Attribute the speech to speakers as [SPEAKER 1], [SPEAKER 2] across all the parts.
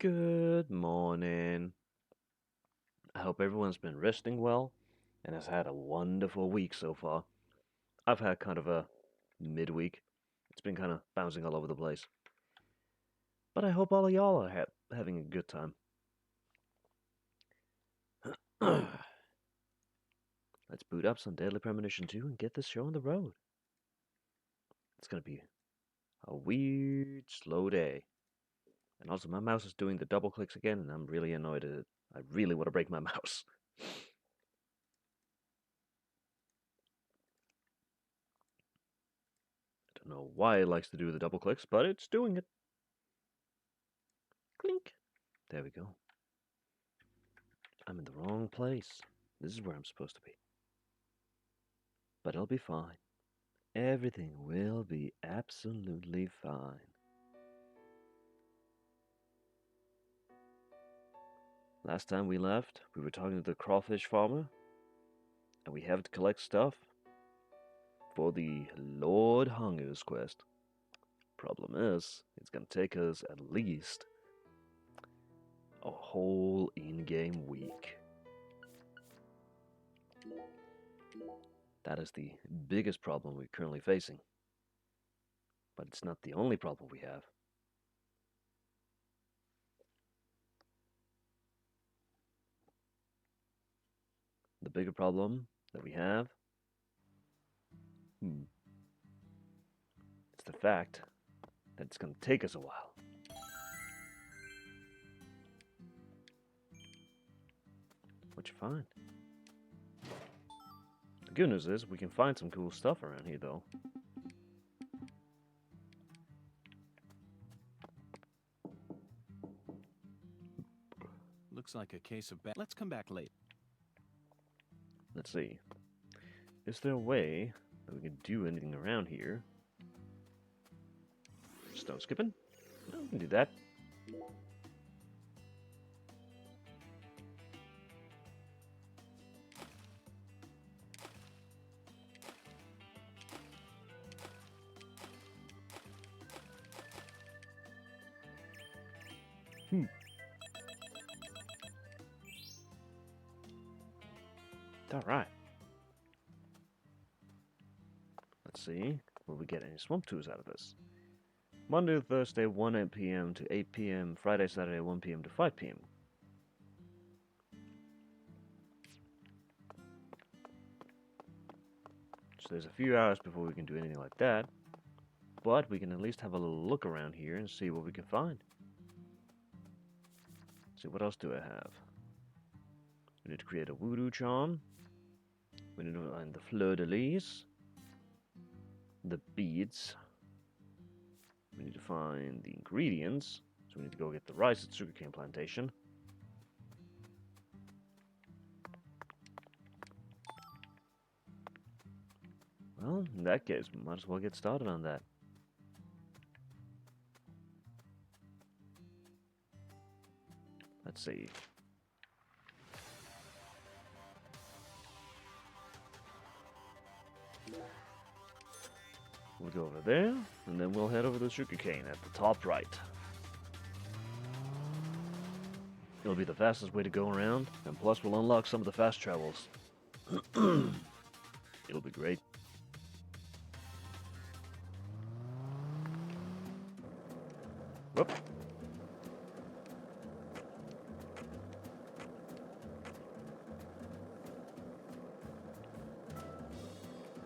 [SPEAKER 1] Good morning. I hope everyone's been resting well and has had a wonderful week so far. I've had kind of a midweek. It's been kind of bouncing all over the place. But I hope all of y'all are having a good time. Let's boot up some Deadly Premonition 2 and get this show on the road. It's going to be a weird, slow day. And also, my mouse is doing the double clicks again, and I'm really annoyed at it. I really want to break my mouse. I don't know why it likes to do the double clicks, but it's doing it. Clink. There we go. I'm in the wrong place. This is where I'm supposed to be. But I'll be fine. Everything will be absolutely fine. Last time we left, we were talking to the crawfish farmer, and we have to collect stuff for the Lord Hunger's quest. Problem is, it's gonna take us at least a whole in-game week. That is the biggest problem we're currently facing. But it's not the only problem we have. The bigger problem that we have is the fact that it's going to take us a while. What you find? The good news is we can find some cool stuff around here, though.
[SPEAKER 2] Looks like a case of bad. Let's come back late.
[SPEAKER 1] Let's see. Is there a way that we can do anything around here? Stone skipping? No, we can do that. Alright. Let's see. Will we get any swamp tools out of this? Monday to Thursday, 1 p.m. to 8 p.m. Friday, Saturday, 1 p.m. to 5 p.m. So there's a few hours before we can do anything like that. But we can at least have a little look around here and see what we can find. See, what else do I have? We need to create a voodoo charm. We need to find the fleur-de-lis. The beads. We need to find the ingredients. So we need to go get the rice at sugarcane plantation. Well, in that case, we might as well get started on that. Let's see. We'll go over there, and then we'll head over to sugarcane at the top right. It'll be the fastest way to go around, and plus we'll unlock some of the fast travels. It'll be great. Whoop.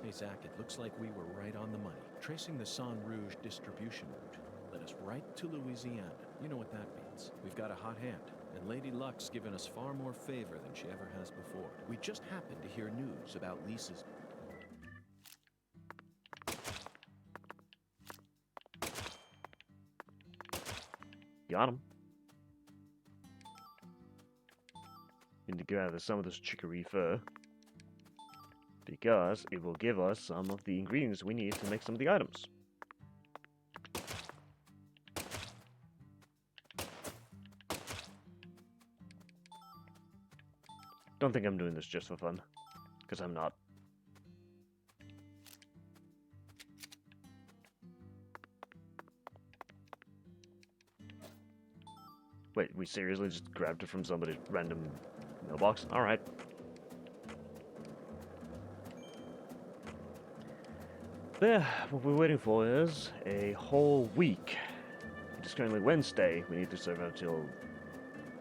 [SPEAKER 2] Hey, Zach, it looks like we were right on the money. Tracing the Sang Rouge distribution route led us right to Louisiana. You know what that means. We've got a hot hand, and Lady Luck's given us far more favor than she ever has before. We just happened to hear news about Lisa's...
[SPEAKER 1] Got him. We need to gather some of this chicory fur, because it will give us some of the ingredients we need to make some of the items. Don't think I'm doing this just for fun, because I'm not. Wait, we seriously just grabbed it from somebody's random mailbox? Alright. But yeah, what we're waiting for is a whole week. It is currently Wednesday. We need to serve out till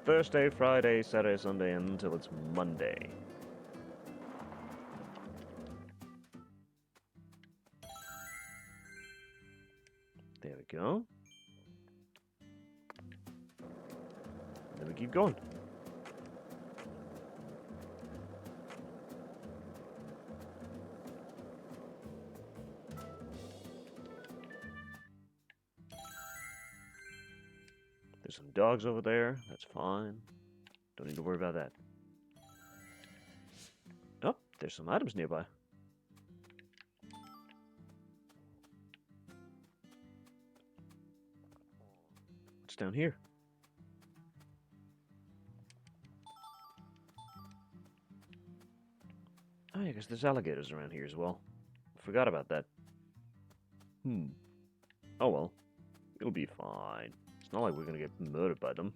[SPEAKER 1] Thursday, Friday, Saturday, Sunday, and until it's Monday. There we go. And then we keep going. There's some dogs over there. That's fine. Don't need to worry about that. Oh, there's some items nearby. What's down here? Oh, yeah, because there's alligators around here as well. Forgot about that. Oh well. It'll be fine. It's not like we're gonna get murdered by them.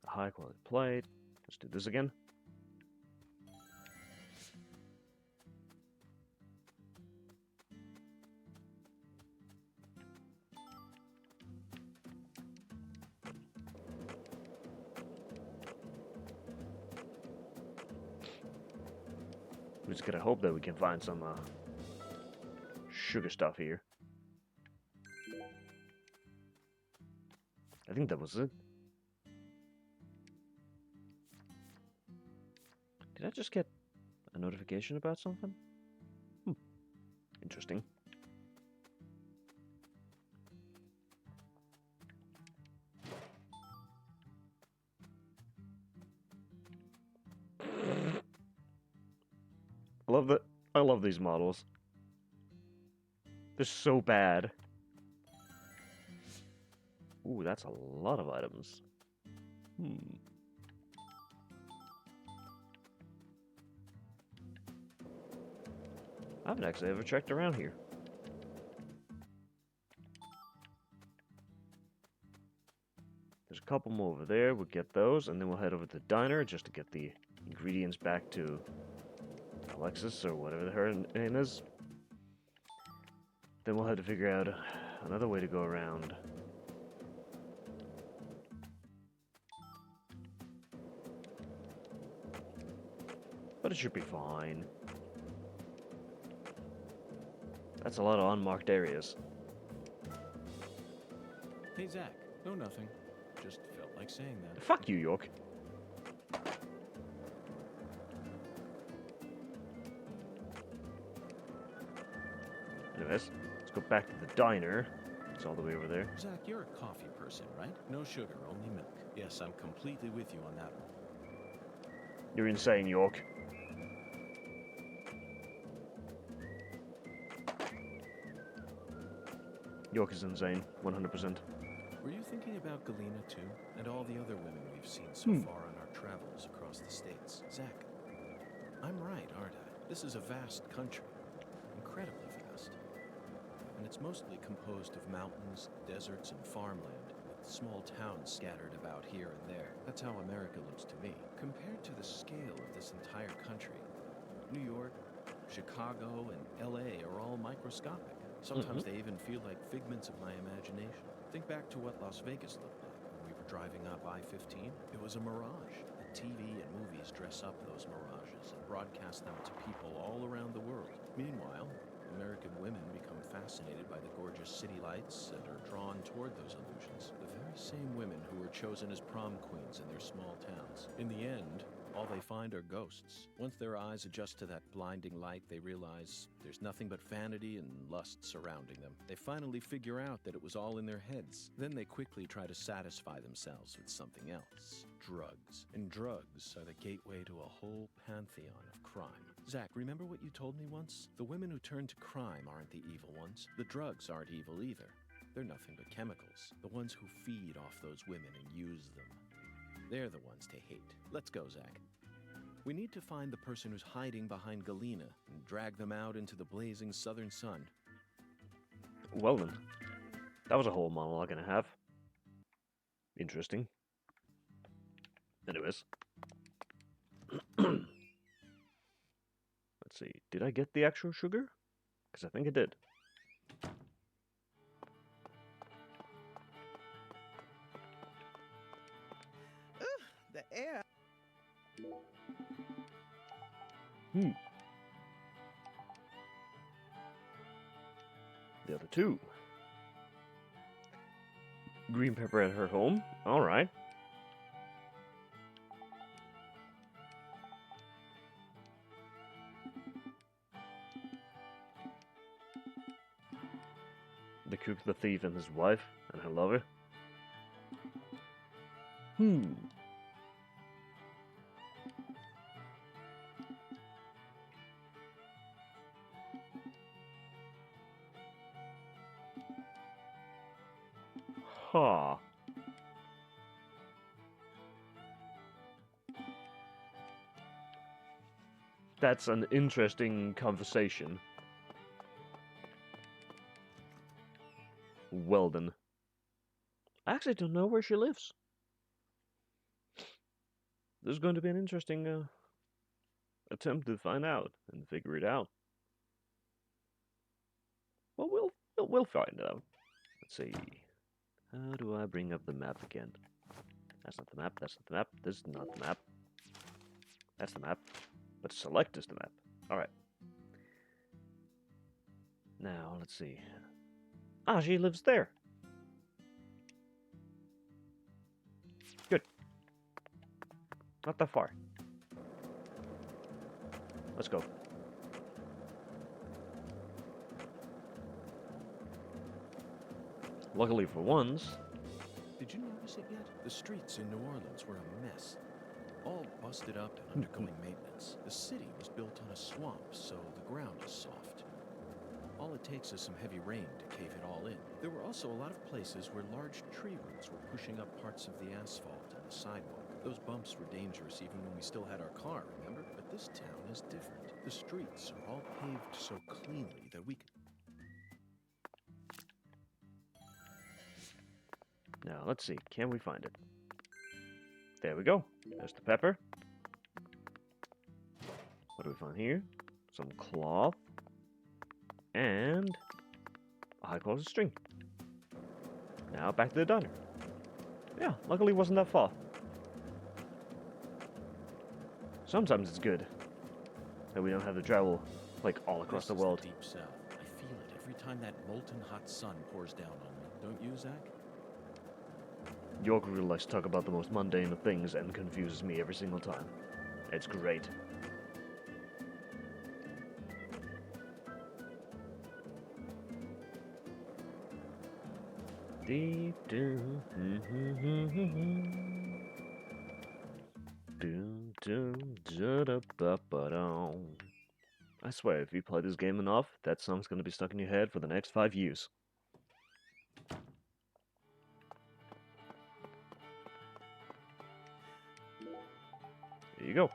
[SPEAKER 1] A high quality plate. Let's do this again. We just gotta hope that we can find some sugar stuff here. I think that was it. Did I just get a notification about something? Interesting. I love these models. They're so bad. Ooh, that's a lot of items. I haven't actually ever checked around here. There's a couple more over there. We'll get those, and then we'll head over to the diner just to get the ingredients back to Alexis, or whatever her name is. Then we'll have to figure out another way to go around. But it should be fine. That's a lot of unmarked areas.
[SPEAKER 2] Hey, Zach. No, nothing. Just felt like saying that.
[SPEAKER 1] Fuck you, York. Anyways, let's go back to the diner. It's all the way over there.
[SPEAKER 2] Zach, you're a coffee person, right? No sugar, only milk. Yes, I'm completely with you on that one.
[SPEAKER 1] You're insane, York. York is insane, 100%.
[SPEAKER 2] Were you thinking about Galena too? And all the other women we've seen so far on our travels across the states? Zach, I'm right, aren't I? This is a vast country. Incredibly vast. And it's mostly composed of mountains, deserts, and farmland, with small towns scattered about here and there. That's how America looks to me. Compared to the scale of this entire country, New York, Chicago, and LA are all microscopic. Sometimes they even feel like figments of my imagination. Think back to what Las Vegas looked like when we were driving up I-15. It was a mirage. The TV and movies dress up those mirages and broadcast them to people all around the world. Meanwhile, American women become fascinated by the gorgeous city lights and are drawn toward those illusions. The very same women who were chosen as prom queens in their small towns. In the end, all they find are ghosts. Once their eyes adjust to that blinding light, they realize there's nothing but vanity and lust surrounding them. They finally figure out that it was all in their heads. Then they quickly try to satisfy themselves with something else. Drugs. And drugs are the gateway to a whole pantheon of crime. Zach, remember what you told me once? The women who turn to crime aren't the evil ones. The drugs aren't evil either. They're nothing but chemicals. The ones who feed off those women and use them. They're the ones to hate. Let's go, Zach. We need to find the person who's hiding behind Galena and drag them out into the blazing southern sun.
[SPEAKER 1] Well then, that was a whole monologue and a half. Interesting. Anyways. Let's see, did I get the actual sugar? Because I think I did.
[SPEAKER 2] The air.
[SPEAKER 1] The other two. Green pepper at her home? Alright. The cook, the thief, and his wife, and her lover. Ha. That's an interesting conversation. Well then. I actually don't know where she lives. This is going to be an interesting attempt to find out and figure it out. Well, we'll find out. Let's see. How do I bring up the map again? That's not the map. That's not the map. This is not the map. That's the map. But select is the map. Alright. Now, let's see. Ah, she lives there. Good. Not that far. Let's go. Luckily for once.
[SPEAKER 2] Did you notice it yet? The streets in New Orleans were a mess. All busted up and undergoing maintenance. The city was built on a swamp, so the ground is soft. All it takes is some heavy rain to cave it all in. There were also a lot of places where large tree roots were pushing up parts of the asphalt and the sidewalk. Those bumps were dangerous even when we still had our car, remember? But this town is different. The streets are all paved so cleanly that we can...
[SPEAKER 1] Now, let's see. Can we find it? There we go. There's the pepper. What do we find here? Some cloth. And a high-quality string. Now, back to the diner. Yeah, luckily it wasn't that far. Sometimes it's good that we don't have to travel, like, all across the world.
[SPEAKER 2] This is the deep south. I feel it every time that molten hot sun pours down on me. Don't you, Zach?
[SPEAKER 1] York really likes to talk about the most mundane of things and confuses me every single time. It's great. I swear, if you play this game enough, that song's gonna be stuck in your head for the next 5 years. There you go.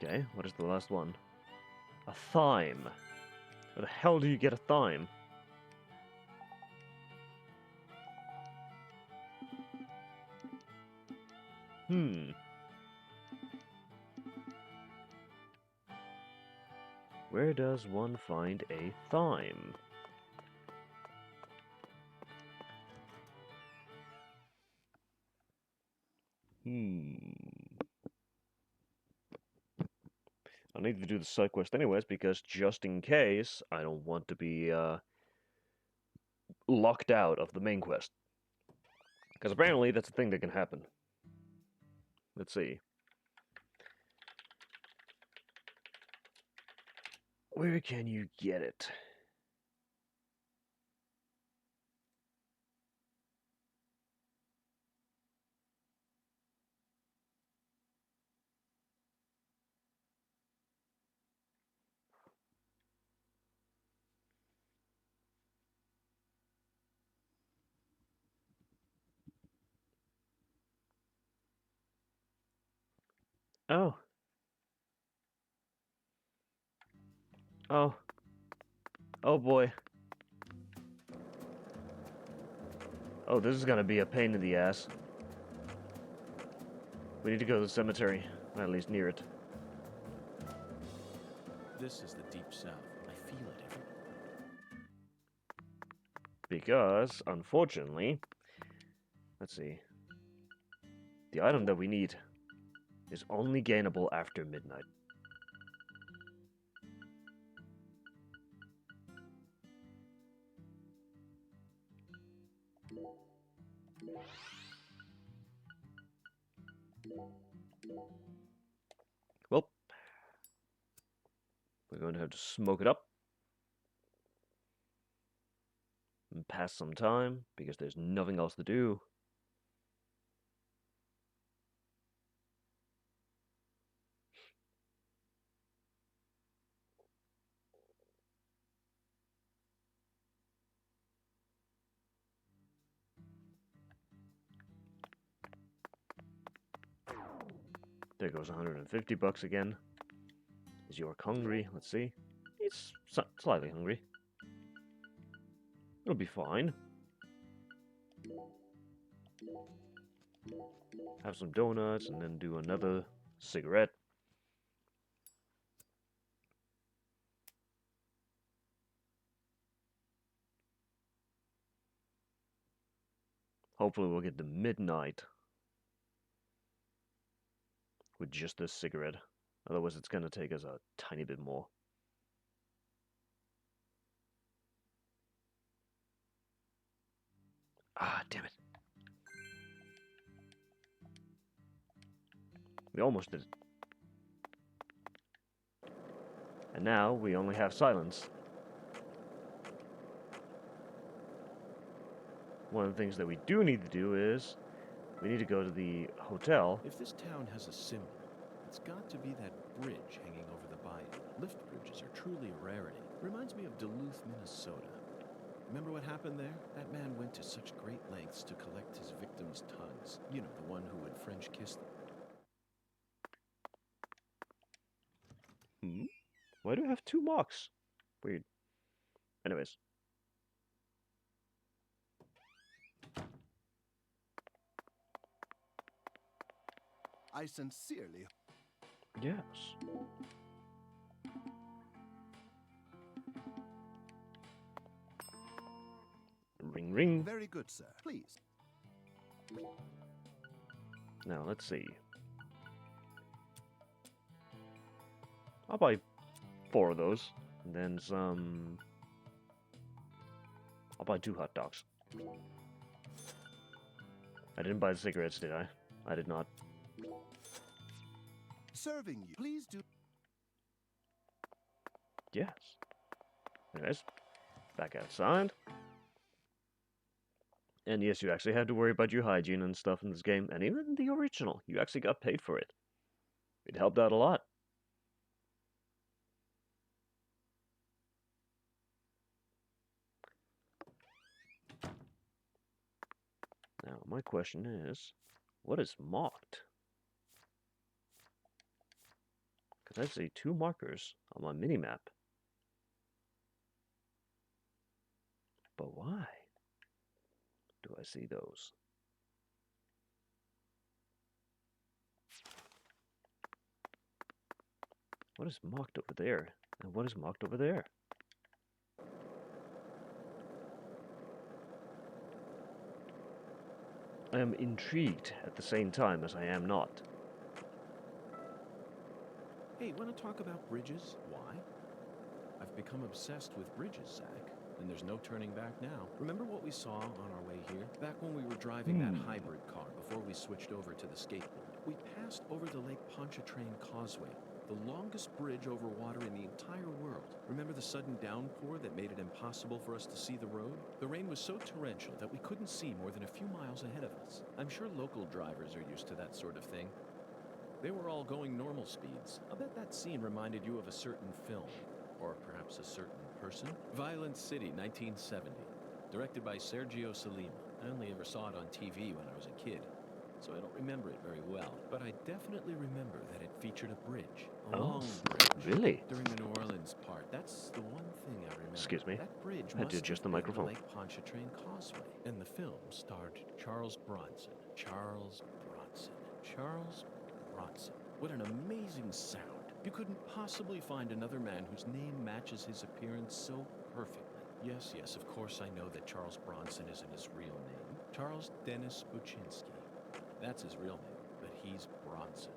[SPEAKER 1] Okay, what is the last one? A thyme. Where the hell do you get a thyme? Where does one find a thyme? I need to do the side quest anyways, because just in case, I don't want to be locked out of the main quest. Because apparently that's a thing that can happen. Let's see. Where can you get it? Oh. Oh. Oh boy. Oh, this is gonna be a pain in the ass. We need to go to the cemetery. Or at least near it.
[SPEAKER 2] This is the deep south. I feel it everywhere.
[SPEAKER 1] Because, unfortunately... Let's see. The item that we need is only gainable after midnight. Well, we're going to have to smoke it up and pass some time because there's nothing else to do. There goes 150 bucks again. Is York hungry? Let's see. He's slightly hungry. It'll be fine. Have some donuts and then do another cigarette. Hopefully we'll get to midnight with just this cigarette. Otherwise it's going to take us a tiny bit more. Ah, damn it. We almost did it. And now we only have silence. One of the things that we do need to do is we need to go to the hotel.
[SPEAKER 2] If this town has a symbol, it's got to be that bridge hanging over the bayou. Lift bridges are truly a rarity. Reminds me of Duluth, Minnesota. Remember what happened there? That man went to such great lengths to collect his victims' tongues. You know, the one who would French kiss them.
[SPEAKER 1] Why do I have 2 marks? Weird. Anyways.
[SPEAKER 3] I sincerely...
[SPEAKER 1] Yes. Ring, ring.
[SPEAKER 3] Very good, sir. Please.
[SPEAKER 1] Now, let's see. I'll buy 4 of those. And then some... I'll buy 2 hot dogs. I didn't buy the cigarettes, did I? I did not.
[SPEAKER 3] Serving you. Please do...
[SPEAKER 1] Yes. Anyways, back outside. And yes, you actually have to worry about your hygiene and stuff in this game. And even in the original, you actually got paid for it. It helped out a lot. Now, my question is, what is marked? Because I see 2 markers on my minimap. But why do I see those? What is marked over there? And what is marked over there? I am intrigued at the same time as I am not.
[SPEAKER 2] Hey, want to talk about bridges? Why? I've become obsessed with bridges, Zach. And there's no turning back now. Remember what we saw on our way here? Back when we were driving that hybrid car before we switched over to the skateboard. We passed over the Lake Pontchartrain Causeway, the longest bridge over water in the entire world. Remember the sudden downpour that made it impossible for us to see the road? The rain was so torrential that we couldn't see more than a few miles ahead of us. I'm sure local drivers are used to that sort of thing. They were all going normal speeds. I bet that scene reminded you of a certain film. Or perhaps a certain person? Violent City, 1970. Directed by Sergio Solima. I only ever saw it on TV when I was a kid. so I don't remember it very well. But I definitely remember that it featured a bridge. A
[SPEAKER 1] Oh,
[SPEAKER 2] long bridge.
[SPEAKER 1] really?
[SPEAKER 2] During the New Orleans part, that's the one thing I remember.
[SPEAKER 1] Excuse me.
[SPEAKER 2] That bridge
[SPEAKER 1] I had to
[SPEAKER 2] must
[SPEAKER 1] adjust
[SPEAKER 2] have
[SPEAKER 1] the
[SPEAKER 2] been
[SPEAKER 1] microphone.
[SPEAKER 2] the Lake Pontchartrain Causeway. And the film starred Charles Bronson. Charles Bronson. Charles Bronson. What an amazing sound. You couldn't possibly find another man whose name matches his appearance so perfectly. Yes, yes, of course I know that Charles Bronson isn't his real name. Charles Dennis Buczynski. That's his real name, but he's Bronson.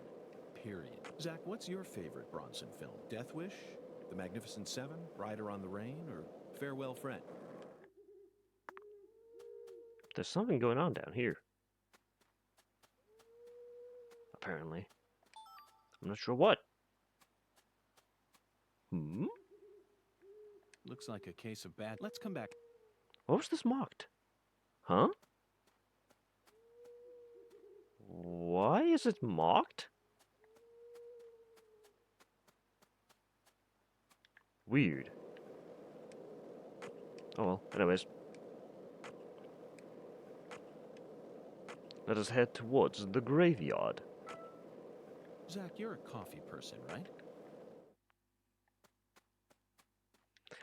[SPEAKER 2] Period. Zach, what's your favorite Bronson film? Death Wish? The Magnificent Seven? Rider on the Rain? Or Farewell Friend?
[SPEAKER 1] There's something going on down here. Apparently. I'm not sure what. Hmm?
[SPEAKER 2] Looks like a case of bad... Let's come back.
[SPEAKER 1] What was this marked? Huh? Why is it marked? Weird. Oh well, anyways. Let us head towards the graveyard.
[SPEAKER 2] Zach, you're a coffee person, right?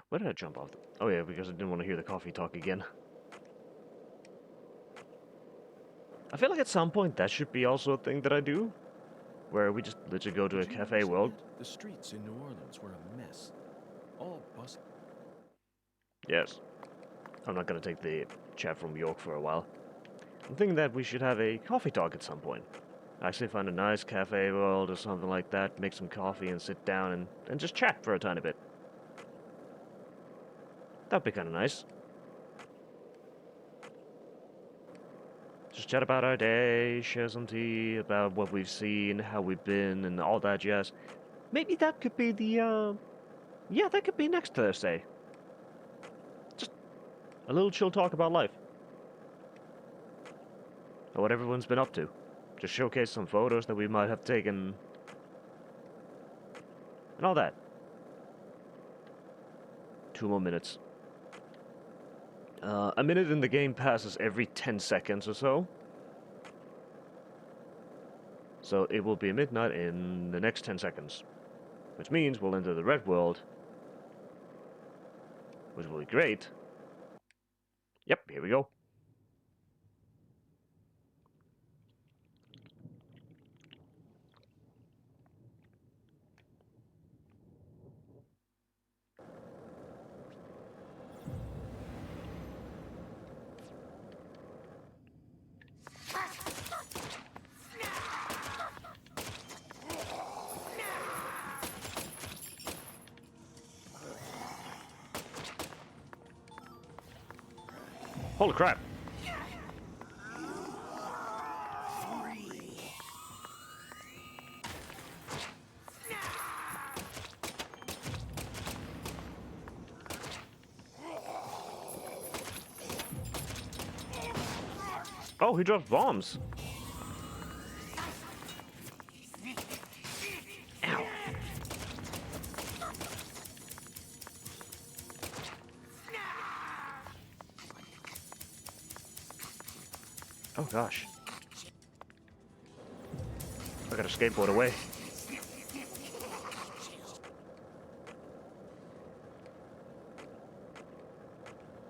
[SPEAKER 1] Where did I jump off? Oh yeah, because I didn't want to hear the coffee talk again. I feel like at some point that should be also a thing that I do. Where we just literally go to a
[SPEAKER 2] Did you
[SPEAKER 1] cafe
[SPEAKER 2] notice it
[SPEAKER 1] world.
[SPEAKER 2] yet? The streets in New Orleans were a mess. All bus...
[SPEAKER 1] Yes. I'm not gonna take the chat from York for a while. I'm thinking that we should have a coffee talk at some point. Actually find a nice cafe world or something like that, make some coffee and sit down and just chat for a tiny bit. That'd be kinda nice. Just chat about our day, share some tea, about what we've seen, how we've been, and all that jazz. Maybe that could be the, yeah, that could be next Thursday. Just a little chill talk about life. Or what everyone's been up to. Just showcase some photos that we might have taken. And all that. 2 more minutes. A minute in the game passes every 10 seconds or so. So it will be midnight in the next 10 seconds. Which means we'll enter the red world. Which will be great. Yep, here we go. Holy crap. Oh, he drops bombs. Ow. Oh gosh. I gotta skateboard away.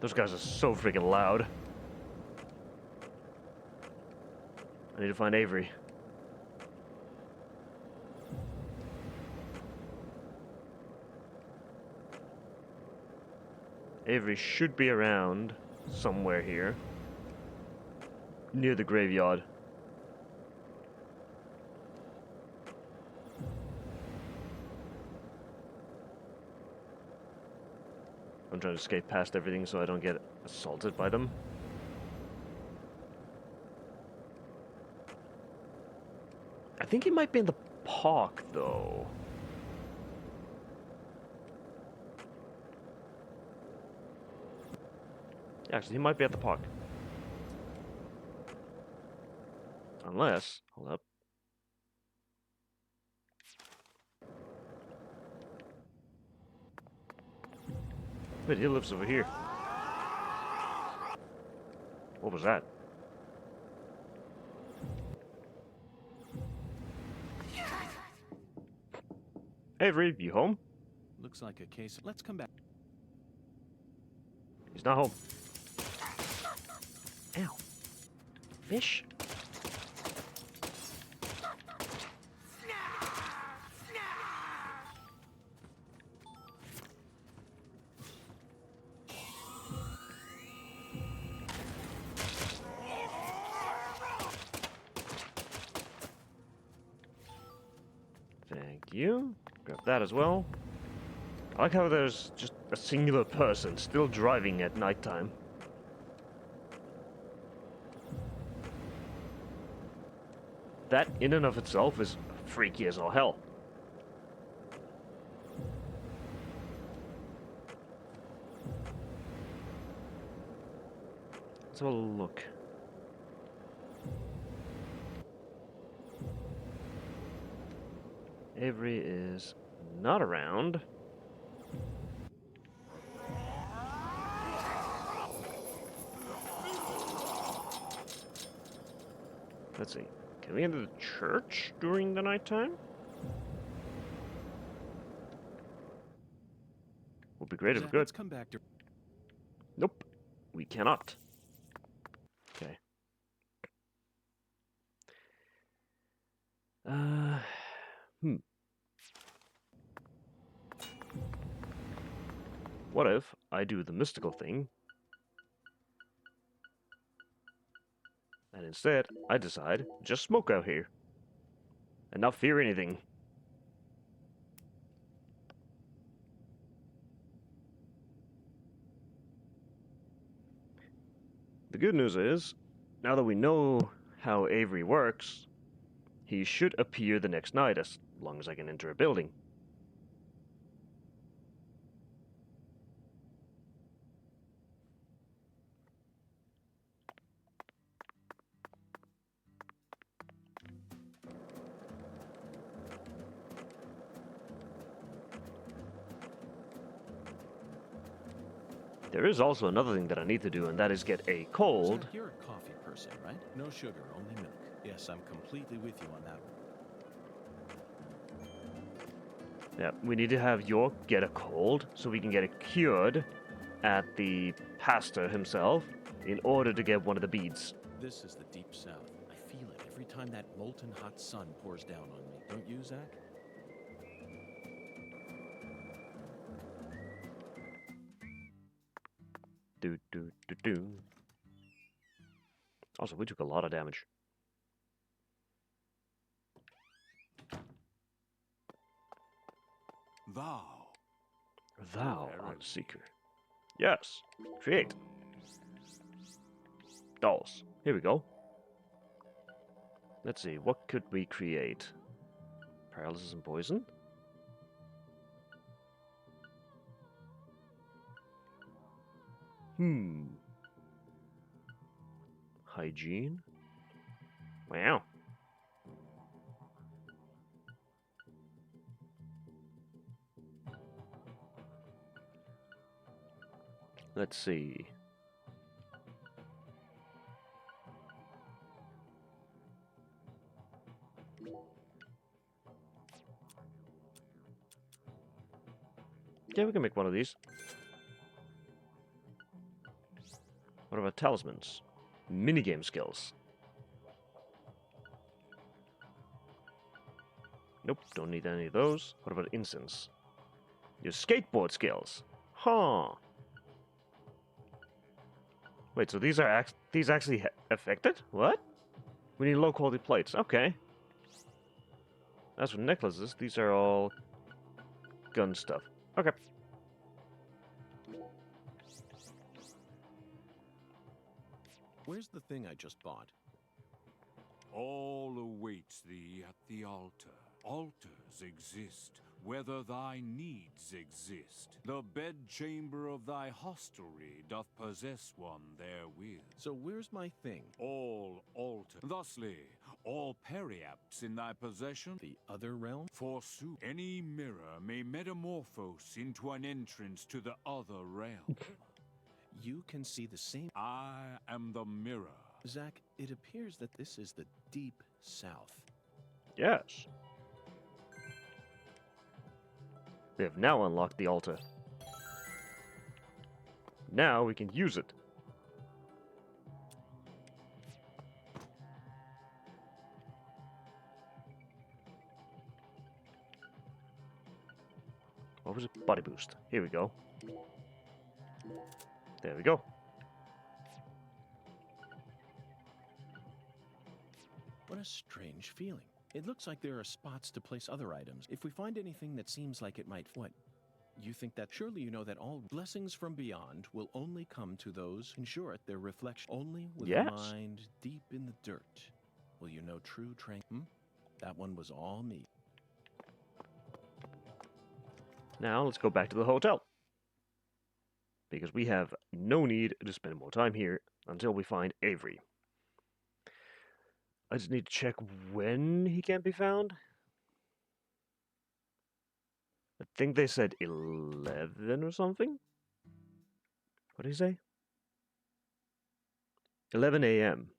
[SPEAKER 1] Those guys are so freaking loud. I need to find Avery. Avery should be around somewhere here. Near the graveyard. I'm trying to skate past everything so I don't get assaulted by them. I think he might be in the park, though. Actually, he might be at the park. Unless... Hold up. Wait, he lives over here. What was that? Avery, you home?
[SPEAKER 2] Looks like a case. Let's come back.
[SPEAKER 1] He's not home. Ow. Fish? Thank you. Grab that as well. I like how there's just a singular person still driving at nighttime. That in and of itself is freaky as all hell. Let's have a look. Avery is not around. Let's see. Can we enter the church during the nighttime? Would be great if we
[SPEAKER 2] Zach,
[SPEAKER 1] could.
[SPEAKER 2] let's come back to.
[SPEAKER 1] Nope. We cannot. Okay. What if I do the mystical thing, and instead I decide just smoke out here, and not fear anything? The good news is, now that we know how Avery works, he should appear the next night as long as I can enter a building. There is also another thing that I need to do, and that is get a cold.
[SPEAKER 2] Zach, you're a coffee person, right? No sugar, only milk. Yes, I'm completely with you on that one.
[SPEAKER 1] Yeah, we need to have York get a cold so we can get it cured at the pastor himself in order to get one of the beads.
[SPEAKER 2] This is the deep south. I feel it every time that molten hot sun pours down on me. Don't you, Zach?
[SPEAKER 1] Do. Also, we took a lot of damage.
[SPEAKER 3] Thou.
[SPEAKER 1] Thou art seeker. Yes. Create. Dolls. Here we go. Let's see, what could we create? Paralysis and poison? Hygiene? Wow. Let's see. Yeah, we can make one of these. What about talismans? Minigame skills. Nope, don't need any of those. What about incense? Your skateboard skills. Huh. Wait, so these are these actually affected? What? We need low quality plates. Okay. As for necklaces, these are all gun stuff. Okay.
[SPEAKER 2] Where's the thing I just bought?
[SPEAKER 4] All awaits thee at the altar. Altars exist, whether thy needs exist. The bedchamber of thy hostelry doth possess one therewith.
[SPEAKER 2] So where's my thing?
[SPEAKER 4] All altar. Thusly, all periapts in thy possession.
[SPEAKER 2] The other realm?
[SPEAKER 4] Forsooth, any mirror may metamorphose into an entrance to the other realm.
[SPEAKER 2] You can see the same.
[SPEAKER 4] I am the mirror.
[SPEAKER 2] Zach, it appears that this is the deep south.
[SPEAKER 1] Yes. We have now unlocked the altar. Now we can use it. What was it? Body boost. Here we go. There we go.
[SPEAKER 2] What a strange feeling. It looks like there are spots to place other items. If we find anything that seems like it might... What? You think that? Surely you know that all blessings from beyond will only come to those who ensure it their reflection. Only with
[SPEAKER 1] Yes.
[SPEAKER 2] a mind deep in the dirt will you know true That one was all me.
[SPEAKER 1] Now let's go back to the hotel. Because we have no need to spend more time here until we find Avery. I just need to check when he can be found. I think they said 11 or something. What did he say? 11 a.m.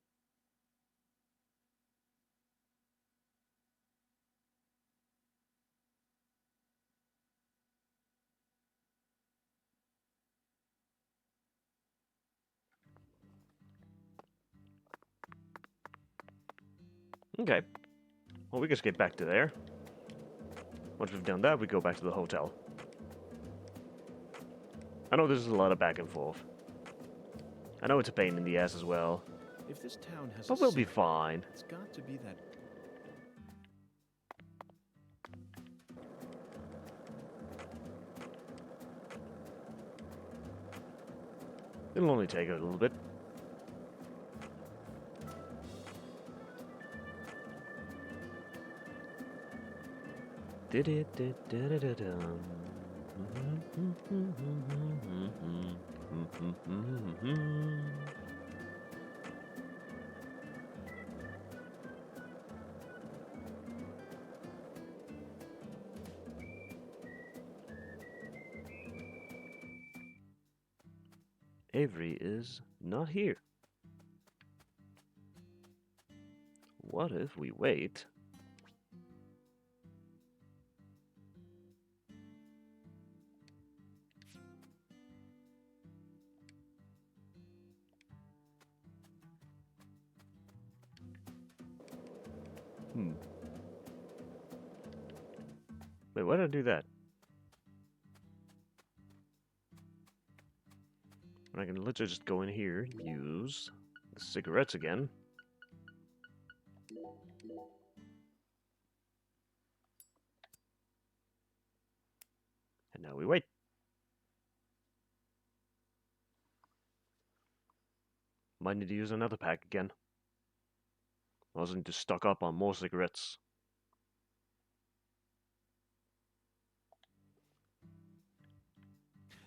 [SPEAKER 1] Okay. Well, we can just get back to there. Once we've done that, we go back to the hotel. I know there's a lot of back and forth. I know it's a pain in the ass as well.
[SPEAKER 2] If this town has
[SPEAKER 1] But
[SPEAKER 2] a
[SPEAKER 1] we'll be
[SPEAKER 2] secret,
[SPEAKER 1] fine.
[SPEAKER 2] it's got to be that...
[SPEAKER 1] It'll only take a little bit. Avery is not here. What if we wait? Wait, why did I do that? I can literally just go in here, use the cigarettes again. And now we wait. Might need to use another pack again. I also need to stock up on more cigarettes.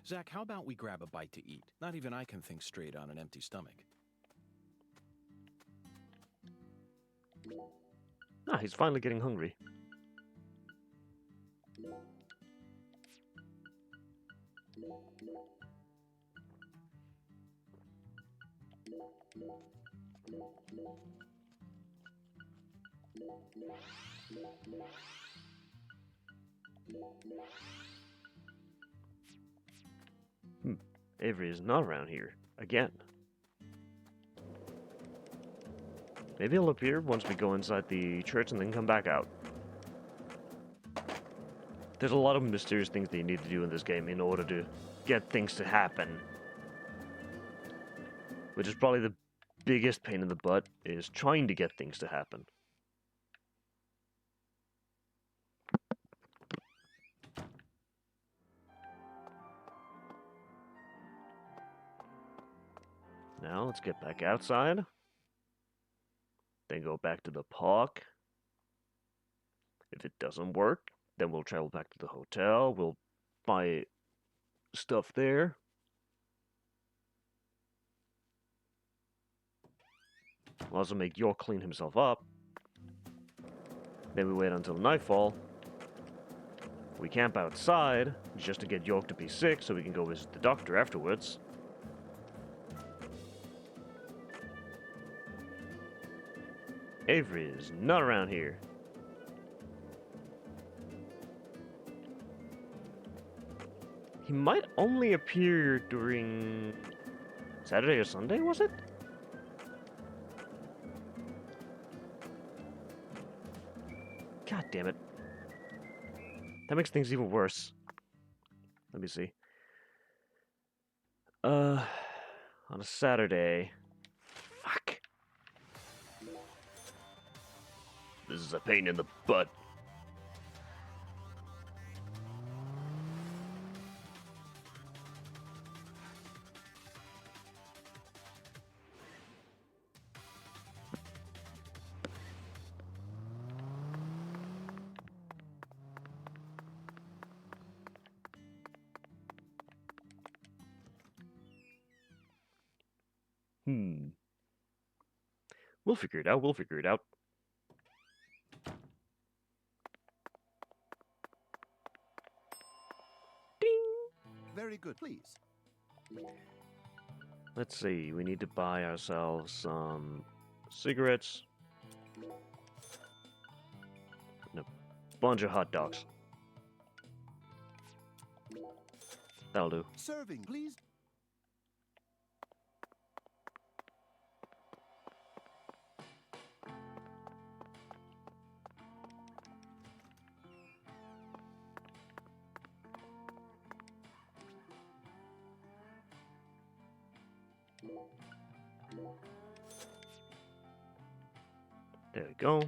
[SPEAKER 2] Zach, how about we grab a bite to eat? Not even I can think straight on an empty stomach.
[SPEAKER 1] Ah, he's finally getting hungry. Avery is not around here. Again. Maybe he'll appear once we go inside the church and then come back out. There's a lot of mysterious things that you need to do in this game in order to get things to happen. Which is probably the biggest pain in the butt, is trying to get things to happen. Now let's get back outside. Then go back to the park. If it doesn't work, then we'll travel back to the hotel. We'll buy stuff there. We'll also make York clean himself up. Then we wait until nightfall. We camp outside just to get York to be sick so we can go visit the doctor afterwards. Avery is not around here. He might only appear during Saturday or Sunday, was it? God damn it. That makes things even worse. Let me see. On a Saturday. Fuck. This is a pain in the butt. We'll figure it out, we'll figure it out. Ding!
[SPEAKER 3] Very good, please.
[SPEAKER 1] Let's see, we need to buy ourselves some cigarettes. And a bunch of hot dogs. That'll do.
[SPEAKER 3] Serving, please.
[SPEAKER 1] There we go.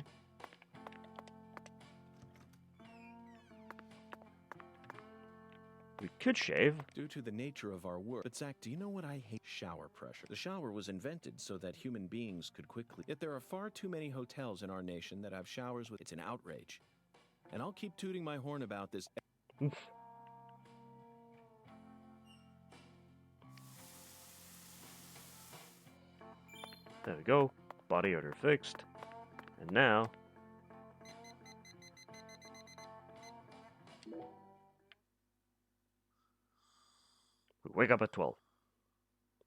[SPEAKER 1] We could shave.
[SPEAKER 2] Due to the nature of our work. But Zach, do you know what I hate? Shower pressure. The shower was invented so that human beings could quickly. Yet there are far too many hotels in our nation that have showers with. It's an outrage. And I'll keep tooting my horn about this.
[SPEAKER 1] There we go. Body odor fixed. And now... we wake up at 12.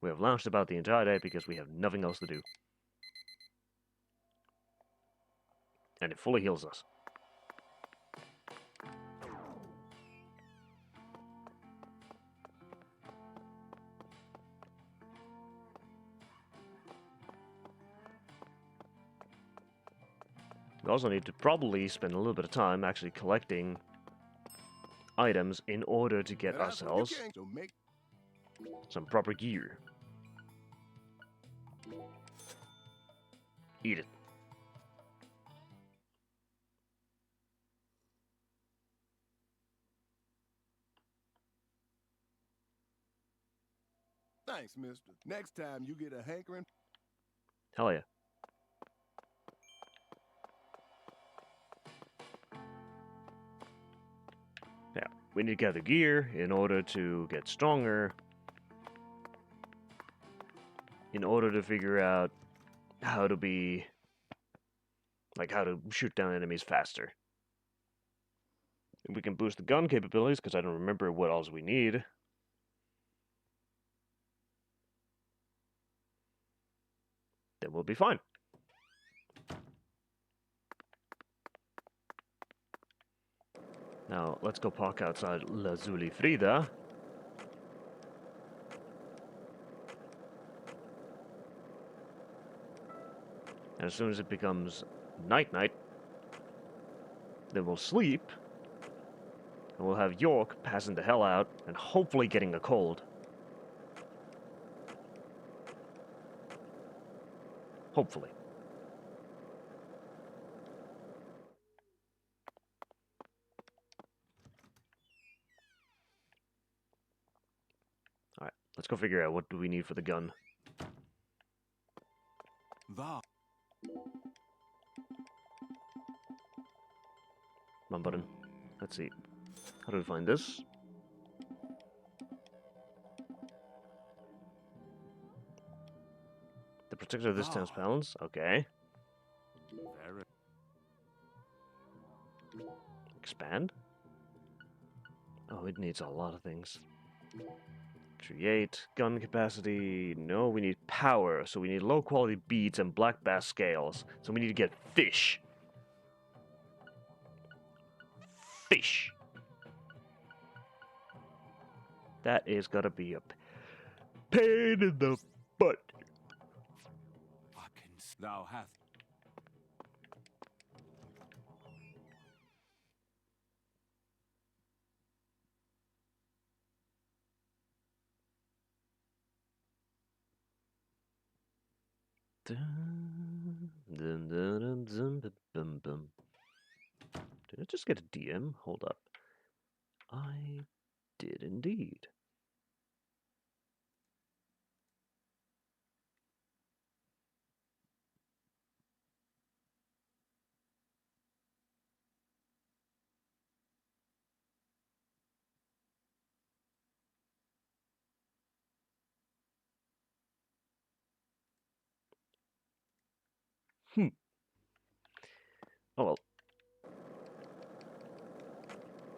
[SPEAKER 1] We have lounged about the entire day because we have nothing else to do. And it fully heals us. We also need to probably spend a little bit of time actually collecting items in order to get ourselves some proper gear. Eat it.
[SPEAKER 3] Thanks, mister. Next time you get a hankering.
[SPEAKER 1] Hell yeah. Yeah, we need to gather gear in order to get stronger. In order to figure out how to be... like, how to shoot down enemies faster. And we can boost the gun capabilities, because I don't remember what else we need. Then we'll be fine. Now, let's go park outside La Zulifrida. And as soon as it becomes night-night, then we'll sleep. And we'll have York passing the hell out and hopefully getting a cold. Hopefully. Alright, let's go figure out what do we need for the gun.
[SPEAKER 4] Thou.
[SPEAKER 1] Come on, button. Let's see. How do we find this? The protector of this 10 pounds. Okay.
[SPEAKER 4] Very.
[SPEAKER 1] Expand? Oh, it needs a lot of things. Create. Gun capacity. No, we need power. So we need low quality beads and black bass scales. So we need to get fish. Fish. That is gonna be a pain in the butt.
[SPEAKER 4] Thou hast.
[SPEAKER 1] Dun, dun, dun, dun, dun, bum, bum, bum. Did I just get a DM? Hold up. I did indeed. Oh well.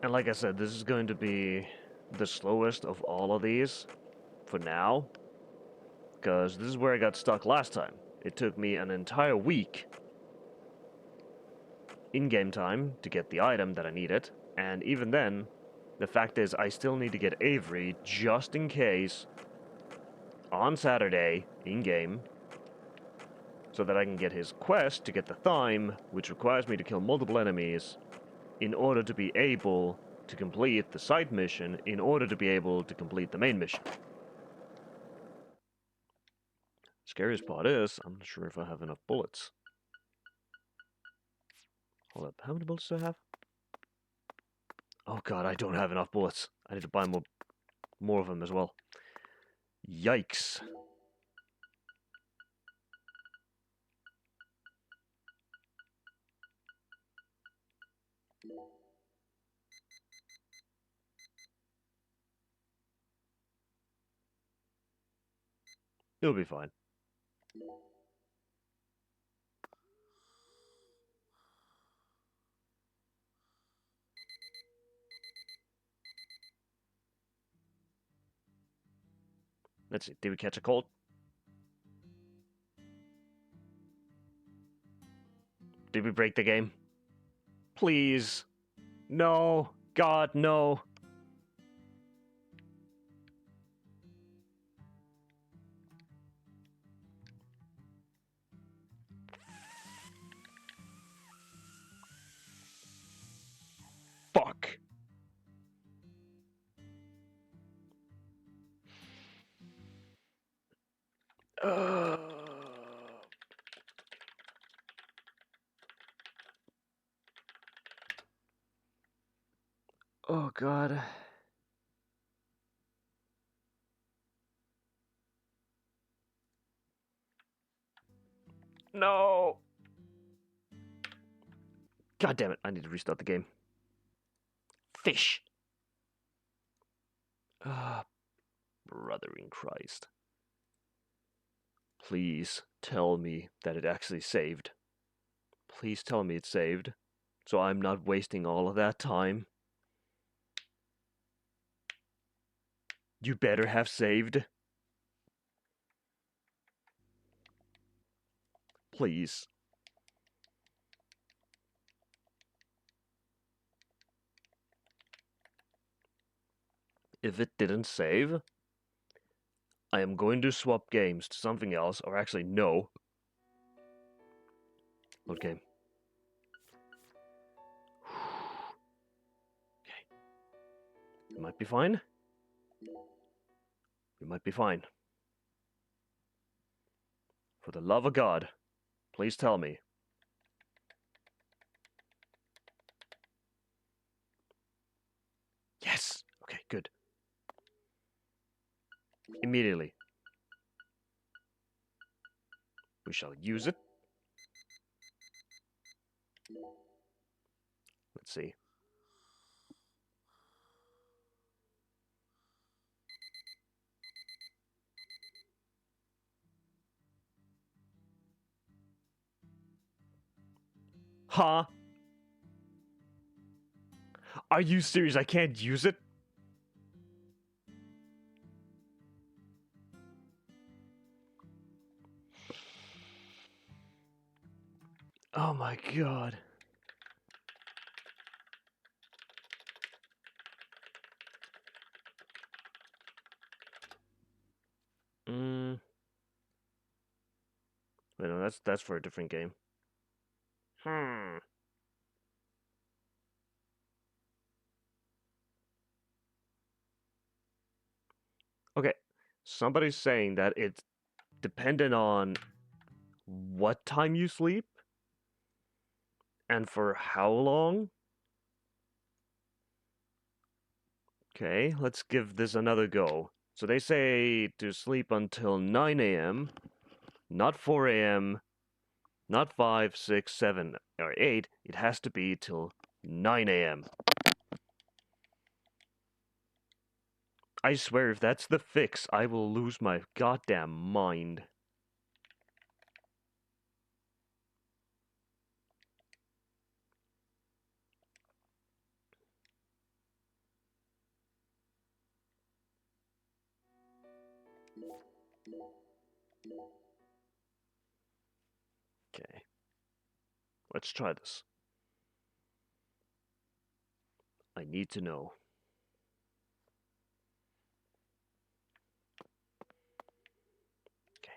[SPEAKER 1] And like I said, this is going to be the slowest of all of these for now, because this is where I got stuck last time. It took me an entire week in-game time to get the item that I needed, and even then, the fact is I still need to get Avery just in case on Saturday in-game so that I can get his quest to get the Thyme, which requires me to kill multiple enemies in order to be able to complete the side mission in order to be able to complete the main mission. Scariest part is, I'm not sure if I have enough bullets. Hold up, how many bullets do I have? Oh god, I don't have enough bullets. I need to buy more of them as well. Yikes. It'll be fine. Let's see, did we catch a cold? Did we break the game? Please. No. God, no. Fuck. Uh... Oh god. No. God damn it, I need to restart the game. Fish. Ah, brother in Christ. Please tell me that it actually saved. Please tell me it's saved, so I'm not wasting all of that time. You better have saved. Please. If it didn't save, I am going to swap games to something else, or actually, no. Okay. Okay. We might be fine. We might be fine. For the love of God, please tell me. Yes! Okay, good. Immediately. We shall use it. Let's see. Huh? Are you serious? I can't use it? Oh my god. that's for a different game. Okay, somebody's saying that it's dependent on what time you sleep and for how long. Okay, let's give this another go. So they say to sleep until 9 a.m., not 4 a.m., not 5, 6, 7, or 8. It has to be till 9 a.m. I swear, if that's the fix, I will lose my goddamn mind. Okay. Let's try this. I need to know. Okay.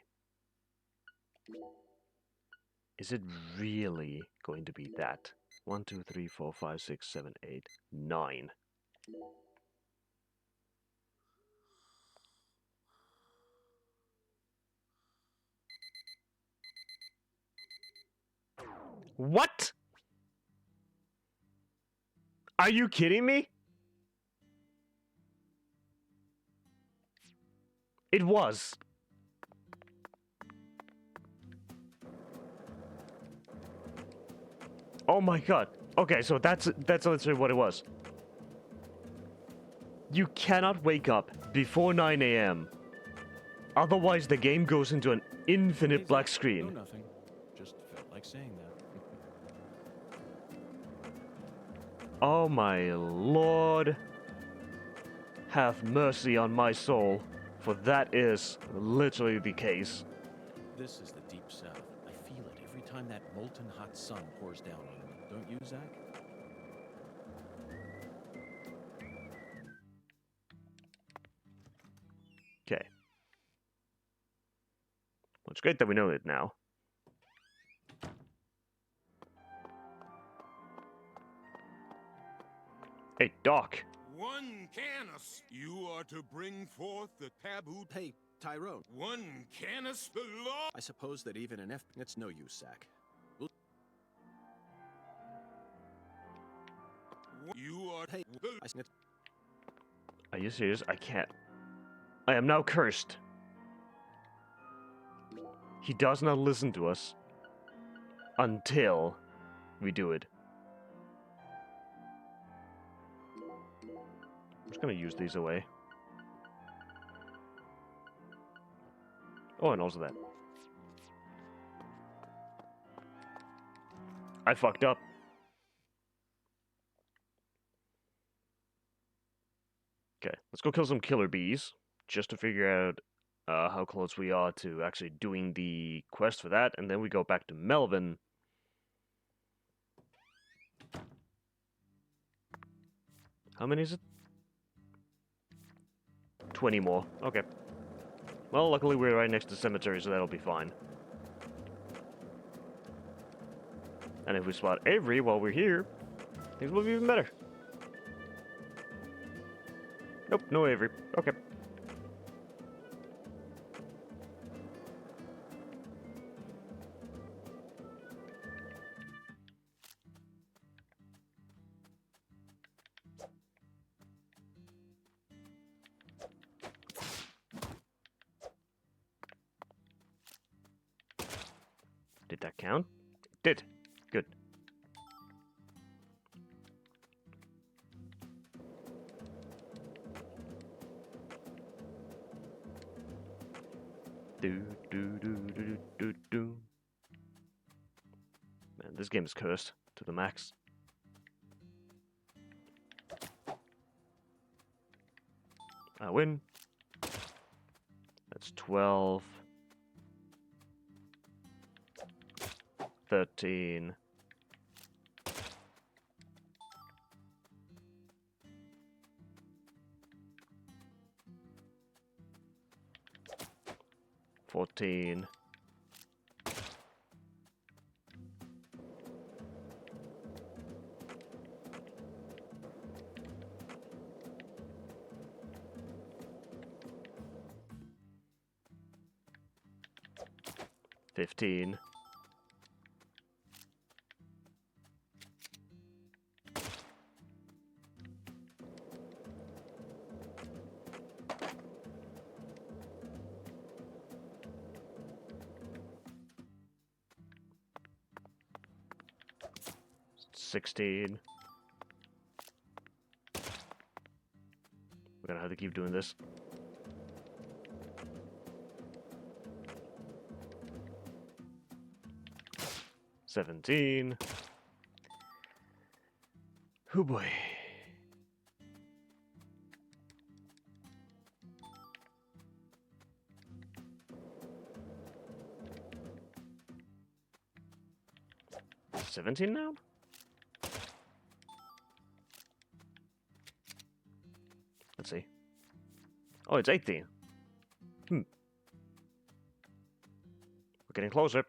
[SPEAKER 1] Is it really going to be that? 1, 2, 3, 4, 5, 6, 7, 8, 9. What? Are you kidding me? It was. Oh my god. Okay, so that's literally what it was. You cannot wake up before 9 a.m. Otherwise, the game goes into an infinite black
[SPEAKER 2] No,
[SPEAKER 1] screen.
[SPEAKER 2] nothing. Just felt like saying that.
[SPEAKER 1] Oh my lord. Have mercy on my soul, for that is literally the case.
[SPEAKER 2] This is the deep south. I feel it every time that molten hot sun pours down on me. Don't you, Zach?
[SPEAKER 1] Okay. Well, it's great that we know it now. Hey, Doc.
[SPEAKER 3] One Canis, you are to bring forth the taboo.
[SPEAKER 2] Hey, Tyrone.
[SPEAKER 3] One Canis, the law.
[SPEAKER 2] I suppose that even an F... It's no use, Zach.
[SPEAKER 3] You are.
[SPEAKER 2] Hey,
[SPEAKER 1] Are you serious? I can't. I am now cursed. He does not listen to us until we do it. I'm just gonna use these away. Oh, and also that. I fucked up. Okay, let's go kill some killer bees, just to figure out how close we are to actually doing the quest for that, and then we go back to Melvin. How many is it? 20 more. Okay. Well, luckily we're right next to the cemetery, so that'll be fine. And if we spot Avery while we're here, things will be even better. Nope, no Avery. Okay. Did that count? It did. Good. Do do do do do do. Man, this game is cursed to the max. I win. That's 12. 13. 14. 15. $16. We're gonna have to keep doing this. $17. Oh boy. $17 now? Let's see. Oh, it's 18. We're getting closer.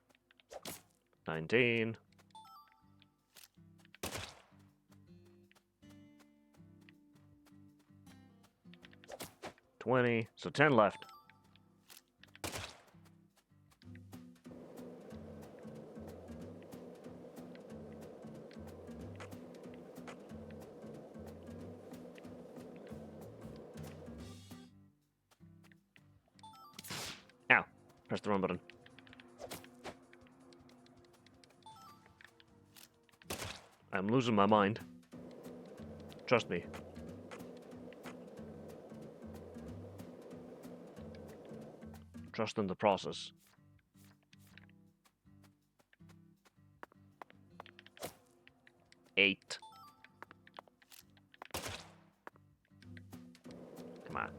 [SPEAKER 1] 19. 20. So 10 left. Ow. Press the wrong button. I'm losing my mind. Trust me. Trust in the process. Eight. Come on.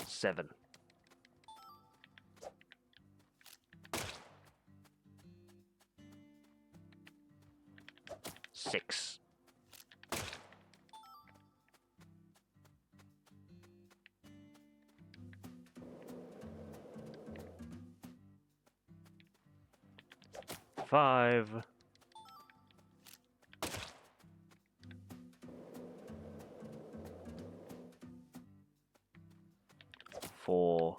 [SPEAKER 1] Seven. Six. Five. Four.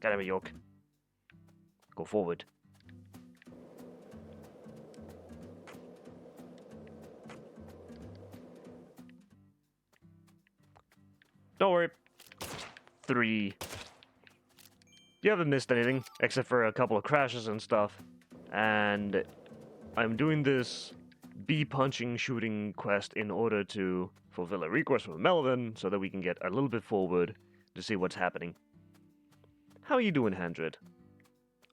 [SPEAKER 1] Get him, York. Go forward. Don't worry. 3. You haven't missed anything, except for a couple of crashes and stuff. And I'm doing this bee-punching shooting quest in order to fulfill a request from Melvin, so that we can get a little bit forward to see what's happening. How are you doing, Handred?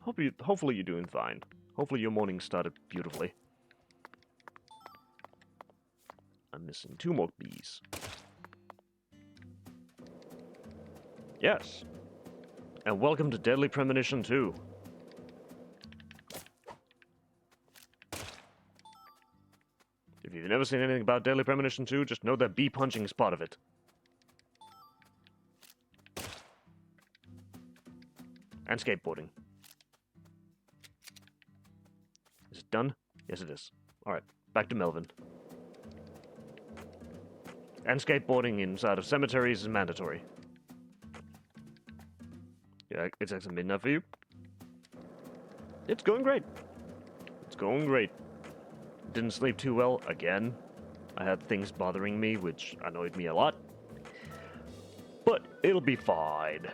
[SPEAKER 1] Hopefully you're doing fine. Hopefully your morning started beautifully. I'm missing 2 more bees. Yes. And welcome to Deadly Premonition 2. If you've never seen anything about Deadly Premonition 2, just know that bee punching is part of it. And skateboarding. Is it done? Yes, it is. Alright, back to Melvin. And skateboarding inside of cemeteries is mandatory. Yeah, it's actually midnight for you. It's going great. It's going great. Didn't sleep too well again. I had things bothering me, which annoyed me a lot. But it'll be fine.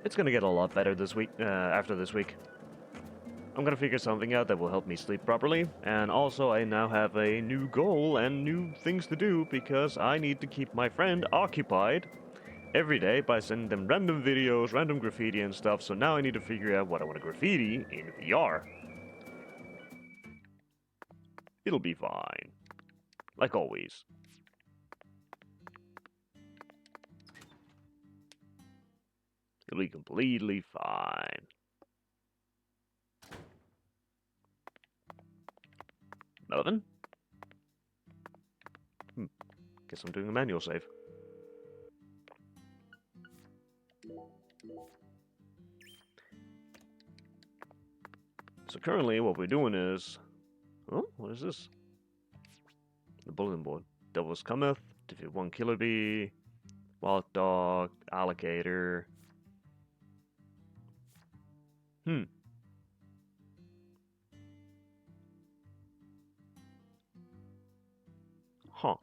[SPEAKER 1] It's gonna get a lot better this week, after this week. I'm gonna figure something out that will help me sleep properly, and also I now have a new goal and new things to do because I need to keep my friend occupied every day by sending them random videos, random graffiti and stuff, so now I need to figure out what I want to graffiti in VR. It'll be fine. Like always. It'll be completely fine. Melvin? Guess I'm doing a manual save. So currently what we're doing is... Oh, what is this? The bulletin board. Devils cometh, defeat 1 killer bee, wild dog, alligator. Huh.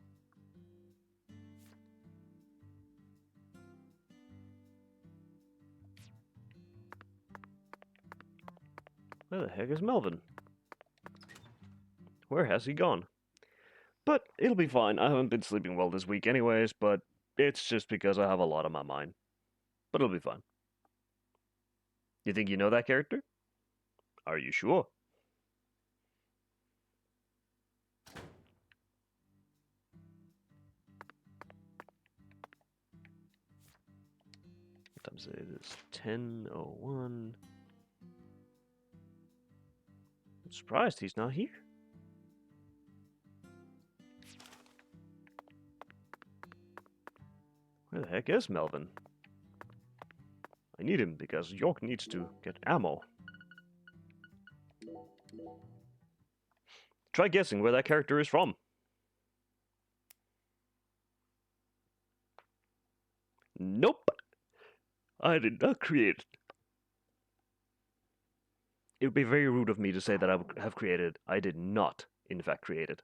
[SPEAKER 1] Where the heck is Melvin? Where has he gone? But it'll be fine. I haven't been sleeping well this week anyways, but it's just because I have a lot on my mind. But it'll be fine. You think you know that character? Are you sure? What time is it? It is 10:01. I'm surprised he's not here. Where the heck is Melvin? I need him because York needs to get ammo. Try guessing where that character is from. Nope. I did not create it. It would be very rude of me to say that I would have created it. I did not, in fact, create it.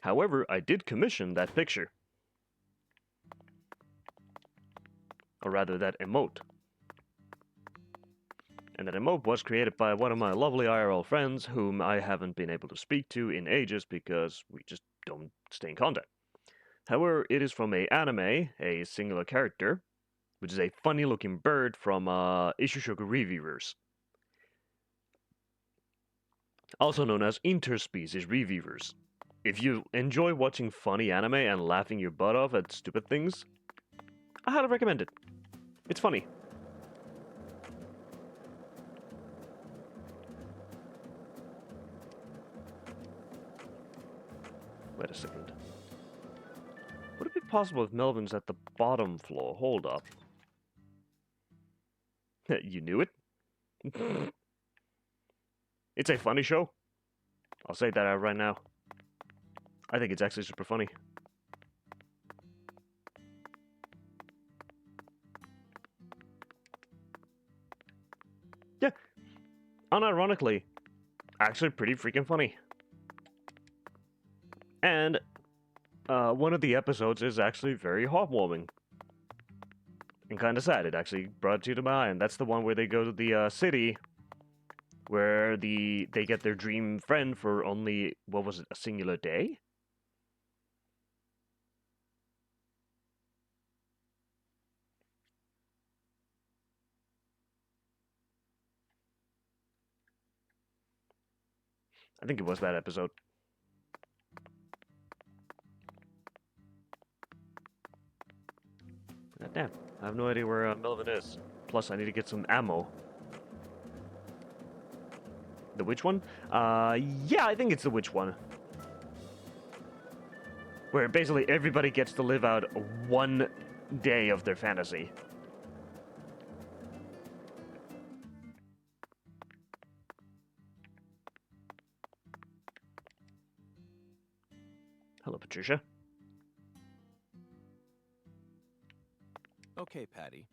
[SPEAKER 1] However, I did commission that picture. Or rather, that emote. And that emote was created by one of my lovely IRL friends, whom I haven't been able to speak to in ages because we just don't stay in contact. However, it is from a anime, a singular character, which is a funny-looking bird from Ishushoku Reviewers. Also known as interspecies reviewers. If you enjoy watching funny anime and laughing your butt off at stupid things, I highly recommend it. It's funny. Wait a second. Would it be possible if Melvin's at the bottom floor? Hold up. You knew it? It's a funny show. I'll say that out right now. I think it's actually super funny. Yeah. Unironically, actually pretty freaking funny. And one of the episodes is actually very heartwarming. And kind of sad. It actually brought you to my eye. And that's the one where they go to the city where they get their dream friend for only, what was it, a singular day? I think it was that episode. God damn, I have no idea where Melvin is. Plus, I need to get some ammo. The witch one? Yeah, I think it's the witch one. Where basically everybody gets to live out one day of their fantasy. Hello, Patricia.
[SPEAKER 2] Okay, Patty.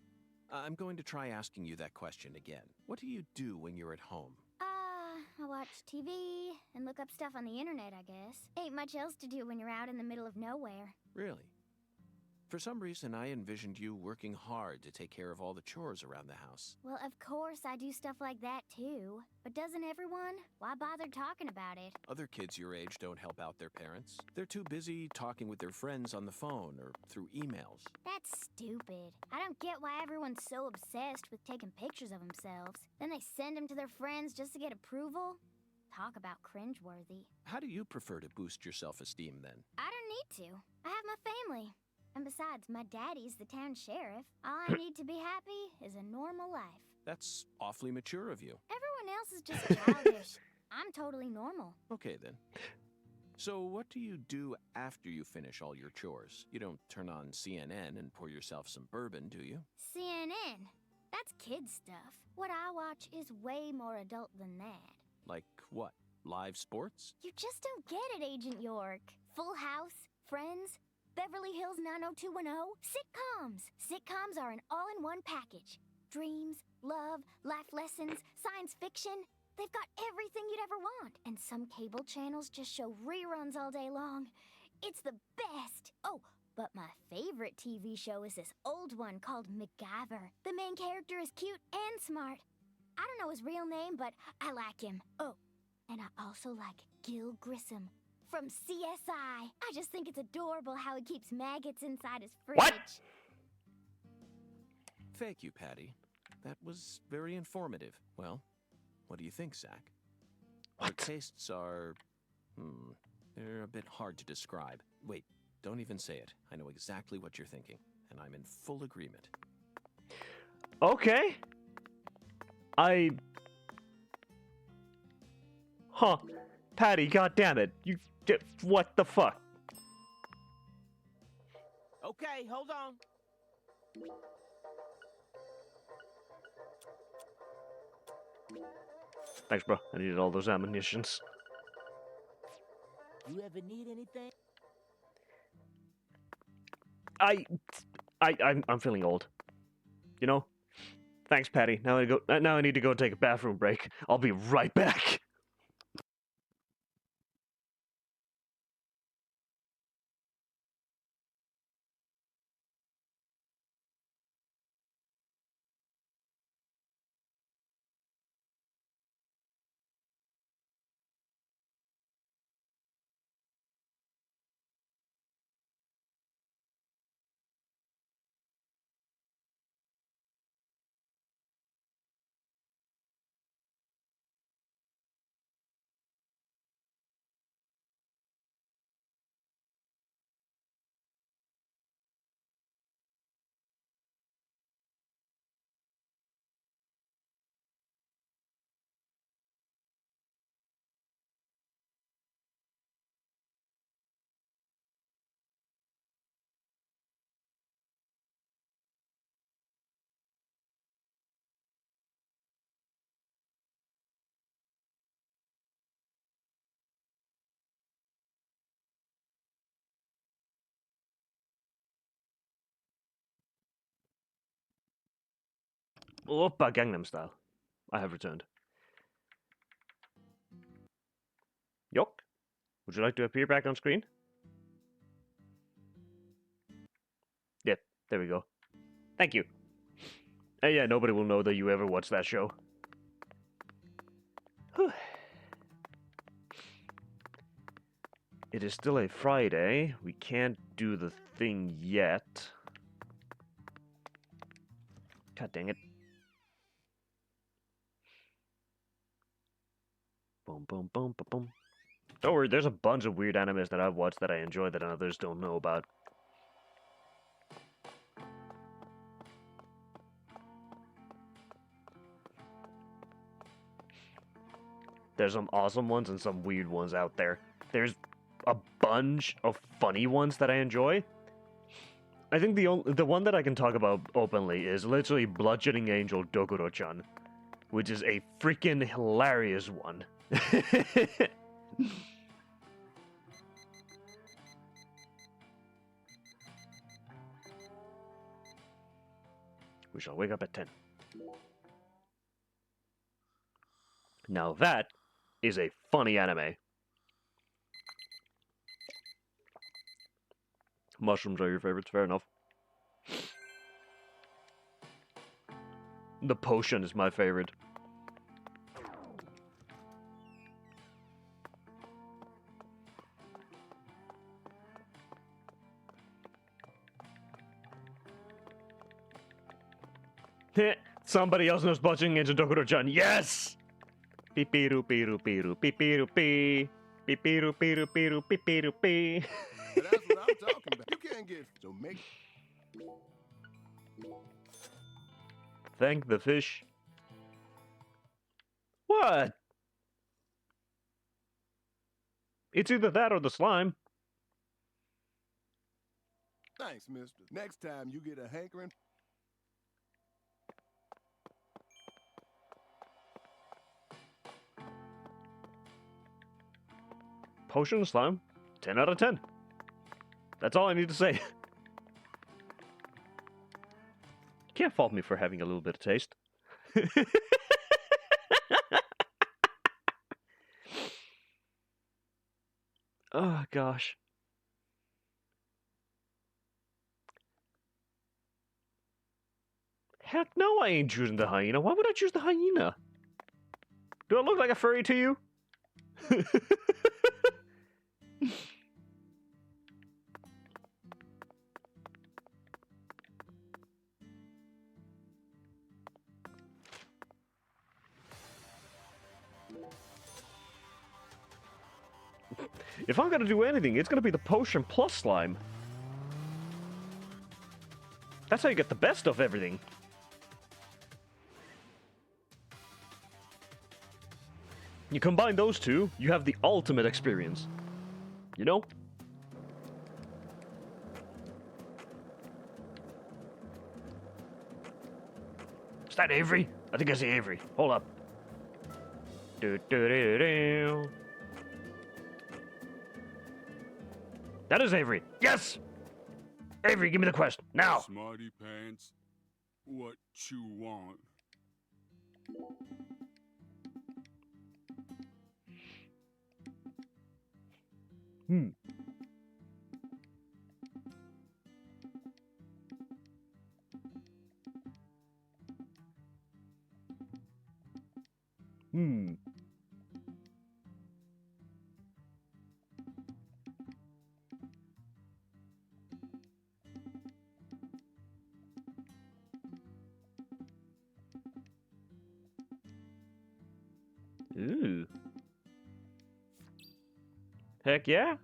[SPEAKER 2] I'm going to try asking you that question again. What do you do when you're at home?
[SPEAKER 5] I watch TV and look up stuff on the internet, I guess. Ain't much else to do when you're out in the middle of nowhere.
[SPEAKER 2] Really? For some reason, I envisioned you working hard to take care of all the chores around the house.
[SPEAKER 5] Well, of course I do stuff like that too. But doesn't everyone? Why bother talking about it?
[SPEAKER 2] Other kids your age don't help out their parents. They're too busy talking with their friends on the phone or through emails.
[SPEAKER 5] That's stupid. I don't get why everyone's so obsessed with taking pictures of themselves. Then they send them to their friends just to get approval. Talk about cringeworthy.
[SPEAKER 2] How do you prefer to boost your self-esteem then?
[SPEAKER 5] I don't need to. I have my family. And besides, my daddy's the town sheriff. All I need to be happy is a normal life.
[SPEAKER 2] That's awfully mature of you.
[SPEAKER 5] Everyone else is just childish. I'm totally normal.
[SPEAKER 2] Okay, then. So what do you do after you finish all your chores? You don't turn on CNN and pour yourself some bourbon, do you?
[SPEAKER 5] CNN. That's kid stuff. What I watch is way more adult than that.
[SPEAKER 2] Like what? Live sports?
[SPEAKER 5] You just don't get it, Agent York. Full House, Friends, Beverly Hills 90210, sitcoms. Sitcoms are an all-in-one package. Dreams, love, life lessons, science fiction. They've got everything you'd ever want. And some cable channels just show reruns all day long. It's the best. Oh, but my favorite TV show is this old one called MacGyver. The main character is cute and smart. I don't know his real name, but I like him. Oh, and I also like Gil Grissom from CSI. I just think it's adorable how he keeps maggots inside his fridge.
[SPEAKER 1] What?
[SPEAKER 2] Thank you, Patty. That was very informative. Well, what do you think, Zach? Our
[SPEAKER 1] What?
[SPEAKER 2] tastes are... they're a bit hard to describe. Wait, don't even say it. I know exactly what you're thinking, and I'm in full agreement.
[SPEAKER 1] Okay. Huh. Patty, goddammit. You... What the fuck?
[SPEAKER 6] Okay, hold on.
[SPEAKER 1] Thanks, bro. I needed all those ammunitions.
[SPEAKER 6] You ever need anything?
[SPEAKER 1] I'm feeling old. You know? Thanks, Patty. Now I need to go take a bathroom break. I'll be right back. Oppa Gangnam Style. I have returned. Yok, would you like to appear back on screen? Yep, there we go. Thank you. Yeah, nobody will know that you ever watched that show. Whew. It is still a Friday. We can't do the thing yet. God dang it. Boom, boom, boom, boom, boom. Don't worry, there's a bunch of weird animes that I've watched that I enjoy that others don't know about. There's some awesome ones and some weird ones out there. There's a bunch of funny ones that I enjoy. I think the one that I can talk about openly is literally Bludgeoning Angel Dogoro-chan, which is a freaking hilarious one. We shall wake up at 10. Now that is a funny anime. Mushrooms are your favorites, fair enough. The potion is my favorite. Somebody else knows Bludgeoning Angel Dogoro-chan. Yes! Pipiru piru piru pipiru pi. Pipiru piru piru pipiru pi.
[SPEAKER 3] That's what I'm talking about. You can't get so make.
[SPEAKER 1] Thank the fish. What? It's either that or the slime.
[SPEAKER 3] Thanks, mister. Next time you get a hankering.
[SPEAKER 1] Potion slime, 10 out of 10. That's all I need to say. You can't fault me for having a little bit of taste. Oh, gosh. Heck no, I ain't choosing the hyena. Why would I choose the hyena? Do I look like a furry to you? If I'm gonna do anything, it's gonna be the potion plus slime. That's how you get the best of everything. You combine those two, you have the ultimate experience. You know? Is that Avery? I think I see Avery. Hold up. Do. That is Avery. Yes! Avery, give me the quest. Now!
[SPEAKER 4] Smarty pants, what you want?
[SPEAKER 1] Hmm. Hmm. Ooh. Heck yeah.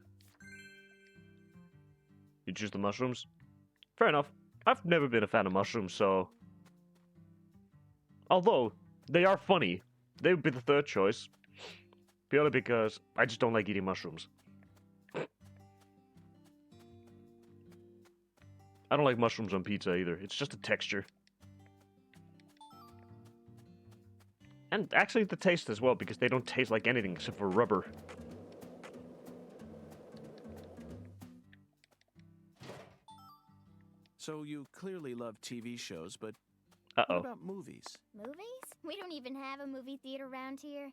[SPEAKER 1] You choose the mushrooms? Fair enough. I've never been a fan of mushrooms, so... Although, they are funny. They would be the third choice. Purely because I just don't like eating mushrooms. I don't like mushrooms on pizza either. It's just a texture. And actually the taste as well, because they don't taste like anything except for rubber.
[SPEAKER 2] So you clearly love TV shows, but
[SPEAKER 1] Uh-oh.
[SPEAKER 2] what about movies?
[SPEAKER 5] Movies? We don't even have a movie theater around here.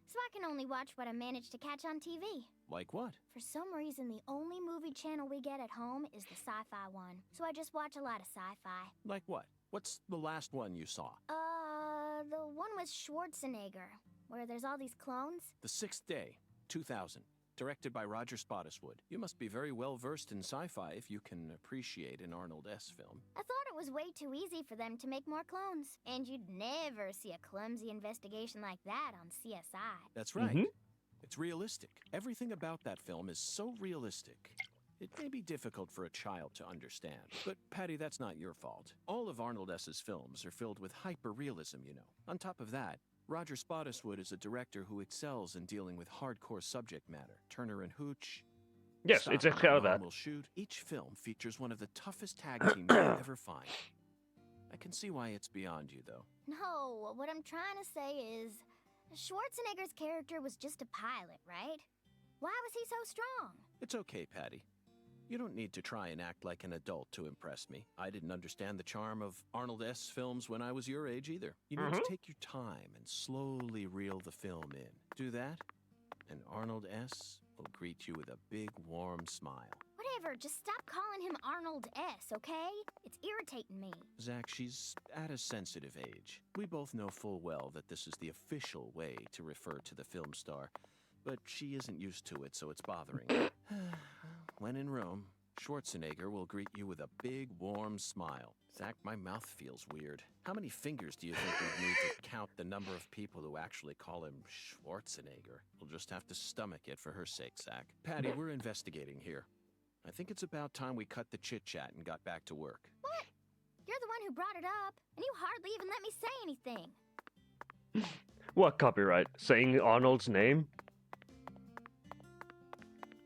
[SPEAKER 5] So I can only watch what I manage to catch on TV.
[SPEAKER 2] Like what?
[SPEAKER 5] For some reason, the only movie channel we get at home is the sci-fi one. So I just watch a lot of sci-fi.
[SPEAKER 2] Like what? What's the last one you saw?
[SPEAKER 5] The one with Schwarzenegger, where there's all these clones.
[SPEAKER 2] The Sixth Day, 2000. Directed by Roger Spottiswoode. You must be very well versed in sci-fi if you can appreciate an Arnold S. film.
[SPEAKER 5] I thought it was way too easy for them to make more clones. And you'd never see a clumsy investigation like that on CSI.
[SPEAKER 2] That's right.
[SPEAKER 1] Mhm.
[SPEAKER 2] It's realistic. Everything about that film is so realistic. It may be difficult for a child to understand. But, Patty, that's not your fault. All of Arnold S.'s films are filled with hyper-realism, you know. On top of that, Roger Spottiswoode is a director who excels in dealing with hardcore subject matter. Turner and Hooch.
[SPEAKER 1] Yes,
[SPEAKER 2] Stop,
[SPEAKER 1] it's exactly
[SPEAKER 2] My
[SPEAKER 1] that.
[SPEAKER 2] Mom Will Shoot. Each film features one of the toughest tag teams you'll ever find. I can see why it's beyond you, though.
[SPEAKER 5] No, what I'm trying to say is... Schwarzenegger's character was just a pilot, right? Why was he so strong?
[SPEAKER 2] It's okay, Patty. You don't need to try and act like an adult to impress me. I didn't understand the charm of Arnold S. films when I was your age either. You need to take your time and slowly reel the film in. Do that, and Arnold S. will greet you with a big, warm smile.
[SPEAKER 5] Whatever, just stop calling him Arnold S., okay? It's irritating me.
[SPEAKER 2] Zach, she's at a sensitive age. We both know full well that this is the official way to refer to the film star, but she isn't used to it, so it's bothering her. When in Rome, Schwarzenegger will greet you with a big, warm smile. Zach, my mouth feels weird. How many fingers do you think we'd need to count the number of people who actually call him Schwarzenegger? We'll just have to stomach it for her sake, Zach. Patty, we're investigating here. I think it's about time we cut the chit-chat and got back to work.
[SPEAKER 5] What? You're the one who brought it up, and you hardly even let me say anything.
[SPEAKER 1] What copyright? Saying Arnold's name?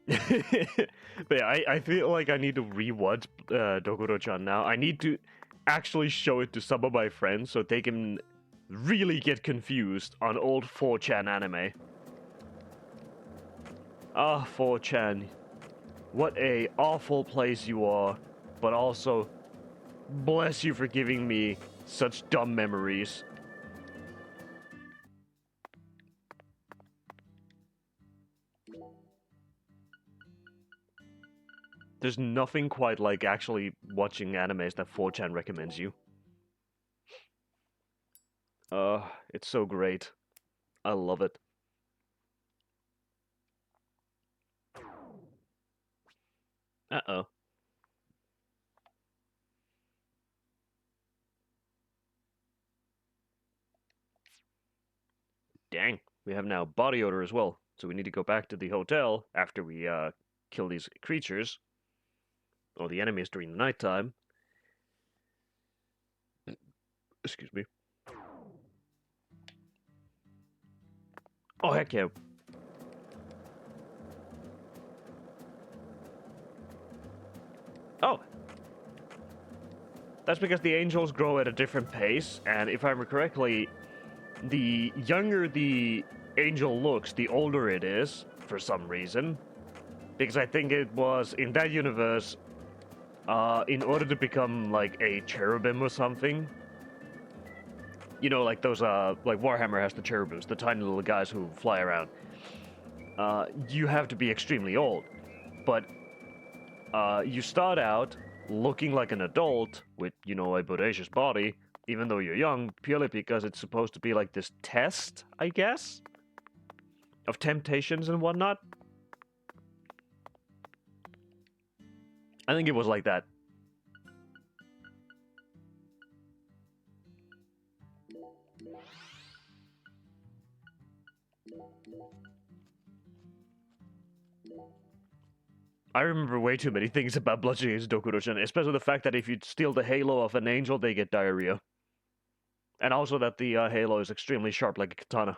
[SPEAKER 1] But yeah, I feel like I need to rewatch Dokuro-chan now. I need to actually show it to some of my friends so they can really get confused on old 4chan anime. Ah, 4chan. What a awful place you are, but also bless you for giving me such dumb memories. There's nothing quite like actually watching animes that 4chan recommends you. It's so great. I love it. Uh-oh. Dang, we have now body odor as well. So we need to go back to the hotel after we kill these creatures. Or the enemies during the nighttime. Excuse me. Oh, heck yeah. Oh. That's because the angels grow at a different pace, and if I remember correctly, the younger the angel looks, the older it is, for some reason. Because I think it was, in that universe, in order to become, like, a cherubim or something, you know, like those, like Warhammer has the cherubims, the tiny little guys who fly around. You have to be extremely old. But, you start out looking like an adult with, you know, a bodacious body, even though you're young, purely because it's supposed to be like this test, I guess, of temptations and whatnot. I think it was like that. I remember way too many things about Bloodshed against Dokuro-chan, especially the fact that if you steal the halo of an angel, they get diarrhea. And also that the halo is extremely sharp like a katana.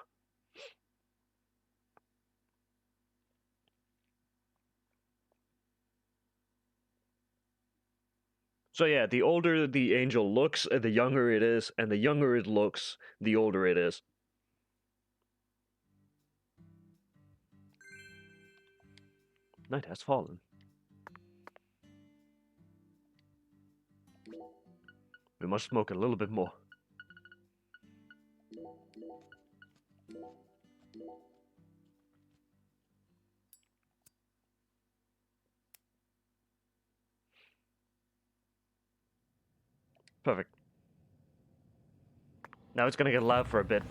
[SPEAKER 1] So yeah, the older the angel looks, the younger it is, and the younger it looks, the older it is. Night has fallen. We must smoke a little bit more. Perfect. Now it's gonna get loud for a bit.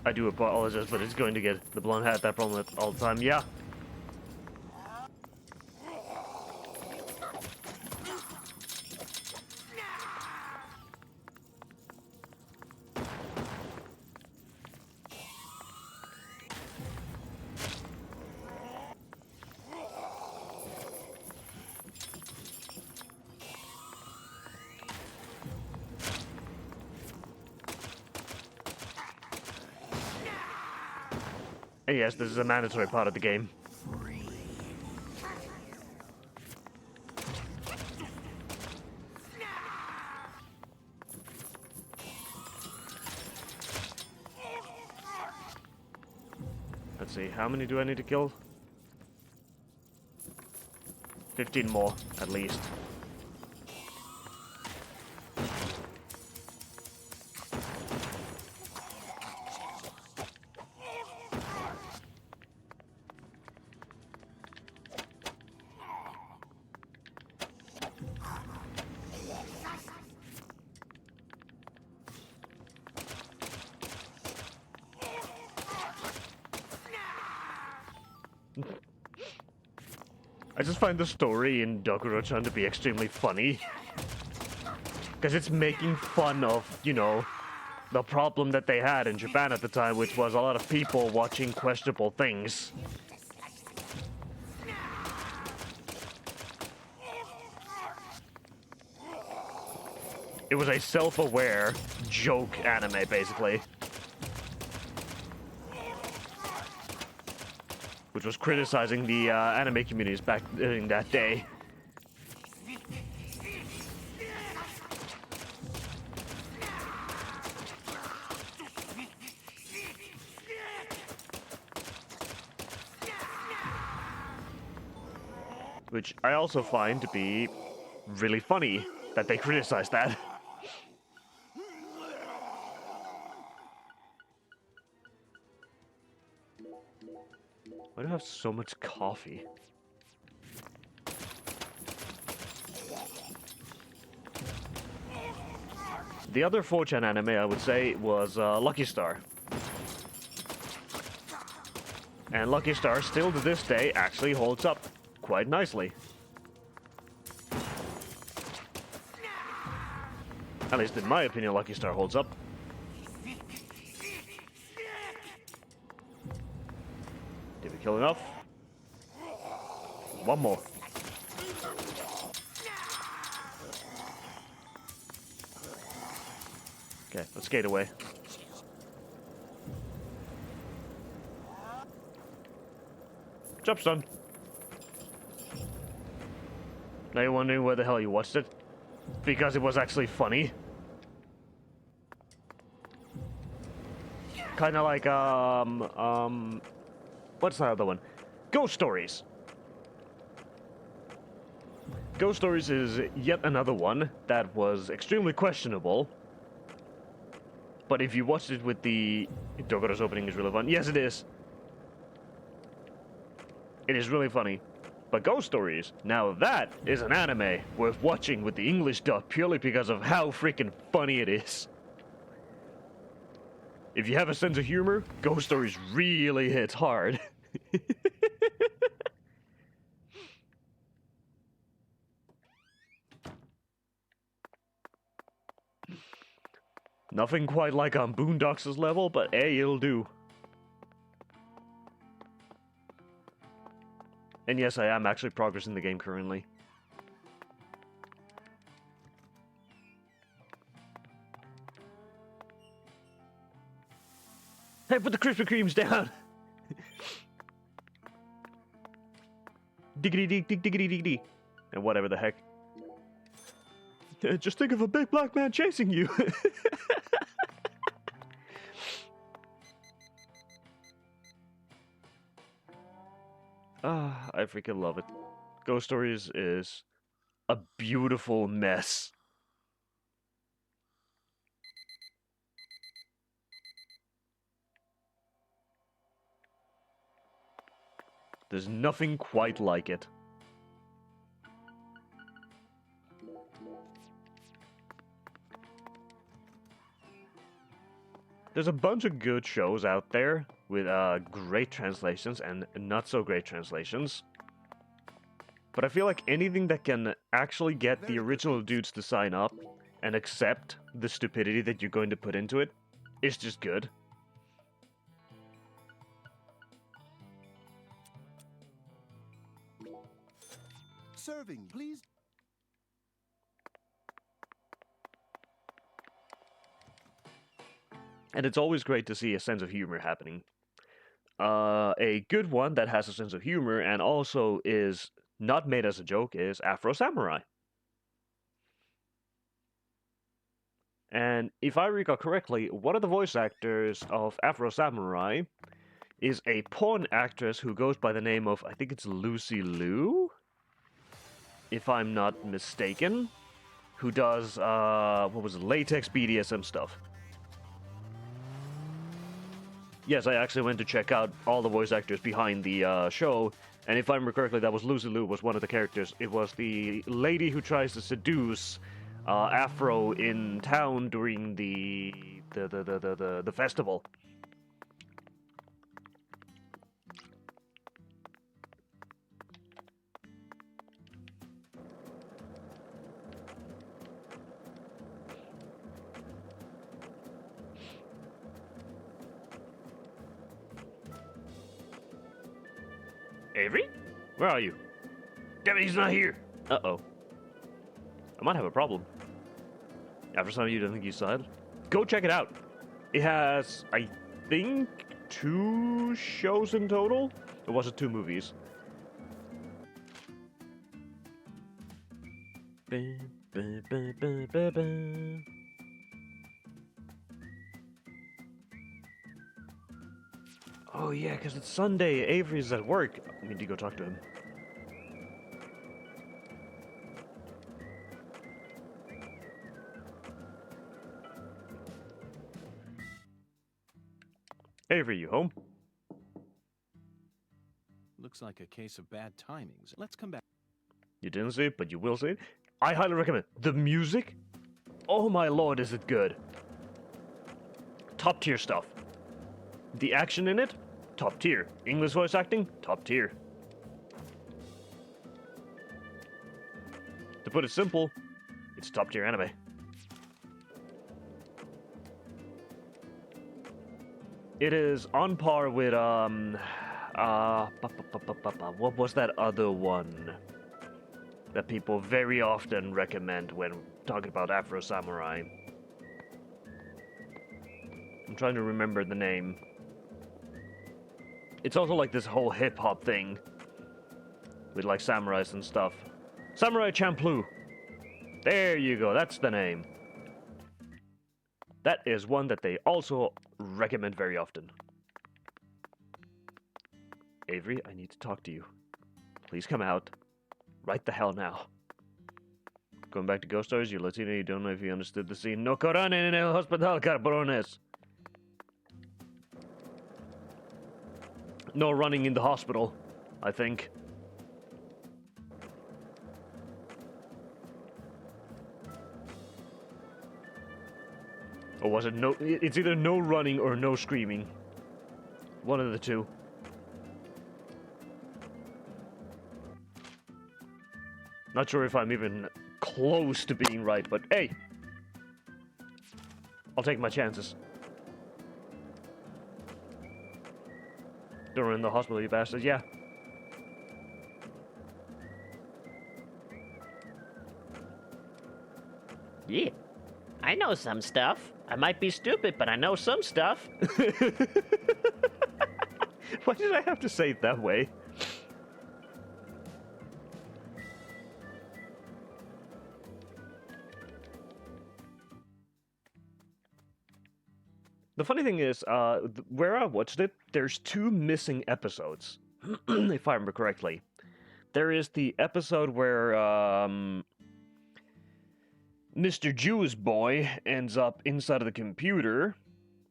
[SPEAKER 1] I do apologize, but it's going to get the blonde hat that problem all the time. Yeah. And yes, this is a mandatory part of the game. Let's see, how many do I need to kill? 15 more, at least. I just find the story in Dokuro-chan to be extremely funny. Because it's making fun of, you know, the problem that they had in Japan at the time, which was a lot of people watching questionable things. It was a self-aware joke anime, basically. Which was criticizing the anime communities back in that day. Which I also find to be really funny that they criticize that. Why do I have so much coffee? The other 4chan anime I would say was Lucky Star. And Lucky Star still to this day actually holds up quite nicely. At least in my opinion, Lucky Star holds up. Did we kill enough? One more. Okay, let's skate away. Job's done. Now you're wondering where the hell you watched it? Because it was actually funny. Kinda like, what's the other one? Ghost Stories. Ghost Stories is yet another one that was extremely questionable. But if you watched it with the... Dokoro's opening is really fun. Yes, it is. It is really funny. But Ghost Stories, now that is an anime worth watching with the English dub purely because of how freaking funny it is. If you have a sense of humor, Ghost Stories really hits hard. Nothing quite like on Boondocks' level, but hey, it'll do. And yes, I am actually progressing the game currently. Hey, put the Krispy Kremes down! Diggity dig dig diggity diggity. And whatever the heck. Just think of a big black man chasing you! Ah, I freaking love it. Ghost Stories is a beautiful mess. There's nothing quite like it. There's a bunch of good shows out there with great translations and not so great translations. But I feel like anything that can actually get the original dudes to sign up and accept the stupidity that you're going to put into it is just good.
[SPEAKER 7] Serving, please.
[SPEAKER 1] And it's always great to see a sense of humor happening. A good one that has a sense of humor and also is not made as a joke is Afro Samurai. And if I recall correctly, one of the voice actors of Afro Samurai is a porn actress who goes by the name of, I think it's Lucy Liu? If I'm not mistaken. Who does, what was it, latex BDSM stuff. Yes, I actually went to check out all the voice actors behind the show, and if I remember correctly, that was Lucy Liu was one of the characters. It was the lady who tries to seduce Afro in town during the festival. Avery? Where are you? Damn it, he's not here! Uh-oh. I might have a problem. After some of you don't think you saw it, go check it out. It has, I think, 2 shows in total? Or was it 2 movies? Oh yeah, because it's Sunday. Avery's at work. I need to go talk to him. Avery, you home?
[SPEAKER 2] Looks like a case of bad timings. Let's come back.
[SPEAKER 1] You didn't see it, but you will see it. I highly recommend. The music? Oh my lord, is it good. Top tier stuff. The action in it? Top tier. English voice acting? Top tier. To put it simple, it's top tier anime. It is on par with, what was that other one that people very often recommend when talking about Afro Samurai? I'm trying to remember the name. It's also like this whole hip-hop thing with like samurais and stuff. Samurai Champloo! There you go, that's the name. That is one that they also recommend very often. Avery, I need to talk to you. Please come out. Right the hell now. Going back to Ghost Stories, you Latino, you don't know if you understood the scene. No corran en el hospital, cabrones. No running in the hospital, I think. Or was it no? It's either no running or no screaming. One of the two. Not sure if I'm even close to being right, but hey! I'll take my chances. Don't run in the hospital, you bastards. Yeah.
[SPEAKER 8] Yeah, I know some stuff. I might be stupid, but I know some stuff.
[SPEAKER 1] Why did I have to say it that way? The funny thing is, where I watched it, there's 2 missing episodes, if I remember correctly. There is the episode where Mr. Jewish boy ends up inside of the computer,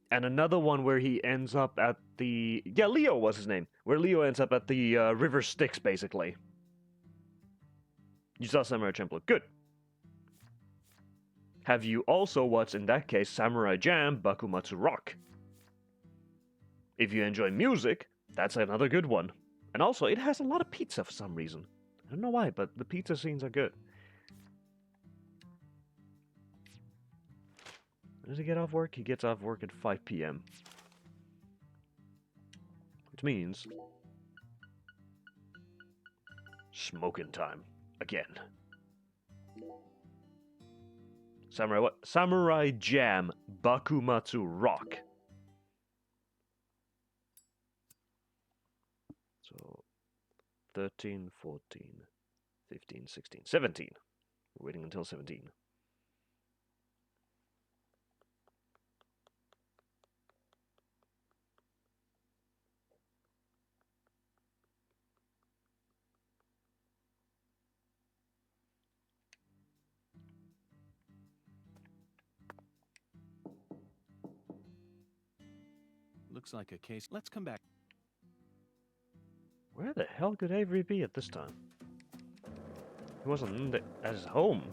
[SPEAKER 1] and another one where he ends up at the... Yeah, Leo was his name. Where Leo ends up at the River Styx, basically. You saw Samurai Champloo. Good. Have you also watched, in that case, Samurai Jam Bakumatsu Rock? If you enjoy music, that's another good one. And also, it has a lot of pizza for some reason. I don't know why, but the pizza scenes are good. When does he get off work? He gets off work at 5 p.m. Which means... smoking time. Again. Samurai what? Samurai Jam Bakumatsu Rock. So 13, 14, 15, 16, 17. We're waiting until 17.
[SPEAKER 2] Looks like a case. Let's come back.
[SPEAKER 1] Where the hell could Avery be at this time? He wasn't at his home.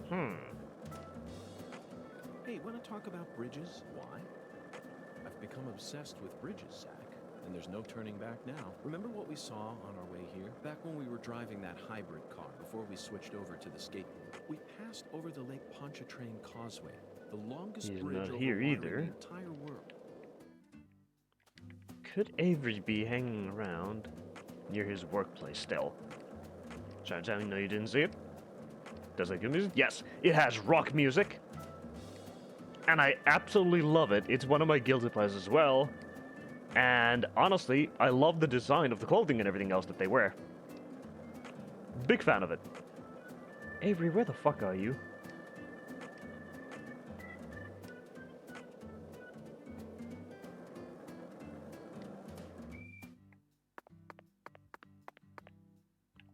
[SPEAKER 2] Hey, want to talk about bridges? Why? I've become obsessed with bridges, Zach. And there's no turning back now. Remember what we saw on our way here? Back when we were driving that hybrid car before we switched over to the skateboard. We passed over the Lake Pontchartrain Causeway, the longest
[SPEAKER 1] He's
[SPEAKER 2] bridge
[SPEAKER 1] not here
[SPEAKER 2] over water
[SPEAKER 1] either.
[SPEAKER 2] in the entire world.
[SPEAKER 1] Could Avery be hanging around near his workplace still? Trying to tell me no you didn't see it? Does it good music? Yes, it has rock music. And I absolutely love it. It's one of my guilty pleasures as well. And honestly, I love the design of the clothing and everything else that they wear. Big fan of it. Avery, where the fuck are you?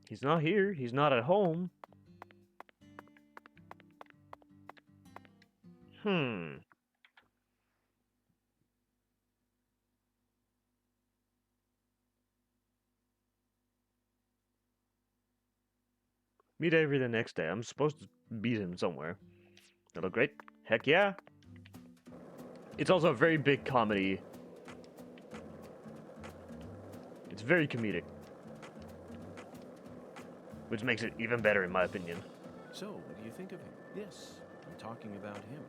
[SPEAKER 1] He's not here. He's not at home. Meet Avery the next day. I'm supposed to beat him somewhere. That look great? Heck yeah. It's also a very big comedy. It's very comedic. Which makes it even better in my opinion.
[SPEAKER 2] So, what do you think of him? Yes, I'm talking about him.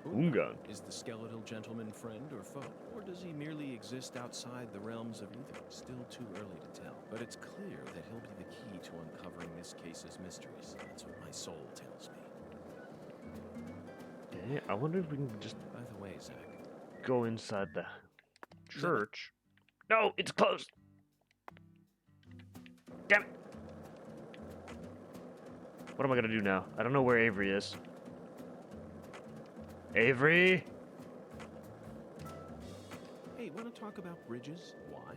[SPEAKER 1] Ungan.
[SPEAKER 2] Is the skeletal gentleman friend or foe? Or does he merely exist outside the realms of either? Still too early to tell. But it's clear that he'll be the key to uncovering this case's mysteries. That's what my soul tells me.
[SPEAKER 1] Yeah, I wonder if we can just
[SPEAKER 2] By the way, Zach.
[SPEAKER 1] go inside the church. No, it's closed. Damn it. What am I gonna do now? I don't know where Avery is. Avery?
[SPEAKER 2] Hey, want to talk about bridges? Why?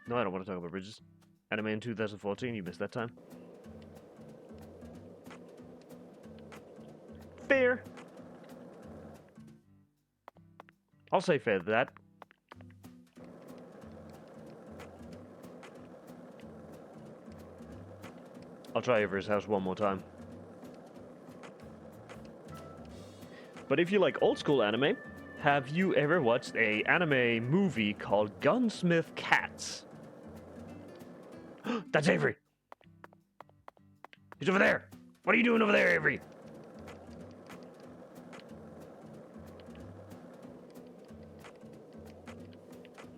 [SPEAKER 1] No, I don't want to talk about bridges. Anime in 2014, you missed that time. Fair. I'll say fair to that. I'll try Avery's house one more time. But if you like old school anime, have you ever watched a anime movie called Gunsmith Cats? That's Avery! He's over there! What are you doing over there, Avery?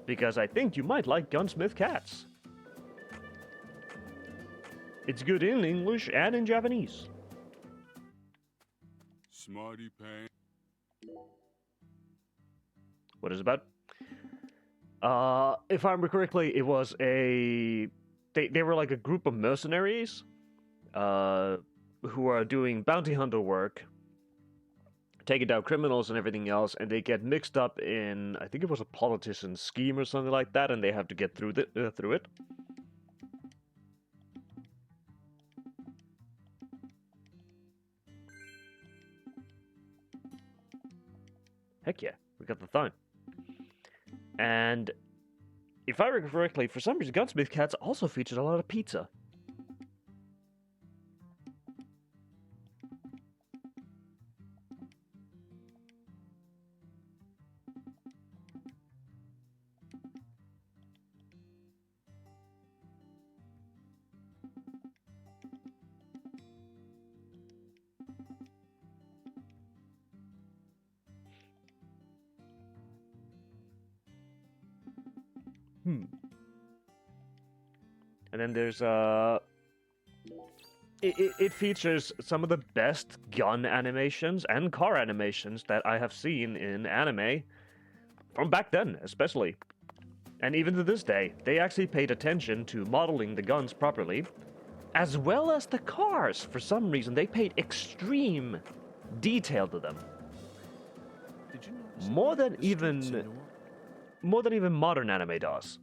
[SPEAKER 1] Because I think you might like Gunsmith Cats. It's good in English and in Japanese.
[SPEAKER 3] Smarty pants.
[SPEAKER 1] What is it about? If I remember correctly, it was a... They were like a group of mercenaries who are doing bounty hunter work, taking down criminals and everything else, and they get mixed up in, I think it was a politician's scheme or something like that, and they have to get through it. Heck yeah, we got the phone. And if I remember correctly, for some reason, Gunsmith Cats also featured a lot of pizza. And then there's it features some of the best gun animations and car animations that I have seen in anime from back then, especially. And even to this day, they actually paid attention to modeling the guns properly, as well as the cars. For some reason, they paid extreme detail to them.
[SPEAKER 2] Did you notice
[SPEAKER 1] More
[SPEAKER 2] the
[SPEAKER 1] than even
[SPEAKER 2] streets in
[SPEAKER 1] more than even modern anime does.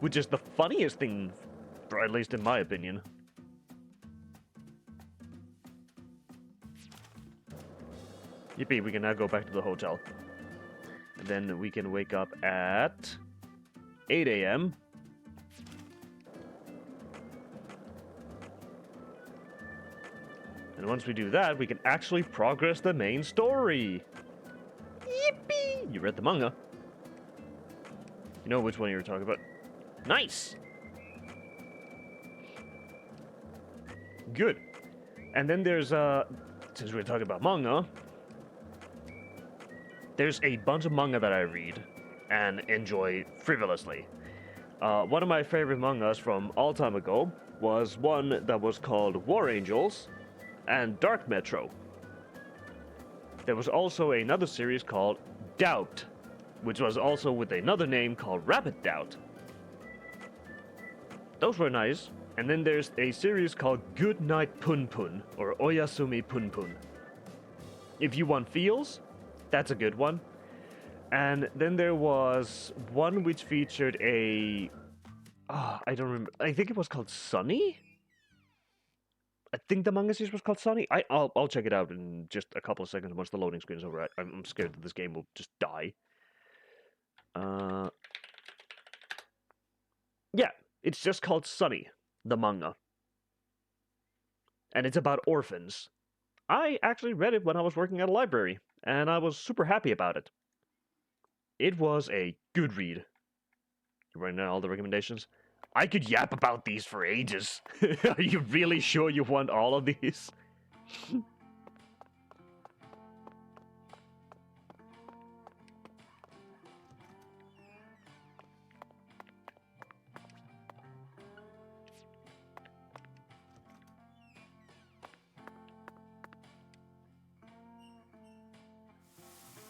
[SPEAKER 1] Which is the funniest thing, or at least in my opinion. Yippee, we can now go back to the hotel. And then we can wake up at 8 a.m. And once we do that, we can actually progress the main story. Yippee! You read the manga. You know which one you were talking about. Nice! Good. And then there's, since we're talking about manga, there's a bunch of manga that I read and enjoy frivolously. One of my favorite mangas from all time ago was one that was called War Angels and Dark Metro. There was also another series called Doubt, which was also with another name called Rapid Doubt. Those were nice. And then there's a series called Good Night Pun Pun, or Oyasumi Pun Pun. If you want feels, that's a good one. And then there was one which featured a... I don't remember. I think it was called Sunny? I think the manga series was called Sunny. I'll check it out in just a couple of seconds once the loading screen is over. I'm scared that this game will just die. Yeah, it's just called Sunny, the manga. And it's about orphans. I actually read it when I was working at a library, and I was super happy about it. It was a good read. You writing down all the recommendations? I could yap about these for ages. Are you really sure you want all of these?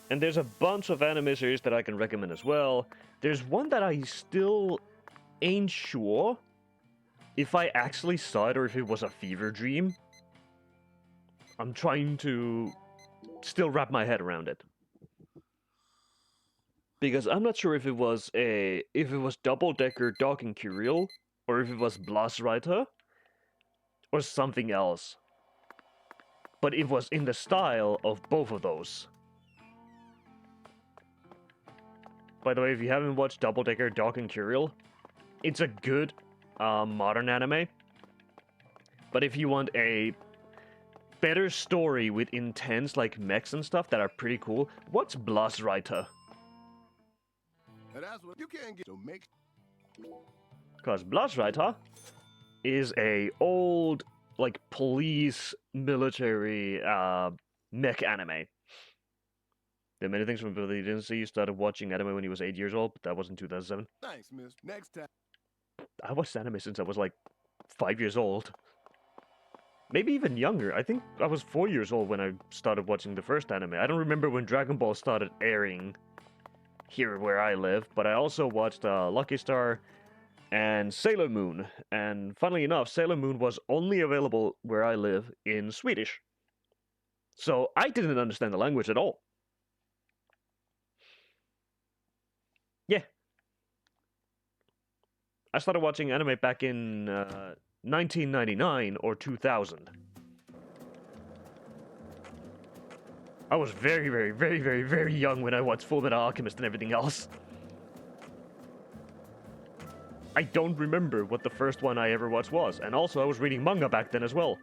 [SPEAKER 1] And there's a bunch of anime series that I can recommend as well. There's one that I still ain't sure if I actually saw it or if it was a fever dream. I'm trying to still wrap my head around it. Because I'm not sure if it was Double Decker Dog and Curiel, or if it was Blasreiter, or something else. But it was in the style of both of those. By the way, if you haven't watched Double Decker Dog and Curiel, it's a good modern anime. But if you want a better story with intense like mechs and stuff that are pretty cool, what's Blasreiter?
[SPEAKER 7] That's what you can't get. So make.
[SPEAKER 1] Because Blasreiter is a old like police military mech anime. There are many things from ability you didn't see. You started watching anime when he was 8 years old, but that was in 2007.
[SPEAKER 7] Thanks, miss. Next time.
[SPEAKER 1] I watched anime since I was like 5 years old. Maybe even younger. I think I was 4 years old when I started watching the first anime. I don't remember when Dragon Ball started airing here where I live, but I also watched Lucky Star and Sailor Moon. And funnily enough, Sailor Moon was only available where I live in Swedish. So I didn't understand the language at all. Yeah. I started watching anime back in 1999 or 2000. I was very, very, very, very, very young when I watched Fullmetal Alchemist and everything else. I don't remember what the first one I ever watched was, and also I was reading manga back then as well.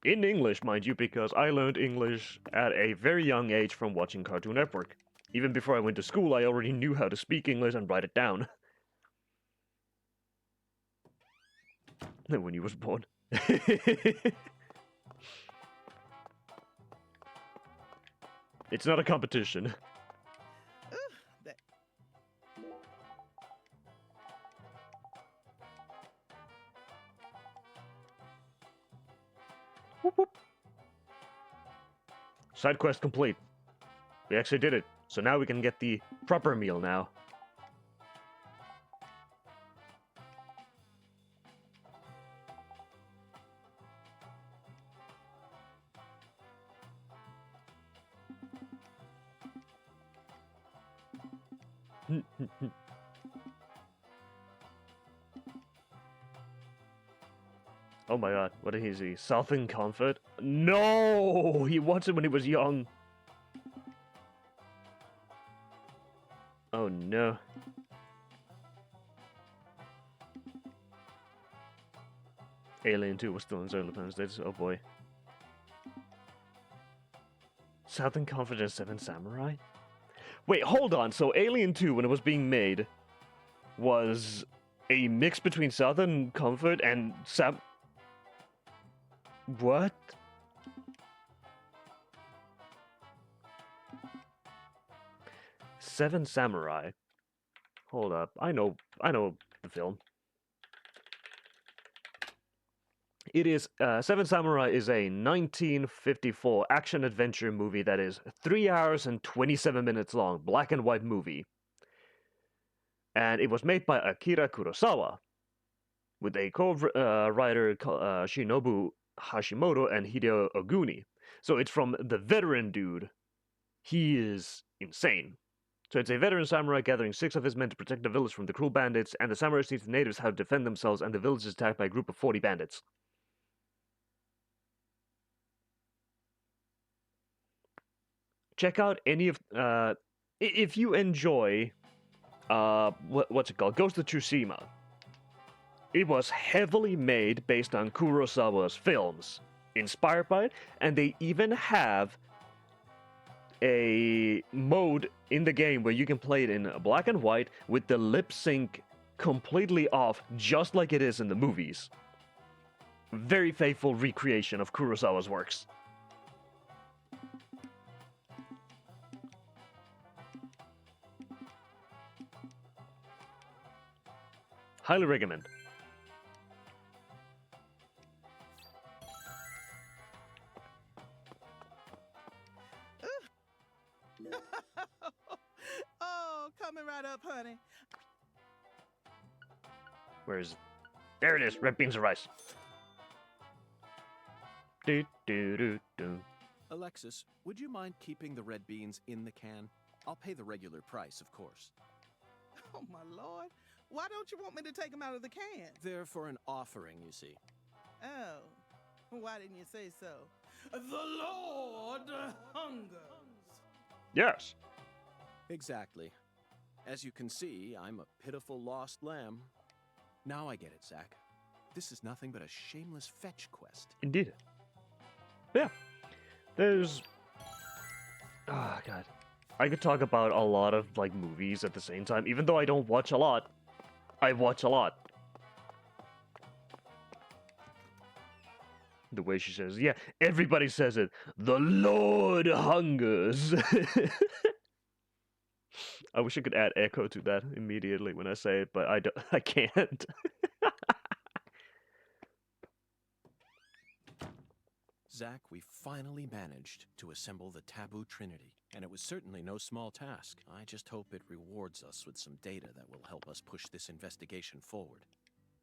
[SPEAKER 1] In English, mind you, because I learned English at a very young age from watching Cartoon Network. Even before I went to school, I already knew how to speak English and write it down. When you was born. It's not a competition. Whoop, whoop. Side quest complete. We actually did it. So now we can get the proper meal now. Oh my god, what is he? Southern Comfort? No! He watched it when he was young. Oh no. Alien 2 was still in Solar Planet States. Oh boy. Southern Comfort and Seven Samurai? Wait, hold on. So Alien 2, when it was being made, was a mix between Southern Comfort and What? Seven Samurai. Hold up. I know the film. It is Seven Samurai is a 1954 action-adventure movie that is 3 hours and 27 minutes long, black and white movie. And it was made by Akira Kurosawa, with a co-writer Shinobu Hashimoto and Hideo Oguni. So it's from the veteran dude. He is insane. So it's a veteran samurai gathering 6 of his men to protect the village from the cruel bandits, and the samurai teach the natives how to defend themselves, and the village is attacked by a group of 40 bandits. Check out any of if you enjoy what's it called, Ghost of Tsushima. It was heavily made based on Kurosawa's films, inspired by it, and they even have a mode in the game where you can play it in black and white with the lip sync completely off, just like it is in the movies. Very faithful recreation of Kurosawa's works. Highly recommend.
[SPEAKER 6] Oh, coming right up, honey.
[SPEAKER 1] Where is it? There it is. Red beans and rice. Do do do do.
[SPEAKER 2] Alexis, would you mind keeping the red beans in the can? I'll pay the regular price, of course.
[SPEAKER 6] Oh, my Lord. Why don't you want me to take them out of the can?
[SPEAKER 2] They're for an offering, you see.
[SPEAKER 6] Oh, why didn't you say so? The Lord hungers.
[SPEAKER 1] Yes.
[SPEAKER 2] Exactly. As you can see, I'm a pitiful lost lamb. Now I get it, Zach. This is nothing but a shameless fetch quest.
[SPEAKER 1] Indeed. Yeah. There's... Oh, God. I could talk about a lot of, like, movies at the same time. Even though I don't watch a lot, I watch a lot. The way she says, yeah, everybody says it. The Lord hungers. I wish I could add echo to that immediately when I say it, but I can't.
[SPEAKER 2] Zach, we finally managed to assemble the Taboo Trinity, and it was certainly no small task. I just hope it rewards us with some data that will help us push this investigation forward.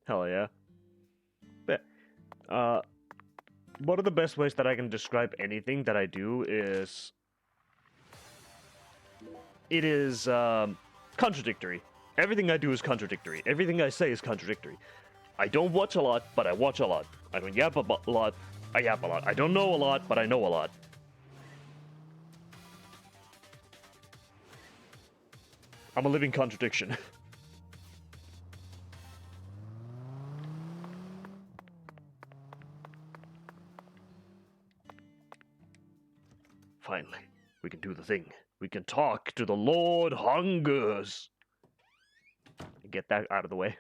[SPEAKER 1] Hell yeah. But, one of the best ways that I can describe anything that I do is... It is, contradictory. Everything I do is contradictory. Everything I say is contradictory. I don't watch a lot, but I watch a lot. I don't yap a lot, I yap a lot. I don't know a lot, but I know a lot. I'm a living contradiction. Finally, we can do the thing. We can talk to the Lord Hungers. Get that out of the way.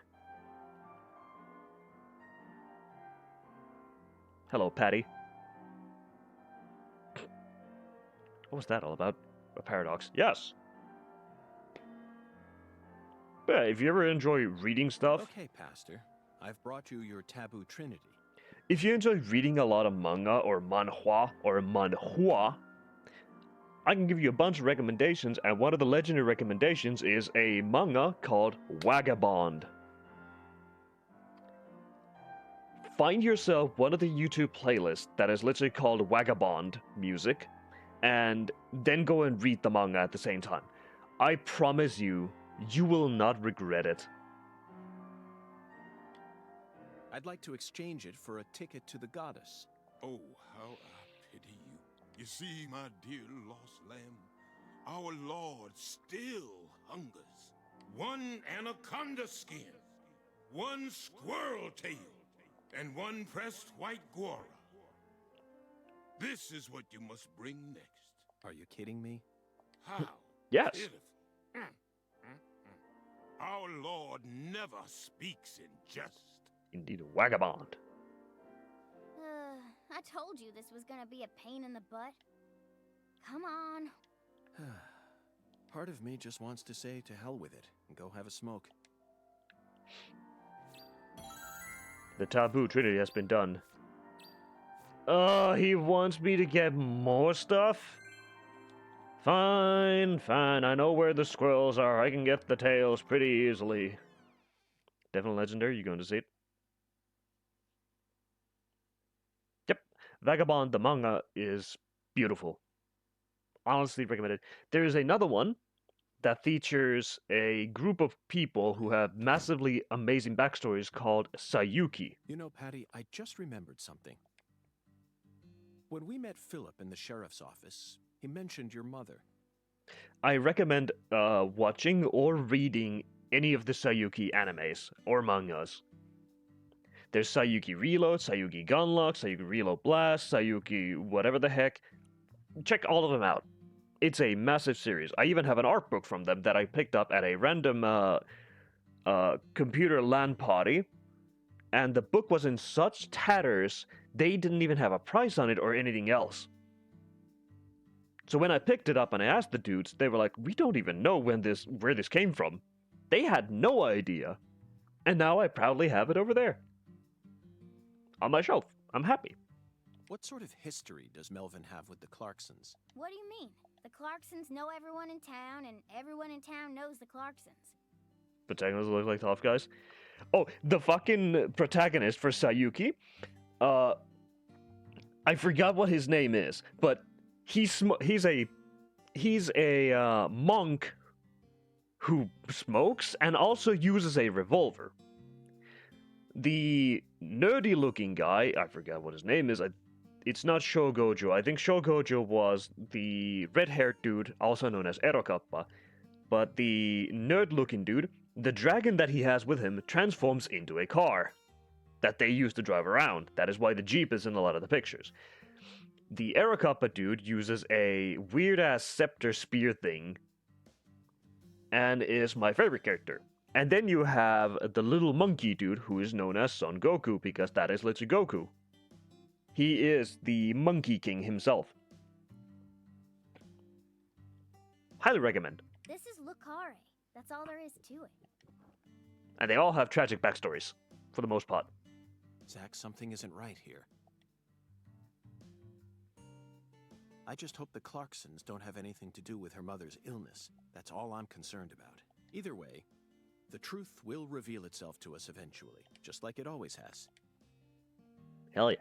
[SPEAKER 1] Hello, Patty. What was that all about? A paradox. Yes. Yeah, if you ever enjoy reading stuff...
[SPEAKER 2] Okay, Pastor. I've brought you your Taboo Trinity.
[SPEAKER 1] If you enjoy reading a lot of manga or manhwa, I can give you a bunch of recommendations, and one of the legendary recommendations is a manga called Vagabond. Find yourself one of the YouTube playlists that is literally called Vagabond music, and then go and read the manga at the same time. I promise you, you will not regret it.
[SPEAKER 2] I'd like to exchange it for a ticket to the goddess.
[SPEAKER 3] Oh, how I pity you. You see, my dear lost lamb, our Lord still hungers. One anaconda skin, one squirrel tail, and one pressed white guara. This is what you must bring next.
[SPEAKER 2] Are you kidding me?
[SPEAKER 3] How?
[SPEAKER 1] Yes.
[SPEAKER 3] Pitiful. Our Lord never speaks in jest.
[SPEAKER 1] Indeed, a vagabond.
[SPEAKER 5] I told you this was gonna be a pain in the butt. Come on.
[SPEAKER 2] Part of me just wants to say to hell with it and go have a smoke.
[SPEAKER 1] The taboo trinity has been done. Oh, he wants me to get more stuff? Fine, fine. I know where the squirrels are. I can get the tails pretty easily. Devil Legendary, you going to see it? Yep. Vagabond the manga is beautiful. Honestly recommended. There is another one that features a group of people who have massively amazing backstories called Sayuki.
[SPEAKER 2] You know, Patty, I just remembered something. When we met Philip in the sheriff's office, he mentioned your mother.
[SPEAKER 1] I recommend watching or reading any of the Sayuki animes or mangas. There's Sayuki Reload, Sayuki Gunlock, Sayuki Reload Blast, Sayuki whatever the heck. Check all of them out. It's a massive series. I even have an art book from them that I picked up at a random computer LAN party. And the book was in such tatters, they didn't even have a price on it or anything else. So when I picked it up and I asked the dudes, they were like, we don't even know where this came from. They had no idea. And now I proudly have it over there. On my shelf. I'm happy.
[SPEAKER 2] What sort of history does Melvin have with the Clarksons?
[SPEAKER 5] What do you mean? The Clarksons know everyone in town, and everyone in town knows the Clarksons.
[SPEAKER 1] Protagonists look like tough guys. Oh, the fucking protagonist for Sayuki. I forgot what his name is, but he's a monk who smokes and also uses a revolver. The nerdy-looking guy, I forgot what his name is. It's not Shogojo. I think Shogojo was the red-haired dude, also known as Erokappa. But the nerd-looking dude, the dragon that he has with him transforms into a car that they use to drive around. That is why the Jeep is in a lot of the pictures. The Erokappa dude uses a weird-ass scepter spear thing and is my favorite character. And then you have the little monkey dude who is known as Son Goku because that is literally Goku. He is the Monkey King himself. Highly recommend.
[SPEAKER 5] This is Lucare. That's all there is to it.
[SPEAKER 1] And they all have tragic backstories, for the most part.
[SPEAKER 2] Zach, something isn't right here. I just hope the Clarksons don't have anything to do with her mother's illness. That's all I'm concerned about. Either way, the truth will reveal itself to us eventually, just like it always has.
[SPEAKER 1] Hell yeah.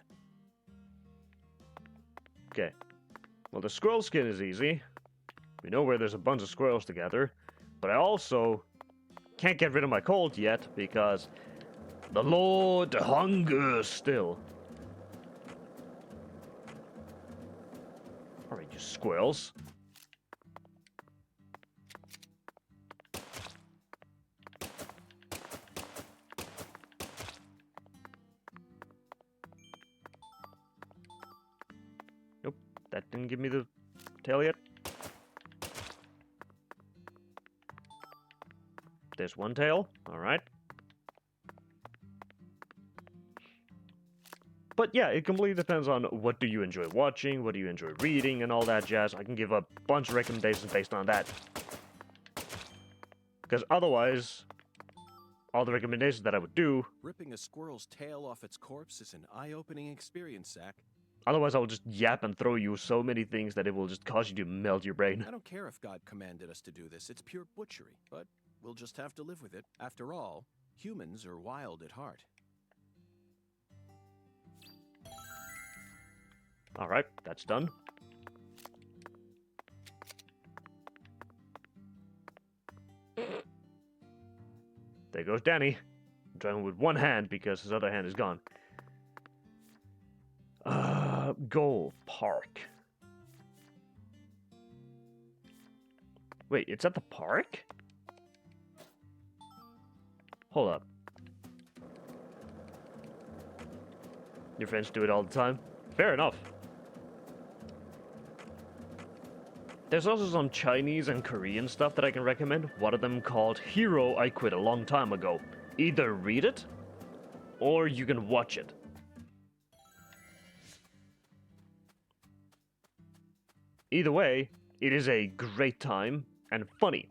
[SPEAKER 1] Okay. Well, the squirrel skin is easy. We know where there's a bunch of squirrels together. But I also can't get rid of my cold yet because the Lord hungers still. Alright, you squirrels. Nope, that didn't give me the tail yet. There's one tail, alright. But yeah, it completely depends on what do you enjoy watching, what do you enjoy reading, and all that jazz. I can give a bunch of recommendations based on that. Because otherwise, all the recommendations that I would do...
[SPEAKER 2] Ripping a squirrel's tail off its corpse is an eye-opening experience, Zach.
[SPEAKER 1] Otherwise, I will just yap and throw you so many things that it will just cause you to melt your brain.
[SPEAKER 2] I don't care if God commanded us to do this. It's pure butchery, but we'll just have to live with it. After all, humans are wild at heart.
[SPEAKER 1] Alright, that's done. There goes Danny. Driving with one hand because his other hand is gone. Goal Park. Wait, it's at the park? Hold up. Your friends do it all the time? Fair enough. There's also some Chinese and Korean stuff that I can recommend. One of them called Hero I Quit a Long Time Ago. Either read it, or you can watch it. Either way, it is a great time. and funny.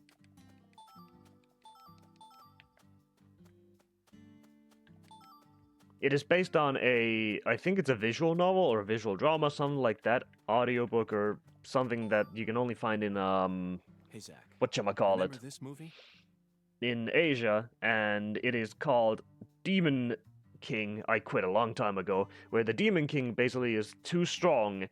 [SPEAKER 1] It is based on I think it's a visual novel or a visual drama, something like that, audiobook or something that you can only find in,
[SPEAKER 2] Hey, Zach.
[SPEAKER 1] whatchamacallit,
[SPEAKER 2] Remember this movie?
[SPEAKER 1] in Asia, and it is called Demon King. I quit a long time ago, where the Demon King basically is too strong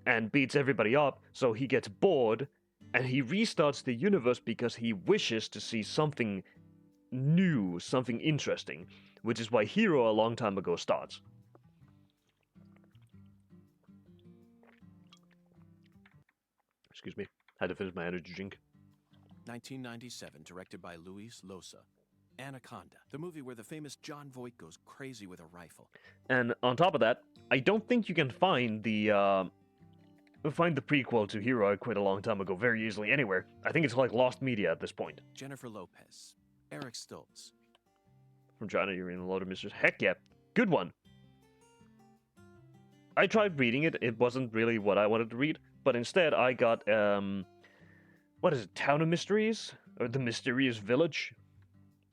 [SPEAKER 1] and beats everybody up, so he gets bored, and he restarts the universe because he wishes to see something new, something interesting, which is why Hero a long time ago starts. Excuse me, had to finish my energy drink.
[SPEAKER 2] 1997, directed by Luis Loza. Anaconda, the movie where the famous John Voight goes crazy with a rifle.
[SPEAKER 1] And on top of that, I don't think you can find the prequel to Hero I Quit a long time ago very easily anywhere. I think it's like lost media at this point.
[SPEAKER 2] Jennifer Lopez, Eric Stoltz.
[SPEAKER 1] From China, you're in the Lord of Mysteries. Heck yeah, good one. I tried reading it. It wasn't really what I wanted to read, but instead I got what is it, Town of Mysteries or The Mysterious Village,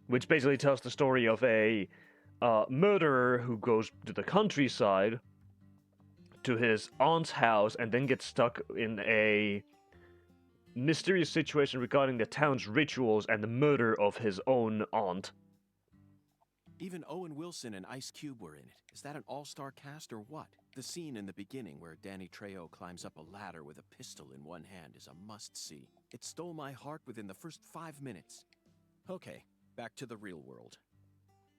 [SPEAKER 1] which basically tells the story of a murderer who goes to the countryside to his aunt's house and then gets stuck in a mysterious situation regarding the town's rituals and the murder of his own aunt.
[SPEAKER 2] Even Owen Wilson and Ice Cube were in it. Is that an all-star cast or what? The scene in the beginning where Danny Trejo climbs up a ladder with a pistol in one hand is a must-see. It stole my heart within the first 5 minutes. Okay, back to the real world.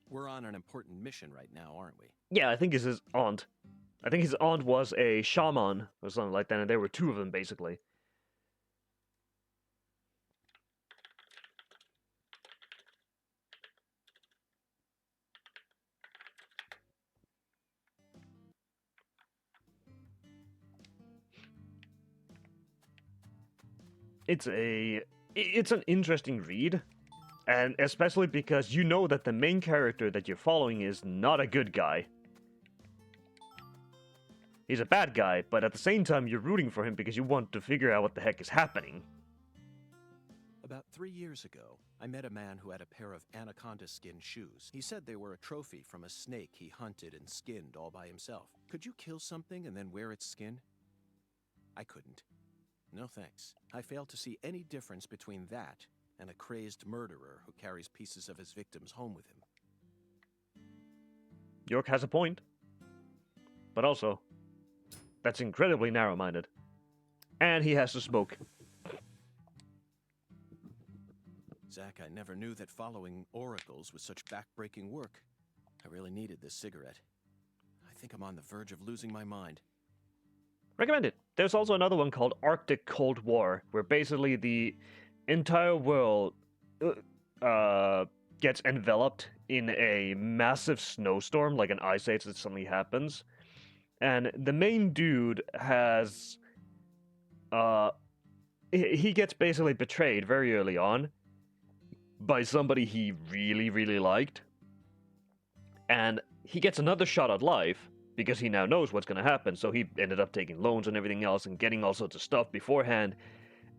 [SPEAKER 2] We're on an important mission right now, aren't we?
[SPEAKER 1] Yeah, I think it's his aunt. I think his aunt was a shaman or something like that, and there were two of them, basically. It's an interesting read, and especially because you know that the main character that you're following is not a good guy. He's a bad guy, but at the same time you're rooting for him because you want to figure out what the heck is happening.
[SPEAKER 2] About 3 years ago, I met a man who had a pair of anaconda skin shoes. He said they were a trophy from a snake he hunted and skinned all by himself. Could you kill something and then wear its skin? I couldn't. No thanks. I fail to see any difference between that and a crazed murderer who carries pieces of his victims home with him.
[SPEAKER 1] York has a point. But also, that's incredibly narrow-minded. And he has to smoke.
[SPEAKER 2] Zach, I never knew that following oracles was such back-breaking work. I really needed this cigarette. I think I'm on the verge of losing my mind.
[SPEAKER 1] Recommend it. There's also another one called Arctic Cold War, where basically the entire world gets enveloped in a massive snowstorm, like an ice age that suddenly happens. And the main dude has... he gets basically betrayed very early on by somebody he really, really liked. And he gets another shot at life, because he now knows what's going to happen, so he ended up taking loans and everything else and getting all sorts of stuff beforehand,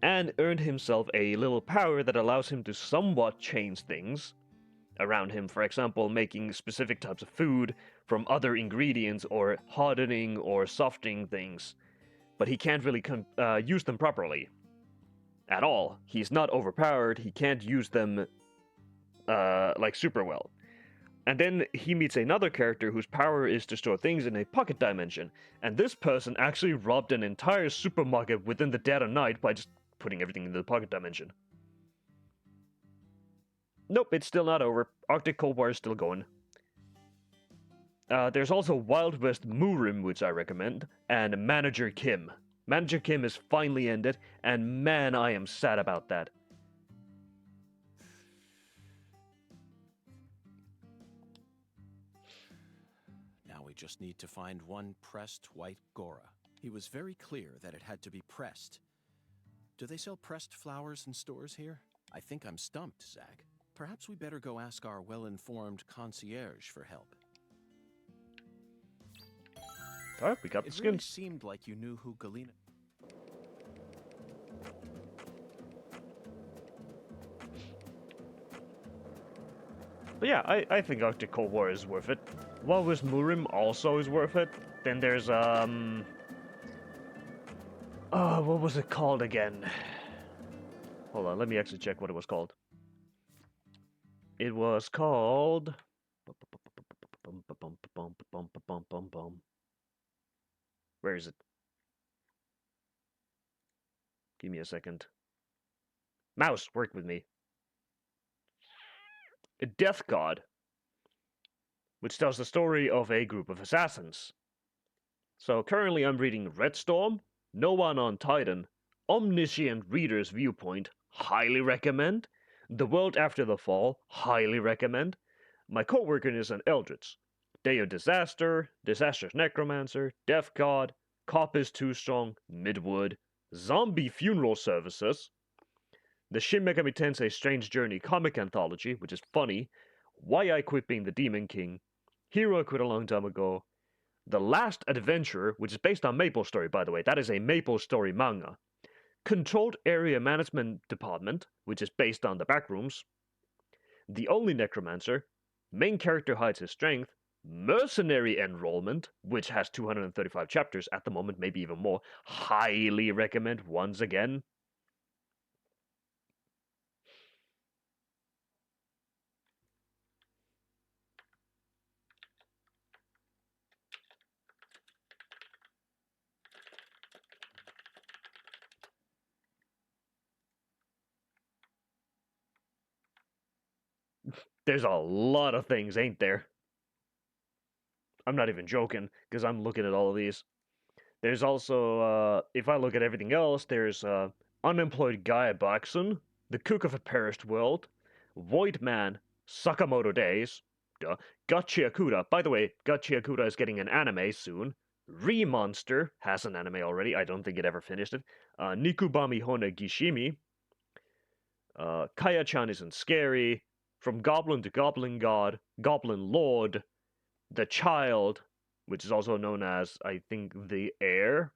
[SPEAKER 1] and earned himself a little power that allows him to somewhat change things around him. For example, making specific types of food from other ingredients, or hardening or softening things. But he can't really use them properly. At all. He's not overpowered, he can't use them like super well. And then he meets another character whose power is to store things in a pocket dimension. And this person actually robbed an entire supermarket within the dead of night by just putting everything into the pocket dimension. Nope, it's still not over. Arctic Cold War is still going. There's also Wild West Moorim, which I recommend, and Manager Kim. Manager Kim is finally ended, and man, I am sad about that.
[SPEAKER 2] We just need to find one pressed white Gora. He was very clear that it had to be pressed. Do they sell pressed flowers in stores here? I think I'm stumped, Zach. Perhaps we better go ask our well-informed concierge for help.
[SPEAKER 1] Alright, we got the
[SPEAKER 2] It
[SPEAKER 1] skins.
[SPEAKER 2] really seemed like you knew who Galena...
[SPEAKER 1] But yeah, I think Arctic Cold War is worth it. Walrus Murim also is worth it. Then there's, oh, what was it called again? Hold on, let me actually check what it was called. It was called... Where is it? Give me a second. Mouse, work with me. A Death God, which tells the story of a group of assassins. So currently I'm reading Red Storm, No One on Titan, Omniscient Reader's Viewpoint, highly recommend. The World After the Fall, highly recommend. My co-worker is an Eldritch. Day of Disaster, Disaster's Necromancer, Death God, Cop is Too Strong, Midwood, Zombie Funeral Services, the Shin Megami Tensei Strange Journey comic anthology, which is funny, Why I Quit Being the Demon King, Hero I Quit a Long Time Ago, The Last Adventure, which is based on Maple Story, by the way. That is a Maple Story manga. Controlled Area Management Department, which is based on the Backrooms. The Only Necromancer. Main character hides his strength. Mercenary Enrollment, which has 235 chapters at the moment, maybe even more. Highly recommend once again. There's a lot of things, ain't there? I'm not even joking, because I'm looking at all of these. There's also, if I look at everything else, there's Unemployed Guy Boxon, The Cook of a Perished World, Void Man, Sakamoto Days, Gachiakuda. By the way, Gachiakuda is getting an anime soon. Remonster has an anime already. I don't think it ever finished it. Nikubami Hona Gishimi. Kaya-chan Isn't Scary. From Goblin to Goblin God, Goblin Lord, The Child, which is also known as, I think, The Heir,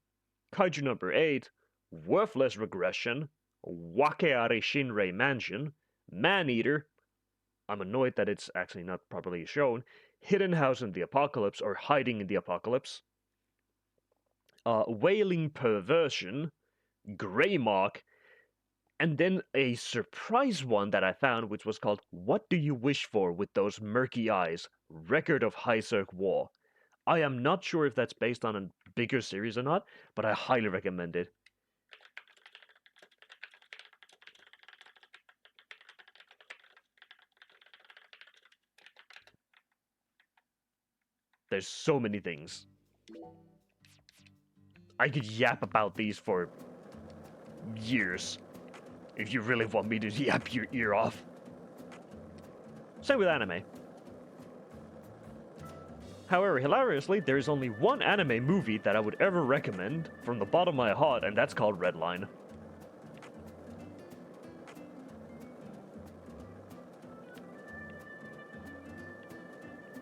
[SPEAKER 1] Kaiju number 8, Worthless Regression, Wakeare Shinrei Mansion, Man-Eater, I'm annoyed that it's actually not properly shown, Hidden House in the Apocalypse, or Hiding in the Apocalypse, Wailing Perversion, Greymark, and then a surprise one that I found, which was called What Do You Wish For With Those Murky Eyes? Record of High-Cirque War. I am not sure if that's based on a bigger series or not, but I highly recommend it. There's so many things. I could yap about these for years. If you really want me to yap your ear off. Same with anime. However, hilariously, there is only one anime movie that I would ever recommend from the bottom of my heart, and that's called Redline.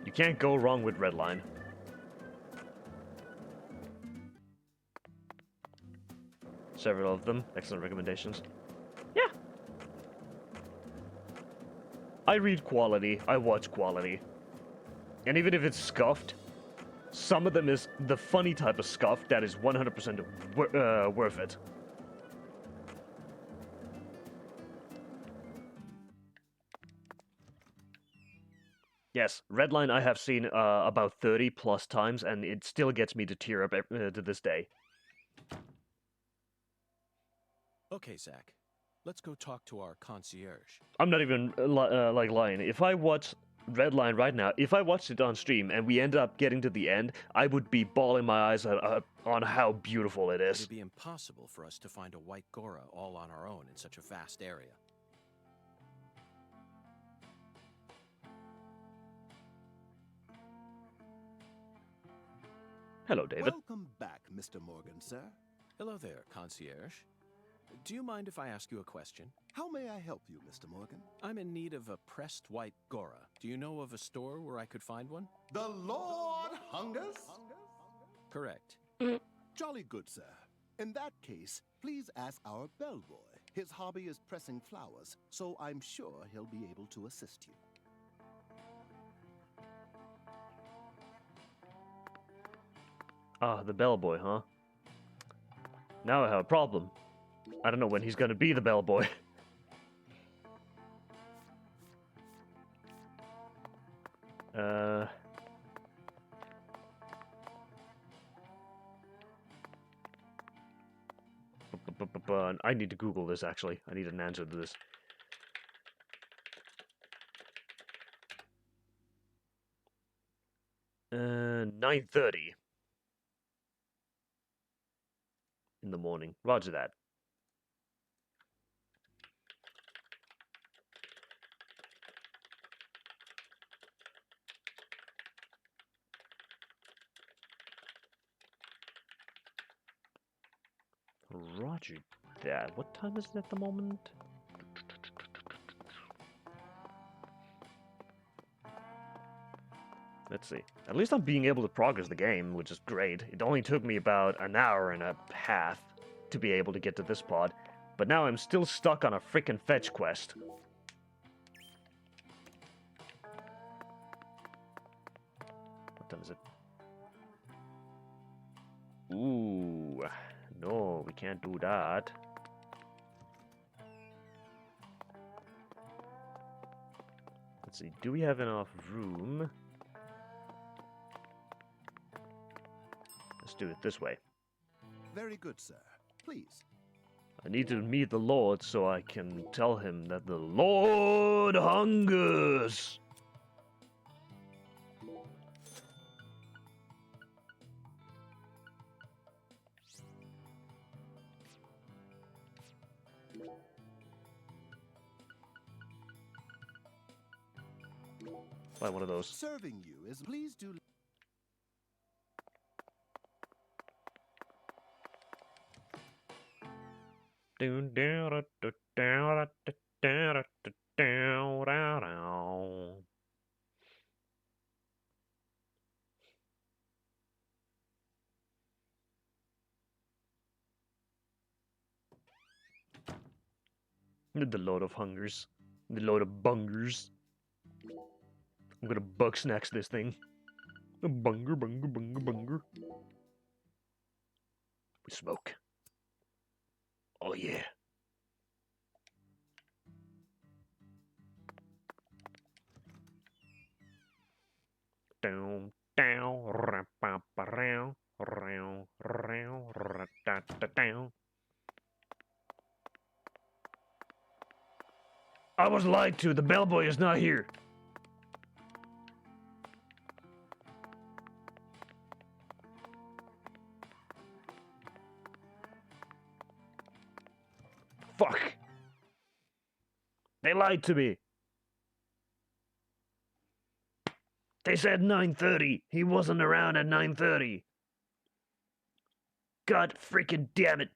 [SPEAKER 1] You can't go wrong with Redline. Several of them, excellent recommendations. Yeah. I read quality, I watch quality. And even if it's scuffed, some of them is the funny type of scuff that is 100% worth it. Yes, Redline I have seen about 30 plus times, and it still gets me to tear up to this day.
[SPEAKER 2] Okay, Zach. Let's go talk to our concierge.
[SPEAKER 1] I'm not even like lying. If I watch Redline right now, if I watched it on stream and we ended up getting to the end, I would be bawling my eyes out on how beautiful it is.
[SPEAKER 2] It'd be impossible for us to find a white Gora all on our own in such a vast area.
[SPEAKER 1] Hello, David.
[SPEAKER 7] Welcome back, Mr. Morgan, sir.
[SPEAKER 2] Hello there, concierge. Do you mind if I ask you a question?
[SPEAKER 7] How may I help you, Mr. Morgan?
[SPEAKER 2] I'm in need of a pressed white Gora. Do you know of a store where I could find one?
[SPEAKER 7] The Lord hungers?
[SPEAKER 2] Correct.
[SPEAKER 7] Jolly good, sir. In that case, please ask our bellboy. His hobby is pressing flowers, so I'm sure he'll be able to assist you.
[SPEAKER 1] Ah, the bellboy, huh? Now I have a problem. I don't know when he's gonna be the bellboy. I need to Google this, actually. I need an answer to this. 9:30 in the morning. Roger that. Roger that. What time is it at the moment? Let's see. At least I'm being able to progress the game, which is great. It only took me about an hour and a half to be able to get to this pod, but now I'm still stuck on a frickin' fetch quest. What time is it? Ooh, no, we can't do that. Let's see, do we have enough room? Let's do it this way.
[SPEAKER 7] Very good, sir. Please.
[SPEAKER 1] I need to meet the Lord so I can tell him that the Lord hungers. Buy one of those.
[SPEAKER 7] Serving you is please do.
[SPEAKER 1] The Lord of Hungers. The Lord of Bungers. I'm gonna bug snacks this thing. Bunger, bunger, bunger, bunger. We smoke. Oh yeah. Down, down, ra-pa-pa-row, row, row, ra-da-da-down. I was lied to. The bellboy is not here. Fuck. They lied to me. They said 9:30. He wasn't around at 9:30. God freaking damn it.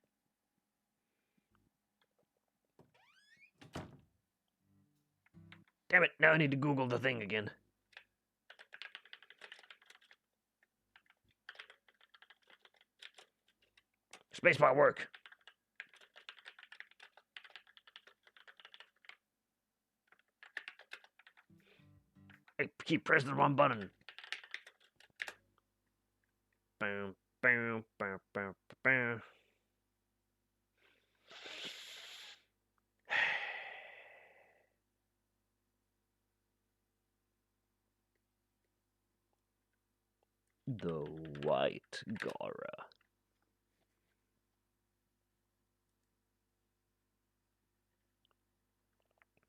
[SPEAKER 1] Damn it, now I need to Google the thing again. Spacebar work. I keep pressing the wrong button. Bam, bam, bam, bam, bam. The White Gara.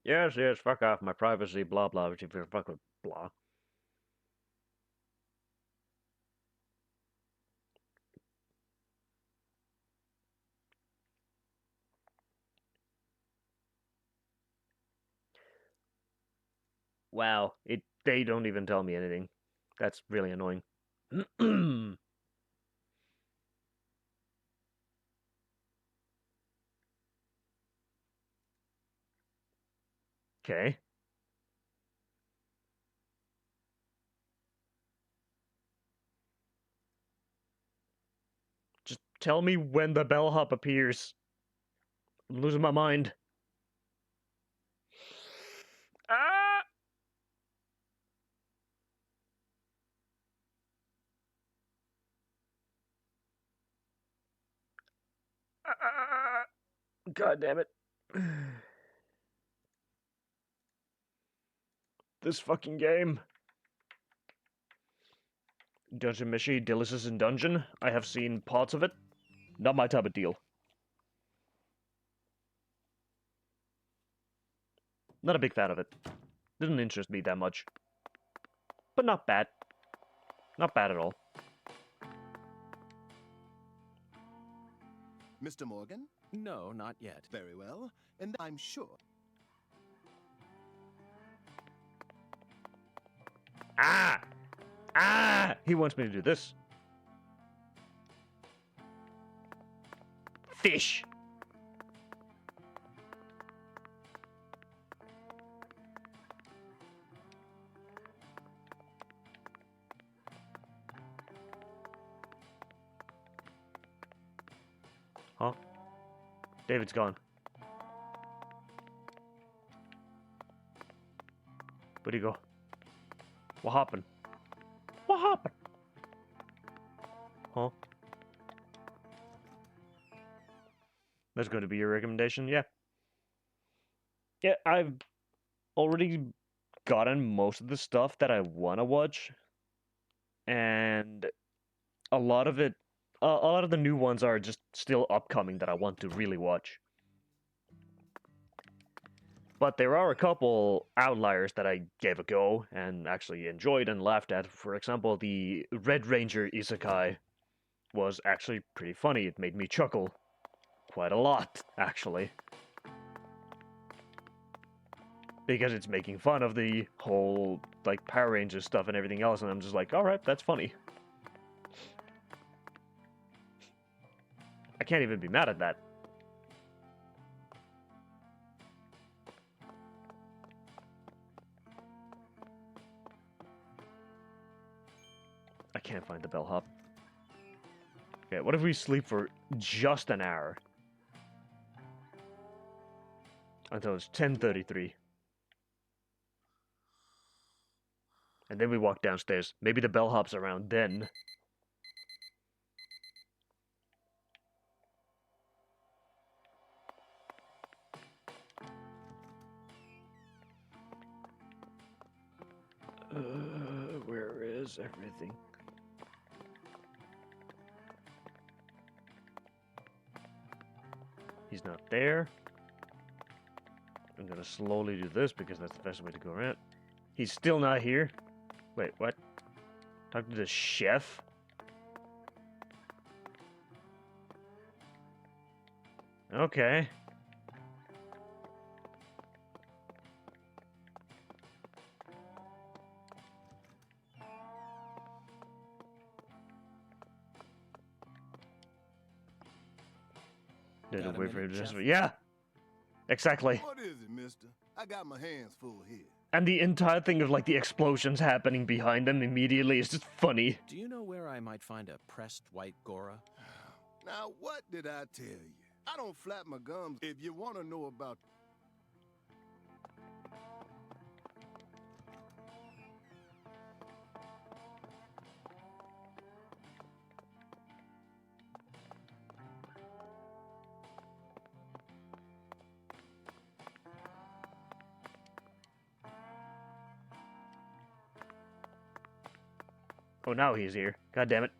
[SPEAKER 1] Yes, yes, fuck off my privacy, blah, blah, fuck with blah. Wow, they don't even tell me anything. That's really annoying. Okay. Just tell me when the bellhop appears. I'm losing my mind. Ah! God damn it. This fucking game. Dungeon Mishi, Delicious in Dungeon. I have seen parts of it. Not my type of deal. Not a big fan of it. Didn't interest me that much. But not bad. Not bad at all.
[SPEAKER 7] Mr. Morgan?
[SPEAKER 2] No, not yet.
[SPEAKER 7] Very well. And I'm sure.
[SPEAKER 1] Ah! Ah! He wants me to do this. Fish! Huh? David's gone. Where'd he go? What happened? What happened? Huh? That's going to be your recommendation? Yeah. Yeah, I've already gotten most of the stuff that I want to watch. And a lot of it, a lot of the new ones are just still upcoming that I want to really watch. But there are a couple outliers that I gave a go and actually enjoyed and laughed at. For example, the Red Ranger Isekai was actually pretty funny. It made me chuckle quite a lot, actually. Because it's making fun of the whole, like, Power Rangers stuff and everything else, and I'm just like, alright, that's funny. I can't even be mad at that. I can't find the bellhop. Okay, what if we sleep for just an hour? Until it's 10:33. And then we walk downstairs. Maybe the bellhop's around then. Where is everything? He's not there. I'm gonna slowly do this because that's the best way to go around. He's still not here. Wait, what? Talk to the chef? Okay. Did
[SPEAKER 2] Got a
[SPEAKER 1] wait for him
[SPEAKER 2] minute,
[SPEAKER 1] to
[SPEAKER 2] Chef?
[SPEAKER 1] Yeah! Exactly.
[SPEAKER 7] What is it, mister? I got my hands full here.
[SPEAKER 1] And the entire thing of like the explosions happening behind them immediately is just funny.
[SPEAKER 2] Do you know where I might find a pressed white Gora?
[SPEAKER 7] Now, what did I tell you? I don't flap my gums if you want to know about...
[SPEAKER 1] Oh, now he's here. God damn it.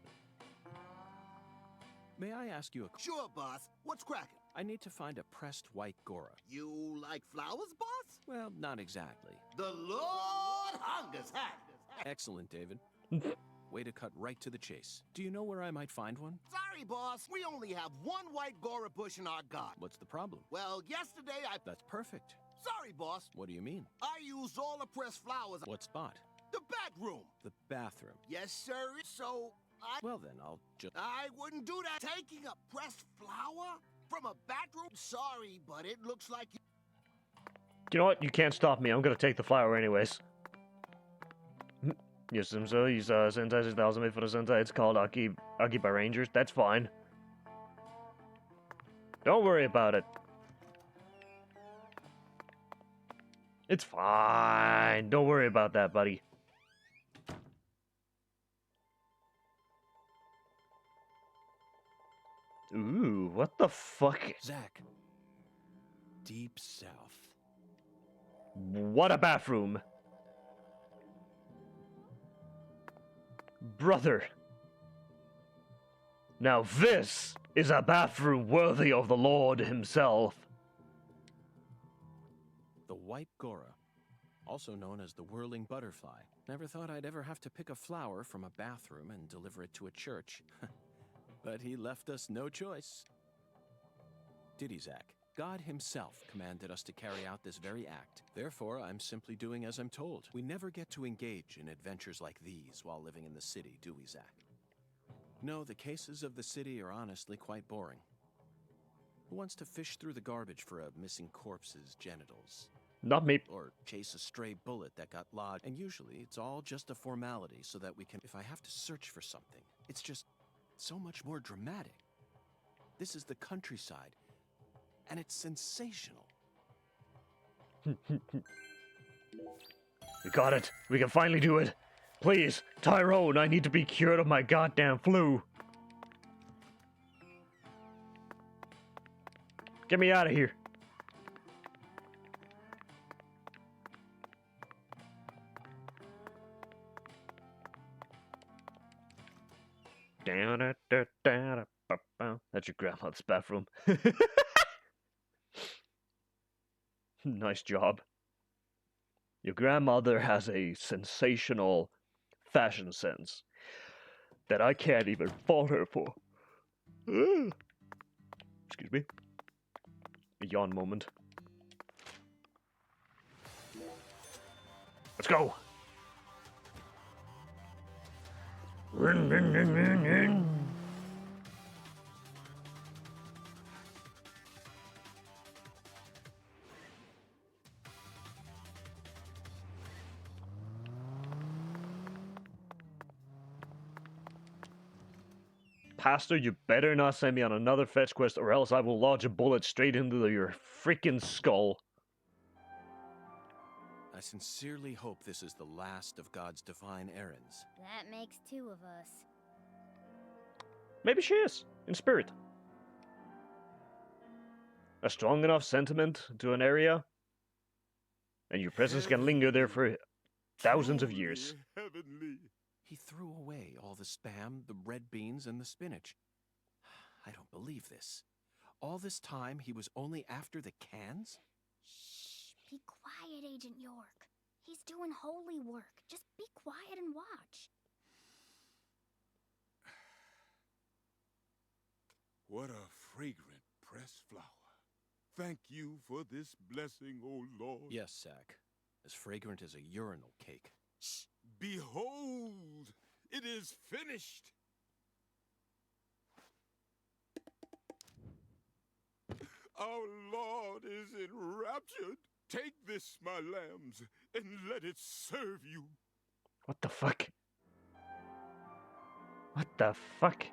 [SPEAKER 2] May I ask you a...
[SPEAKER 7] Sure, boss. What's cracking?
[SPEAKER 2] I need to find a pressed white Gora.
[SPEAKER 7] You like flowers, boss?
[SPEAKER 2] Well, not exactly.
[SPEAKER 7] The Lord hungers, huh?
[SPEAKER 2] Excellent, David. Way to cut right to the chase. Do you know where I might find one?
[SPEAKER 7] Sorry, boss. We only have one white Gora bush in our garden.
[SPEAKER 2] What's the problem?
[SPEAKER 7] Well, yesterday I...
[SPEAKER 2] That's perfect.
[SPEAKER 7] Sorry, boss.
[SPEAKER 2] What do you mean?
[SPEAKER 7] I used all the pressed flowers.
[SPEAKER 2] What spot?
[SPEAKER 7] The bedroom.
[SPEAKER 2] The bathroom.
[SPEAKER 7] Yes, sir. So,
[SPEAKER 2] Well then, I'll just...
[SPEAKER 7] I wouldn't do that. Taking a pressed flower from a bathroom? Sorry, but it looks like you...
[SPEAKER 1] You know what? You can't stop me. I'm gonna take the flower anyways. Yes, so use Sentai 6000 made for the Sentai. It's called Aki by Rangers. That's fine. Don't worry about it. It's fine. Don't worry about that, buddy. Ooh, what the fuck?
[SPEAKER 2] Zach. Deep south.
[SPEAKER 1] What a bathroom. Brother. Now this is a bathroom worthy of the Lord himself.
[SPEAKER 2] The white Gora, also known as the whirling butterfly. Never thought I'd ever have to pick a flower from a bathroom and deliver it to a church. But he left us no choice. Did he, Zach? God himself commanded us to carry out this very act. Therefore, I'm simply doing as I'm told. We never get to engage in adventures like these while living in the city, do we, Zach? No, the cases of the city are honestly quite boring. Who wants to fish through the garbage for a missing corpse's genitals?
[SPEAKER 1] Not me.
[SPEAKER 2] Or chase a stray bullet that got lodged. And usually, it's all just a formality so that we can... If I have to search for something, it's just so much more dramatic. This is the countryside, and it's sensational.
[SPEAKER 1] We got it. We can finally do it. Please, Tyrone, I need to be cured of my goddamn flu. Get me out of here. That's your grandma's bathroom. Nice job. Your grandmother has a sensational fashion sense that I can't even fault her for. Excuse me. A yawn moment. Let's go. Pastor, you better not send me on another fetch quest or else I will lodge a bullet straight into your freaking skull.
[SPEAKER 2] I sincerely hope this is the last of God's divine errands.
[SPEAKER 5] That makes two of us.
[SPEAKER 1] Maybe she is, in spirit. A strong enough sentiment to an area, and your presence can linger there for thousands of years.
[SPEAKER 3] Heavenly.
[SPEAKER 2] He threw away all the spam, the red beans, and the spinach. I don't believe this. All this time, he was only after the cans?
[SPEAKER 5] Shh, be quiet, Agent York. He's doing holy work. Just be quiet and watch.
[SPEAKER 3] What a fragrant pressed flower. Thank you for this blessing, O Lord.
[SPEAKER 2] Yes, Zach. As fragrant as a urinal cake.
[SPEAKER 3] Shh. Behold, it is finished. Our Lord is enraptured. Take this, my lambs, and let it serve you.
[SPEAKER 1] What the fuck? What the fuck?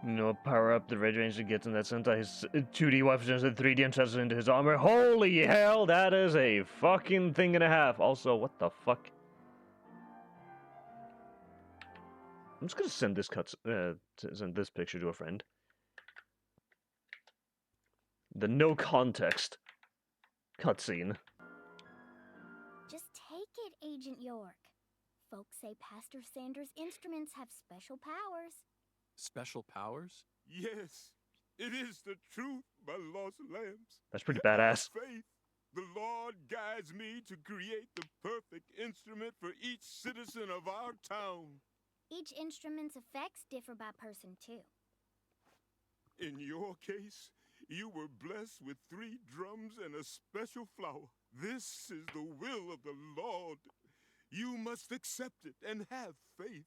[SPEAKER 1] No, power up the Red Ranger gets in that Sentai his 2D weapons and 3D and into his armor. Holy hell, that is a fucking thing and a half. Also, what the fuck? I'm just gonna send this send this picture to a friend. The no context cutscene.
[SPEAKER 5] Just take it, Agent York. Folks say Pastor Sanders' instruments have special powers.
[SPEAKER 2] Special powers?
[SPEAKER 3] Yes, it is the truth, my lost lambs.
[SPEAKER 1] That's pretty badass.
[SPEAKER 3] Faith. The Lord guides me to create the perfect instrument for each citizen of our town.
[SPEAKER 5] Each instrument's effects differ by person, too.
[SPEAKER 3] In your case, you were blessed with 3 drums and a special flower. This is the will of the Lord. You must accept it and have faith.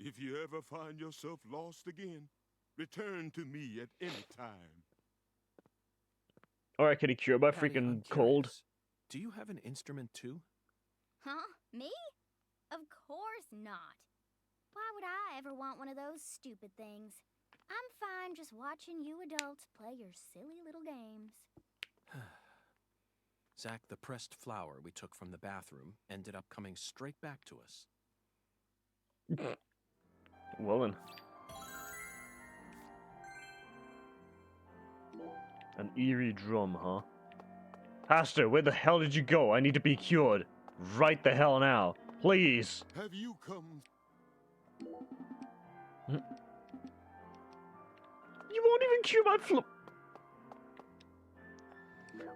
[SPEAKER 3] If you ever find yourself lost again, return to me at any time.
[SPEAKER 1] Alright, can he cure my
[SPEAKER 2] Patty, I'm
[SPEAKER 1] freaking cold?
[SPEAKER 2] curious. Do you have an instrument too?
[SPEAKER 5] Huh? Me? Of course not. Why would I ever want one of those stupid things? I'm fine just watching you adults play your silly little games.
[SPEAKER 2] Zach, the pressed flower we took from the bathroom ended up coming straight back to us.
[SPEAKER 1] Well then. An eerie drum, huh? Pastor, where the hell did you go? I need to be cured. Right the hell now. Please.
[SPEAKER 3] Have you come?
[SPEAKER 1] You won't even cure my flu.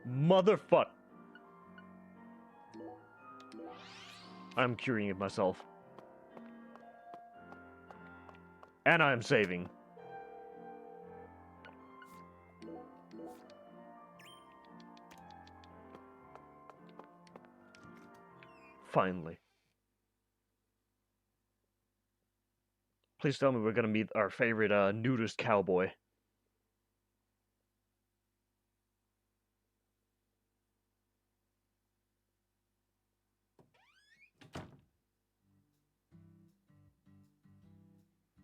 [SPEAKER 1] Motherfuck. I'm curing it myself. And I'm saving. Finally. Please tell me we're gonna meet our favorite nudist cowboy.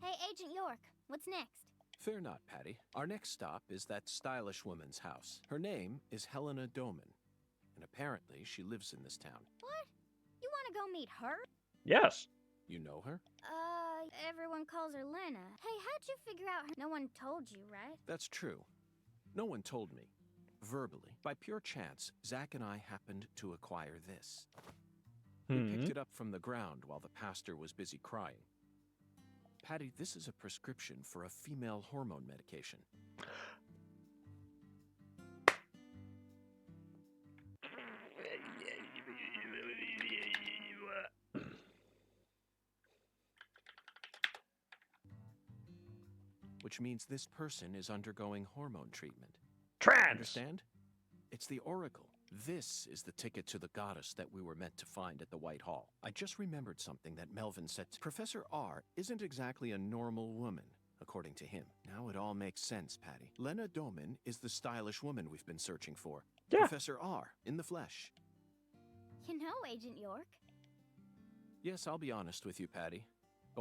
[SPEAKER 5] Hey, Agent York, what's next?
[SPEAKER 2] Fear not, Patty. Our next stop is that stylish woman's house. Her name is Helena Doman, and apparently she lives in this town.
[SPEAKER 5] What? You want to go meet her?
[SPEAKER 1] Yes.
[SPEAKER 2] You know her?
[SPEAKER 5] Everyone calls her Lena. Hey, how'd you figure out her? No one told you, right?
[SPEAKER 2] That's true. No one told me. Verbally, by pure chance, Zach and I happened to acquire this. We picked it up from the ground while the pastor was busy crying. Patty, this is a prescription for a female hormone medication. Which means this person is undergoing hormone treatment.
[SPEAKER 1] Trans!
[SPEAKER 2] Understand? It's the Oracle. This is the ticket to the goddess that we were meant to find at the White Hall. I just remembered something that Melvin said. Professor R isn't exactly a normal woman, according to him. Now it all makes sense, Patty. Lena Doman is the stylish woman we've been searching for.
[SPEAKER 1] Yeah.
[SPEAKER 2] Professor R, in the flesh.
[SPEAKER 5] You know, Agent York.
[SPEAKER 2] Yes, I'll be honest with you, Patty.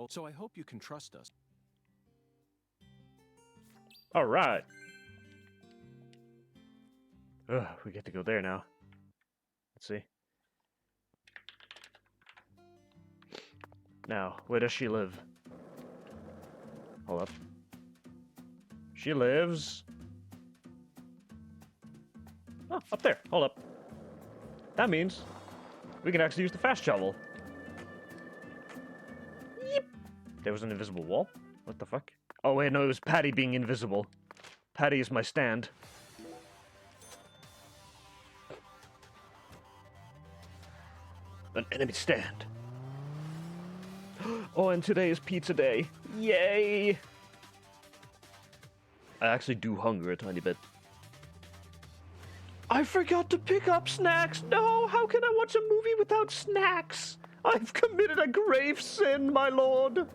[SPEAKER 2] So I hope you can trust us.
[SPEAKER 1] All right. Ugh, we get to go there now. Let's see. Now, where does she live? Hold up. She lives... Oh, up there. Hold up. That means we can actually use the fast travel. Yep. There was an invisible wall? What the fuck? Oh wait, no, it was Patty being invisible. Patty is my stand. An enemy stand. Oh, and today is pizza day. Yay! I actually do hunger a tiny bit. I forgot to pick up snacks! No! How can I watch a movie without snacks? I've committed a grave sin, my lord!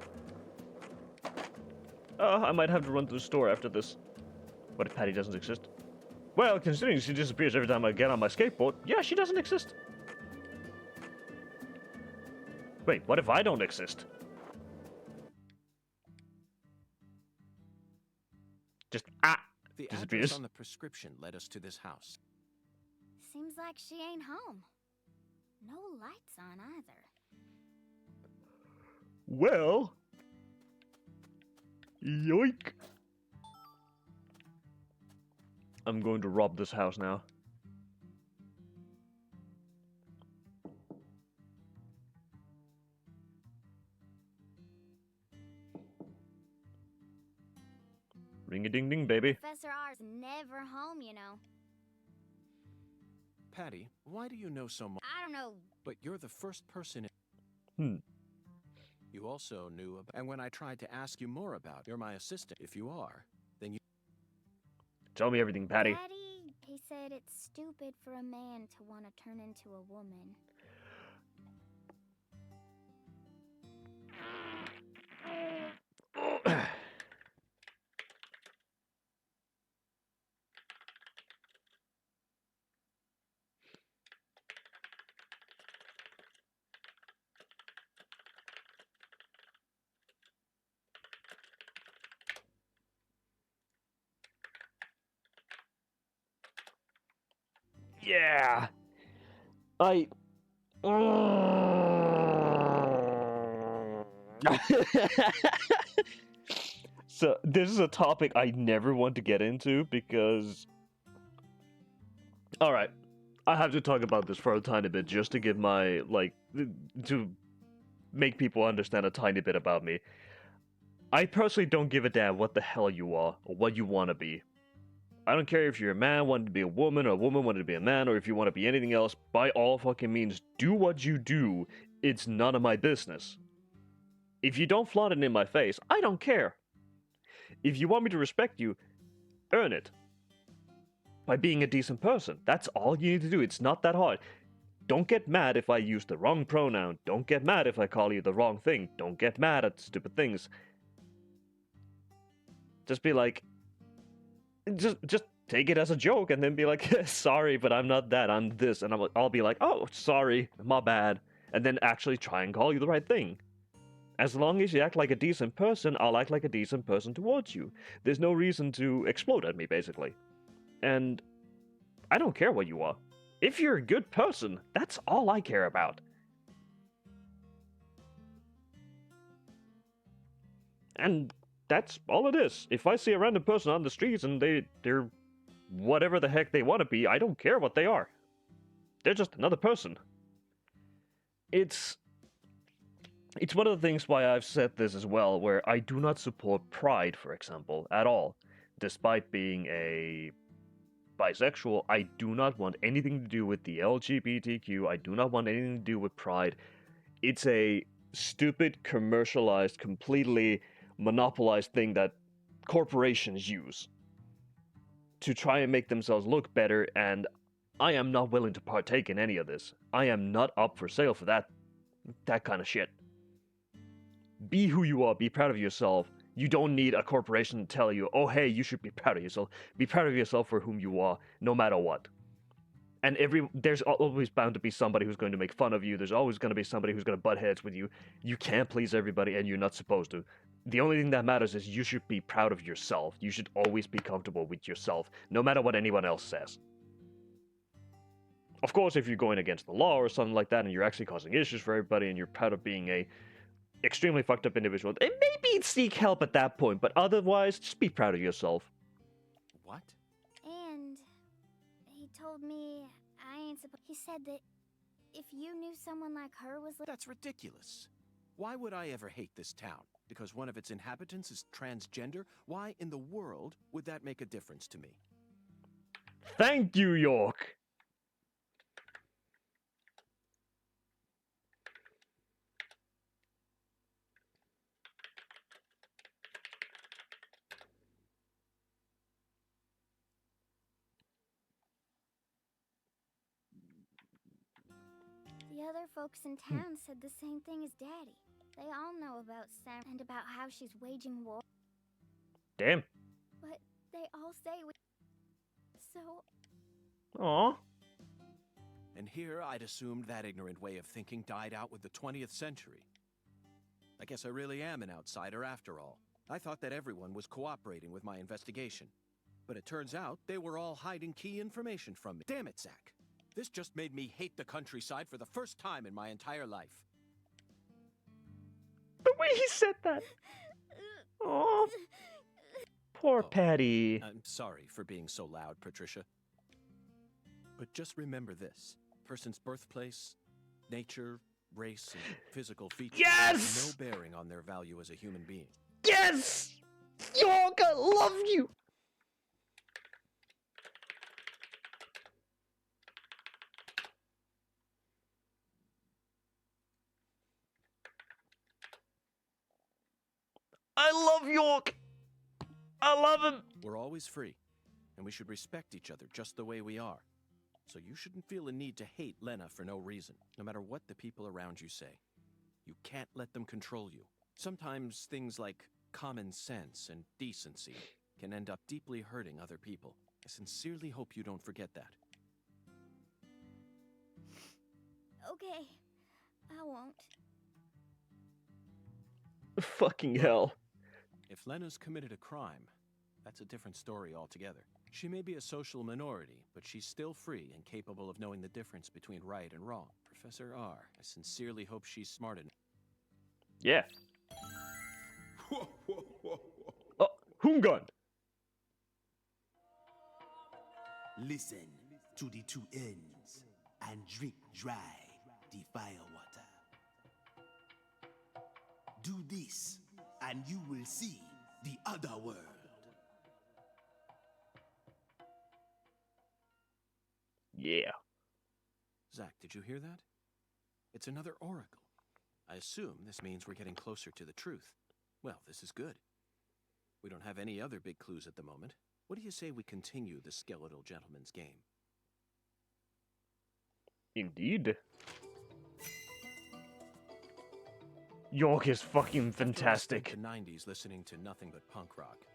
[SPEAKER 1] I might have to run to the store after this. What if Patty doesn't exist? Well, considering she disappears every time I get on my skateboard, yeah, she doesn't exist. Wait, what if I don't exist? Just,
[SPEAKER 2] The
[SPEAKER 1] disappears.
[SPEAKER 2] address on the prescription led us to this house.
[SPEAKER 5] Seems like she ain't home. No lights on either.
[SPEAKER 1] Well... Yoink. I'm going to rob this house now. Ring-a-ding-ding, baby.
[SPEAKER 5] Professor R's never home, you know.
[SPEAKER 2] Patty, why do you know so much?
[SPEAKER 5] I don't know.
[SPEAKER 2] But you're the first person.
[SPEAKER 1] Hmm.
[SPEAKER 2] You also knew about. And when I tried to ask you more about, you're my assistant. If you are, then you.
[SPEAKER 1] Tell me everything, Patty.
[SPEAKER 5] Daddy, he said it's stupid for a man to want to turn into a woman.
[SPEAKER 1] Yeah. So this is a topic I never want to get into because, all right, I have to talk about this for a tiny bit just to give my to make people understand a tiny bit about me. I personally don't give a damn what the hell you are or what you want to be. I don't care if you're a man wanting to be a woman or a woman wanting to be a man, or if you want to be anything else. By all fucking means, do what you do. It's none of my business. If you don't flaunt it in my face, I don't care. If you want me to respect you, earn it. By being a decent person. That's all you need to do. It's not that hard. Don't get mad if I use the wrong pronoun. Don't get mad if I call you the wrong thing. Don't get mad at stupid things. Just be like, just take it as a joke and then be like, sorry, but I'm not that, I'm this. And I'll be like, oh, sorry, my bad. And then actually try and call you the right thing. As long as you act like a decent person, I'll act like a decent person towards you. There's no reason to explode at me, basically. And I don't care what you are. If you're a good person, that's all I care about. And that's all it is. If I see a random person on the streets and they're whatever the heck they want to be, I don't care what they are. They're just another person. It's one of the things why I've said this as well, where I do not support Pride, for example, at all. Despite being a bisexual, I do not want anything to do with the LGBTQ. I do not want anything to do with Pride. It's a stupid, commercialized, completely monopolized thing that corporations use to try and make themselves look better, and I am not willing to partake in any of this. I am not up for sale for that kind of shit. Be who you are, be proud of yourself. You don't need a corporation to tell you, oh hey, you should be proud of yourself. Be proud of yourself for whom you are, no matter what. And there's always bound to be somebody who's going to make fun of you. There's always going to be somebody who's going to butt heads with you. You can't please everybody, and you're not supposed to. The only thing that matters is you should be proud of yourself. You should always be comfortable with yourself, no matter what anyone else says. Of course, if you're going against the law or something like that, and you're actually causing issues for everybody, and you're proud of being a extremely fucked up individual, and maybe seek help at that point, but otherwise, just be proud of yourself.
[SPEAKER 2] What?
[SPEAKER 5] And he told me I ain't supposed. He said that if you knew someone like her was.
[SPEAKER 2] That's ridiculous. Why would I ever hate this town? Because one of its inhabitants is transgender? Why in the world would that make a difference to me?
[SPEAKER 1] Thank you, York!
[SPEAKER 5] The other folks in town said the same thing as Daddy. They all know about Sam and about how she's waging war.
[SPEAKER 1] Damn.
[SPEAKER 5] But they all say we. So.
[SPEAKER 1] Aww.
[SPEAKER 2] And here I'd assumed that ignorant way of thinking died out with the 20th century. I guess I really am an outsider after all. I thought that everyone was cooperating with my investigation. But it turns out they were all hiding key information from me. Damn it, Zach. This just made me hate the countryside for the first time in my entire life.
[SPEAKER 1] The way he said that. Aww. Poor Patty.
[SPEAKER 2] I'm sorry for being so loud, Patricia. But just remember this. A person's birthplace, nature, race, and physical features
[SPEAKER 1] Yes!
[SPEAKER 2] have no bearing on their value as a human being.
[SPEAKER 1] Yes! York, I love you! I love York! I love him!
[SPEAKER 2] We're always free, and we should respect each other just the way we are. So you shouldn't feel a need to hate Lena for no reason, no matter what the people around you say. You can't let them control you. Sometimes things like common sense and decency can end up deeply hurting other people. I sincerely hope you don't forget that.
[SPEAKER 5] Okay. I won't.
[SPEAKER 1] Fucking hell.
[SPEAKER 2] If Lena's committed a crime, that's a different story altogether. She may be a social minority, but she's still free and capable of knowing the difference between right and wrong. Professor R, I sincerely hope she's smart enough.
[SPEAKER 1] Yeah. Oh, Hungan!
[SPEAKER 7] Listen to the two ends and drink dry the fire water. Do this, and you will see the other world.
[SPEAKER 1] Yeah.
[SPEAKER 2] Zach, did you hear that? It's another oracle. I assume this means we're getting closer to the truth. Well, this is good. We don't have any other big clues at the moment. What do you say we continue the skeletal gentleman's game?
[SPEAKER 1] Indeed. York is fucking
[SPEAKER 2] After I
[SPEAKER 1] fantastic.
[SPEAKER 2] spent the 90s listening to nothing but punk rock,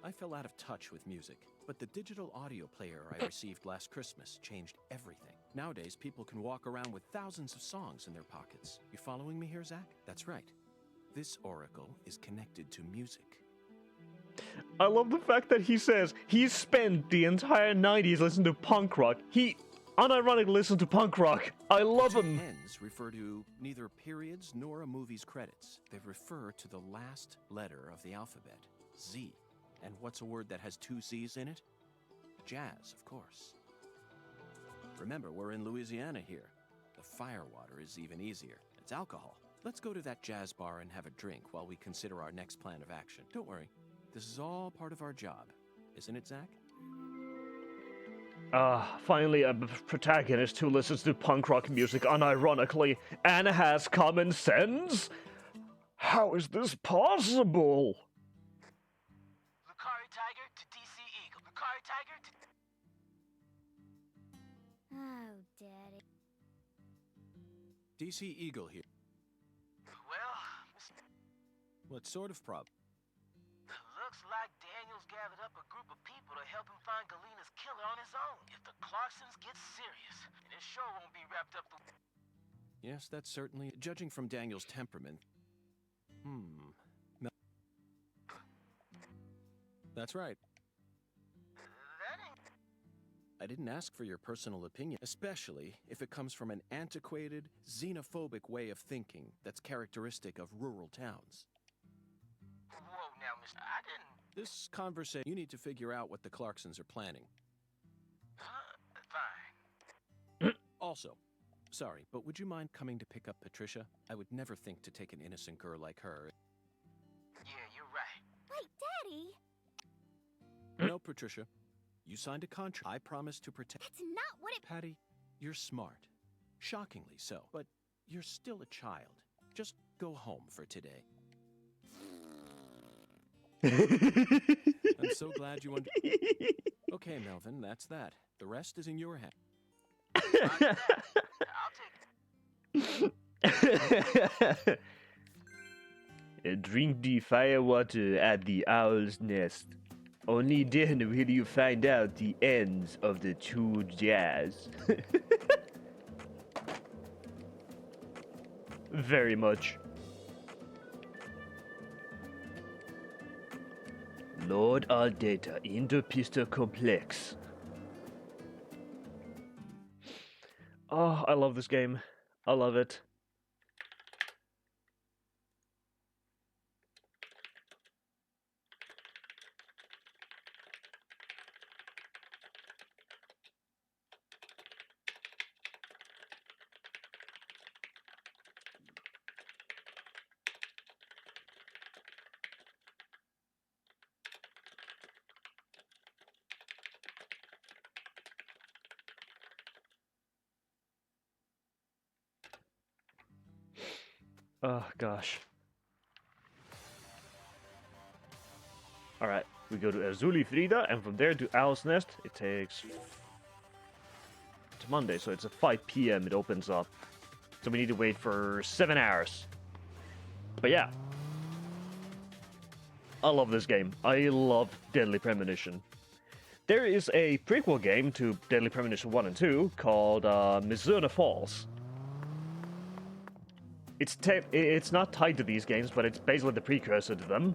[SPEAKER 2] I fell out of touch with music. But the digital audio player I received last Christmas changed everything. Nowadays, people can walk around with thousands of songs in their pockets. You following me here, Zach? That's right. This oracle is connected to music.
[SPEAKER 1] I love the fact that he says he spent the entire 90s listening to punk rock. He unironically listened to punk rock. I love him.
[SPEAKER 2] Ends refer to neither periods nor a movie's credits. They refer to the last letter of the alphabet, Z. And what's a word that has two Z's in it? Jazz, of course. Remember, we're in Louisiana here. The firewater is even easier. It's alcohol. Let's go to that jazz bar and have a drink while we consider our next plan of action. Don't worry. This is all part of our job. Isn't it, Zach?
[SPEAKER 1] Finally a protagonist who listens to punk rock music unironically and has common sense? How is this possible?
[SPEAKER 9] Lucari Tiger to DC Eagle. Lucari Tiger to...
[SPEAKER 5] Oh, Daddy.
[SPEAKER 2] DC Eagle here.
[SPEAKER 9] Well,
[SPEAKER 2] What sort of problem?
[SPEAKER 9] looks like Daniel's gathered up a group of people to help him find Galina's killer on his own. If the Clarksons get serious, this show won't be wrapped up the...
[SPEAKER 2] Yes, that's certainly... Judging from Daniel's temperament... That's right.
[SPEAKER 9] That ain't...
[SPEAKER 2] I didn't ask for your personal opinion, especially if it comes from an antiquated, xenophobic way of thinking that's characteristic of rural towns.
[SPEAKER 9] Whoa, now, mister, I didn't...
[SPEAKER 2] This conversation, you need to figure out what the Clarksons are planning.
[SPEAKER 9] Fine.
[SPEAKER 2] Also, sorry, but would you mind coming to pick up Patricia? I would never think to take an innocent girl like her.
[SPEAKER 9] Yeah, you're right.
[SPEAKER 5] Wait, Daddy!
[SPEAKER 2] No, Patricia. You signed a contract. I promised to protect...
[SPEAKER 5] That's not what it...
[SPEAKER 2] Patty, you're smart. Shockingly so. But you're still a child. Just go home for today. I'm so glad you Okay, Melvin, that's that. The rest is in your hands.
[SPEAKER 9] I'll take...
[SPEAKER 1] Drink the firewater at the owl's nest. Only then will you find out the ends of the two jazz. Very much. Lord Aldeta Interpista Complex. Oh, I love this game. I love it. Oh, gosh. Alright, we go to Azuli Frida, and from there to Owl's Nest. It takes... It's Monday, so it's at 5 p.m. it opens up. So we need to wait for 7 hours. But yeah. I love this game. I love Deadly Premonition. There is a prequel game to Deadly Premonition 1 and 2 called Mizuna Falls. It's not tied to these games, but it's basically the precursor to them.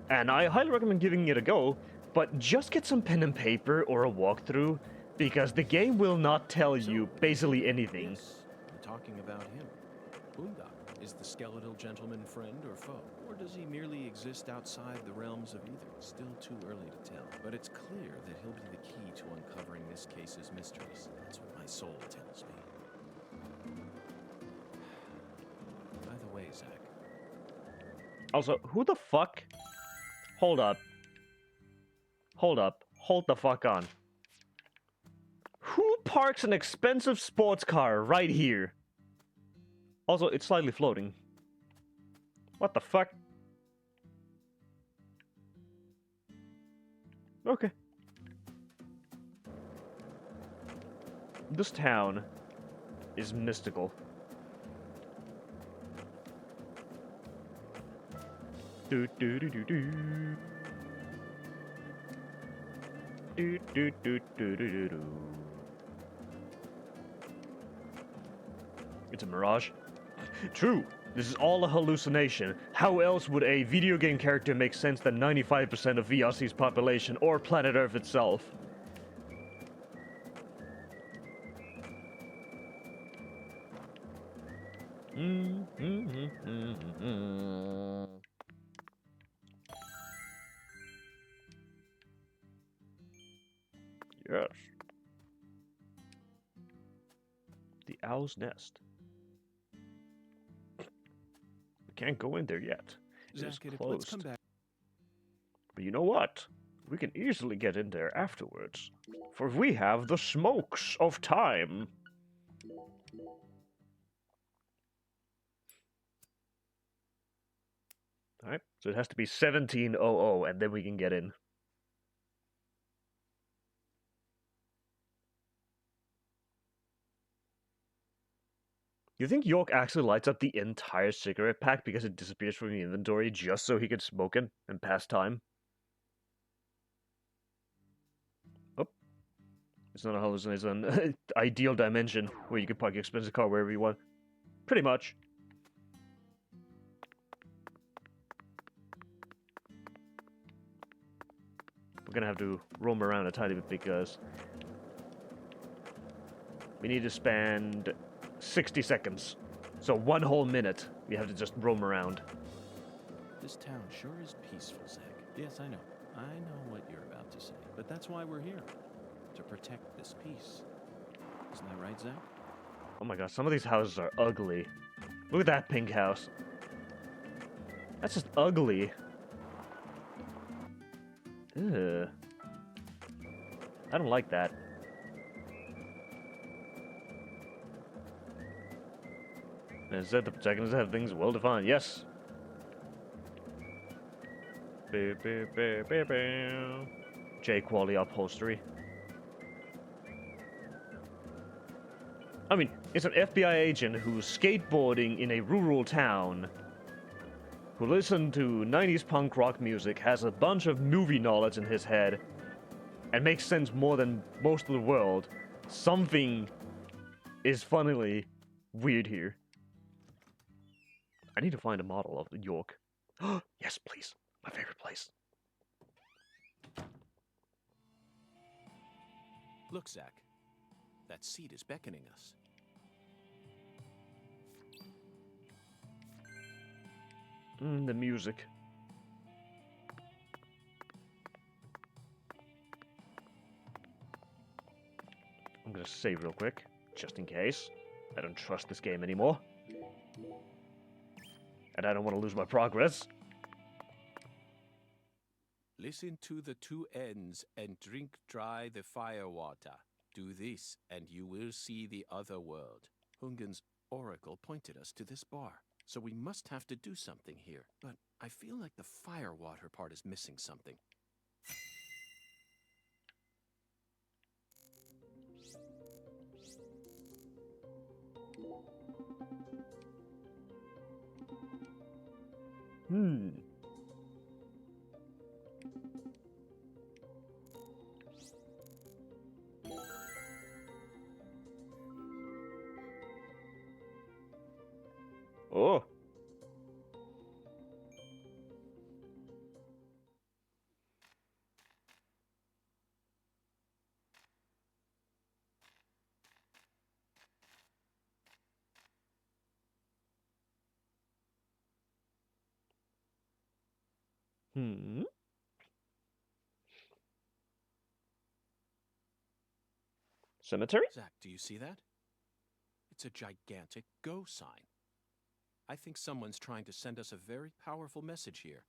[SPEAKER 1] And I highly recommend giving it a go, but just get some pen and paper or a walkthrough, because the game will not tell you basically anything.
[SPEAKER 2] Yes, we're talking about him. Boondock. Is the skeletal gentleman friend or foe? Or does he merely exist outside the realms of either? Still too early to tell. But it's clear that he'll be the key to uncovering this case's mysteries. That's what my soul tells me. By the way, Zach.
[SPEAKER 1] Also, who the fuck? Hold up. Hold up. Hold the fuck on. Who parks an expensive sports car right here? Also, it's slightly floating. What the fuck? Okay. This town is mystical. Do do do do do. Do do do do do do do. It's a mirage. True. This is all a hallucination. How else would a video game character make sense than 95% of VRC's population or planet Earth itself? Yes. The Owl's Nest. We can't go in there yet. It is
[SPEAKER 2] Zach, let's
[SPEAKER 1] closed.
[SPEAKER 2] come back.
[SPEAKER 1] But you know what? We can easily get in there afterwards. For we have the smokes of time. Alright, so it has to be 1700 and then we can get in. You think York actually lights up the entire cigarette pack because it disappears from the inventory just so he could smoke it and pass time? Oh. It's not a hallucination, it's an ideal dimension where you can park your expensive car wherever you want. Pretty much. We're gonna have to roam around a tiny bit because we need to spend 60 seconds. So 1 whole minute, we have to just roam around.
[SPEAKER 2] This town sure is peaceful, Zach. Yes, I know. I know what you're about to say. But that's why we're here. To protect this peace. Isn't that right, Zach?
[SPEAKER 1] Oh my god, some of these houses are ugly. Look at that pink house. That's just ugly. Ugh. I don't like that. And said the protagonists have things well defined. Yes. J quality upholstery. I mean, it's an FBI agent who's skateboarding in a rural town, who listened to 90s punk rock music, has a bunch of movie knowledge in his head, and makes sense more than most of the world. Something is funnily weird here. I need to find a model of York. Yes, please. My favorite place.
[SPEAKER 2] Look, Zach. That seat is beckoning us.
[SPEAKER 1] The music. I'm gonna save real quick, just in case. I don't trust this game anymore. And I don't want to lose my progress.
[SPEAKER 2] Listen to the two ends and drink dry the fire water. Do this, and you will see the other world. Hungen's oracle pointed us to this bar, so we must have to do something here. But I feel like the fire water part is missing something.
[SPEAKER 1] Oh. Hmm. Cemetery?
[SPEAKER 2] Zach, do you see that? It's a gigantic go sign. I think someone's trying to send us a very powerful message here.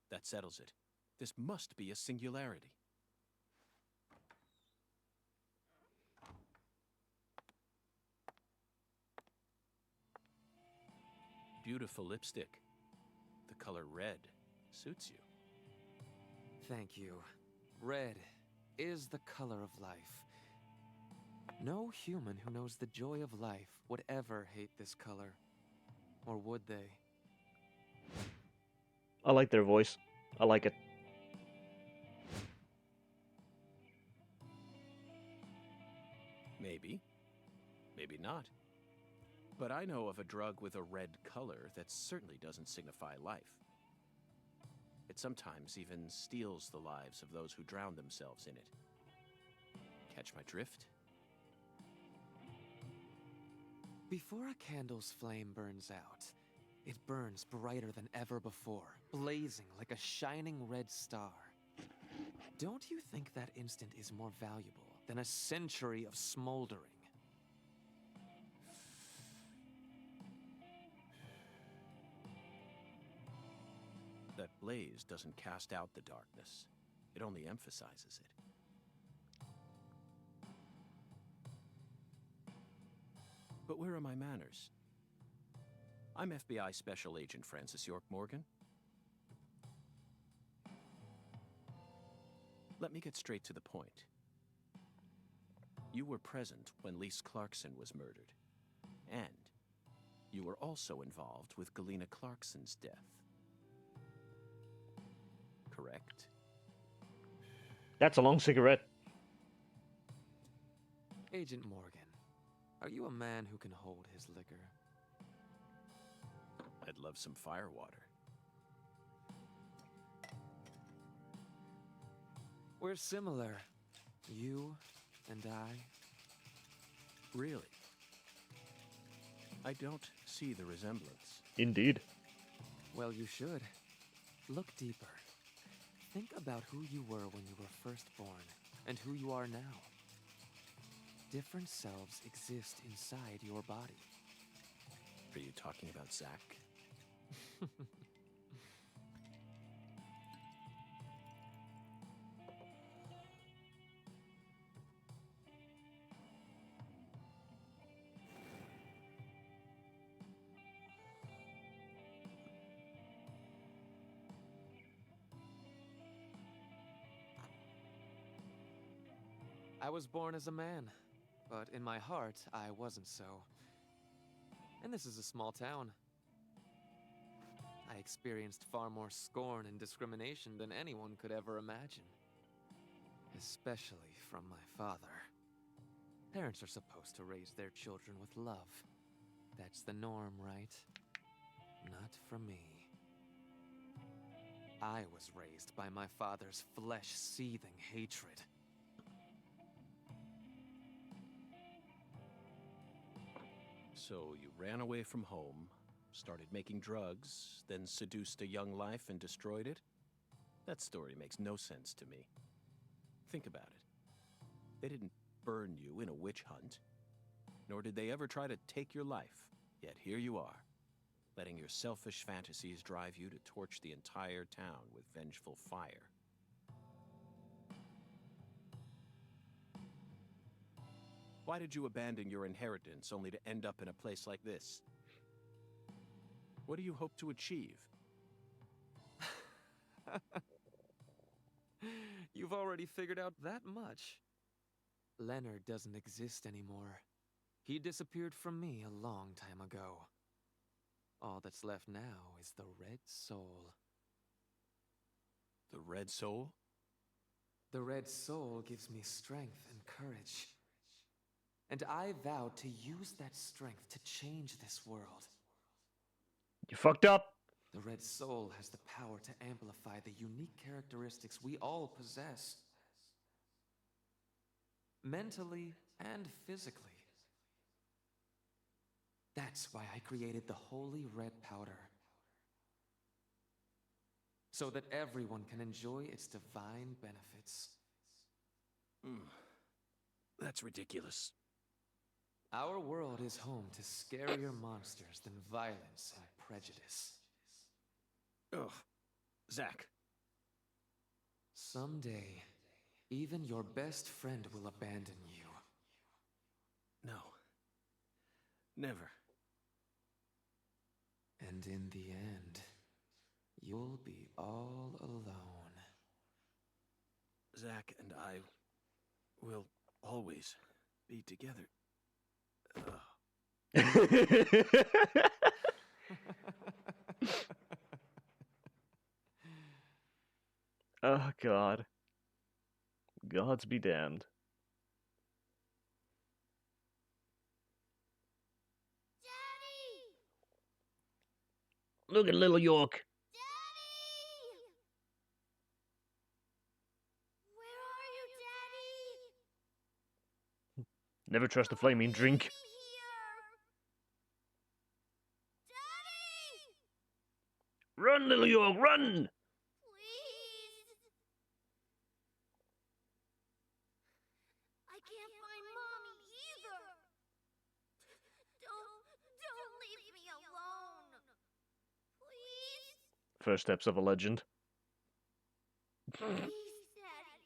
[SPEAKER 2] That settles it. This must be a singularity. Beautiful lipstick. The color red suits you.
[SPEAKER 10] Thank you. Red is the color of life. No human who knows the joy of life would ever hate this color. Or would they?
[SPEAKER 1] I like their voice. I like it.
[SPEAKER 2] Maybe. Maybe not. But I know of a drug with a red color that certainly doesn't signify life. It sometimes even steals the lives of those who drown themselves in it. Catch my drift?
[SPEAKER 10] Before a candle's flame burns out, it burns brighter than ever before, blazing like a shining red star. Don't you think that instant is more valuable than a century of smoldering?
[SPEAKER 2] That blaze doesn't cast out the darkness. It only emphasizes it. But where are my manners? I'm FBI Special Agent Francis York Morgan. Let me get straight to the point. You were present when Lise Clarkson was murdered. And you were also involved with Galena Clarkson's death. Correct?
[SPEAKER 1] That's a long cigarette.
[SPEAKER 10] Agent Morgan, are you a man who can hold his liquor?
[SPEAKER 2] I'd love some firewater.
[SPEAKER 10] We're similar. You and I.
[SPEAKER 2] Really? I don't see the resemblance.
[SPEAKER 1] Indeed.
[SPEAKER 10] Well, you should. Look deeper. Think about who you were when you were first born, and who you are now. Different selves exist inside your body.
[SPEAKER 2] Are you talking about Zach?
[SPEAKER 10] I was born as a man, but in my heart, I wasn't so. And this is a small town. I experienced far more scorn and discrimination than anyone could ever imagine. Especially from my father. Parents are supposed to raise their children with love. That's the norm, right? Not for me. I was raised by my father's flesh-seething hatred.
[SPEAKER 2] So you ran away from home, started making drugs, then seduced a young life and destroyed it? That story makes no sense to me. Think about it. They didn't burn you in a witch hunt, nor did they ever try to take your life. Yet here you are, letting your selfish fantasies drive you to torch the entire town with vengeful fire. Why did you abandon your inheritance only to end up in a place like this? What do you hope to achieve?
[SPEAKER 10] You've already figured out that much. Leonard doesn't exist anymore. He disappeared from me a long time ago. All that's left now is the Red Soul.
[SPEAKER 2] The Red Soul?
[SPEAKER 10] The Red Soul gives me strength and courage. And I vow to use that strength to change this world.
[SPEAKER 1] You fucked up.
[SPEAKER 10] The Red Soul has the power to amplify the unique characteristics we all possess. Mentally and physically. That's why I created the holy red powder. so that everyone can enjoy its divine benefits.
[SPEAKER 2] That's ridiculous.
[SPEAKER 10] Our world is home to scarier monsters than violence and prejudice.
[SPEAKER 2] Ugh. Zach.
[SPEAKER 10] Someday, even your best friend will abandon you.
[SPEAKER 2] No. Never.
[SPEAKER 10] And in the end, you'll be all alone.
[SPEAKER 2] Zach and I will always be together.
[SPEAKER 1] Oh, God. Gods be damned.
[SPEAKER 5] Daddy!
[SPEAKER 1] Look at little York.
[SPEAKER 5] Daddy! Where are you, Daddy?
[SPEAKER 1] Never trust a flaming drink.
[SPEAKER 5] Here. Daddy!
[SPEAKER 1] Run, little York, run!
[SPEAKER 5] Please. I can't find Mommy either. Don't leave me alone. Please.
[SPEAKER 1] First steps of a legend.
[SPEAKER 5] Please, Daddy.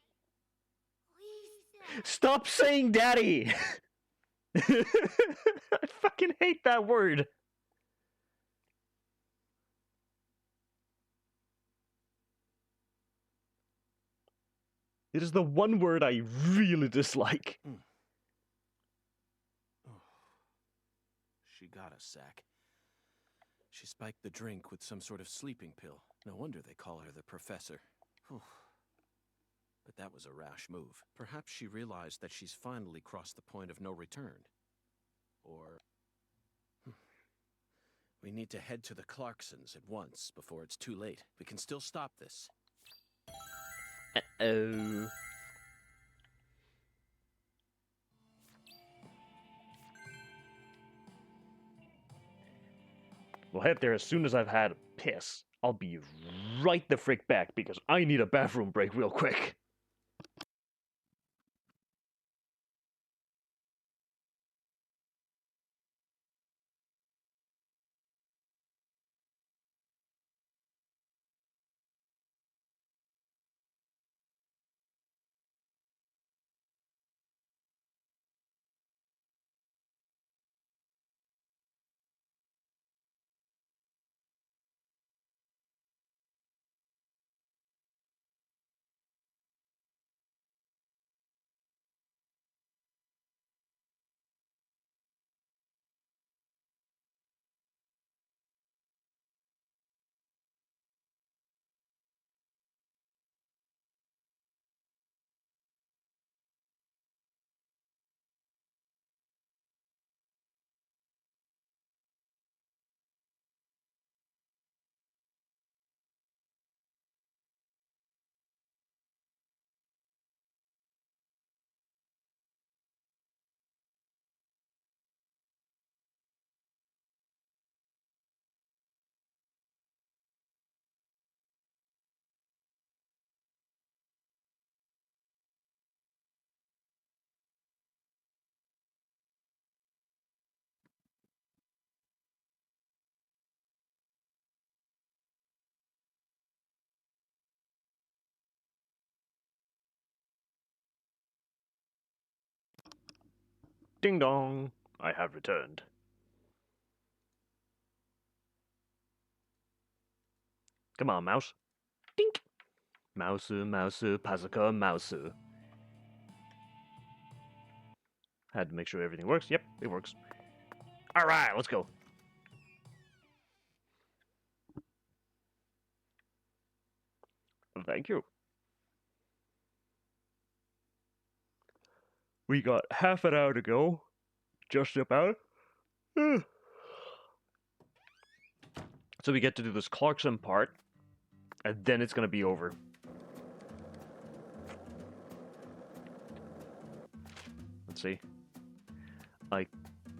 [SPEAKER 5] Please, Daddy.
[SPEAKER 1] Stop saying daddy! I fucking hate that word. It is the one word I really dislike.
[SPEAKER 2] She got us, Zach. She spiked the drink with some sort of sleeping pill. No wonder they call her the Professor. Whew. But that was a rash move. Perhaps she realized that she's finally crossed the point of no return. Or... We need to head to the Clarksons at once, before it's too late. We can still stop this.
[SPEAKER 1] Uh-oh. We'll head there as soon as I've had a piss. I'll be right the frick back because I need a bathroom break real quick. Ding dong, I have returned. Come on, mouse. Dink. Mouse, Pasaka, mouse. Had to make sure everything works. Yep, it works. Alright, let's go. Thank you. We got half an hour to go. Just about. So we get to do this Clarkson part. And then it's going to be over. Let's see. I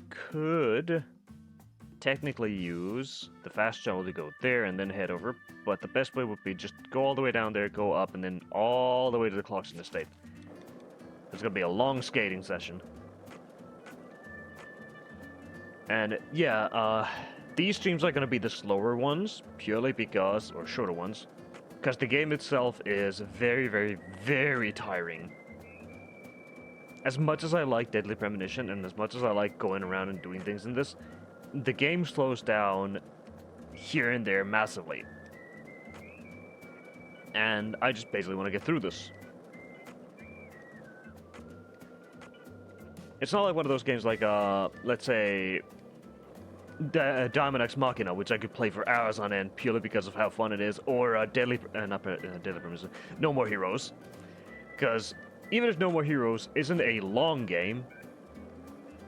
[SPEAKER 1] could technically use the fast travel to go there and then head over, but the best way would be just go all the way down there, go up, and then all the way to the Clarkson Estate. It's gonna be a long skating session. And yeah, these streams are gonna be the slower ones, purely because, or shorter ones, because the game itself is very, very, very tiring. As much as I like Deadly Premonition, and as much as I like going around and doing things in this, the game slows down here and there massively. And I just basically want to get through this. It's not like one of those games like, let's say, Diamond X Machina, which I could play for hours on end purely because of how fun it is, or Deadly Premonition, No More Heroes. Because even if No More Heroes isn't a long game,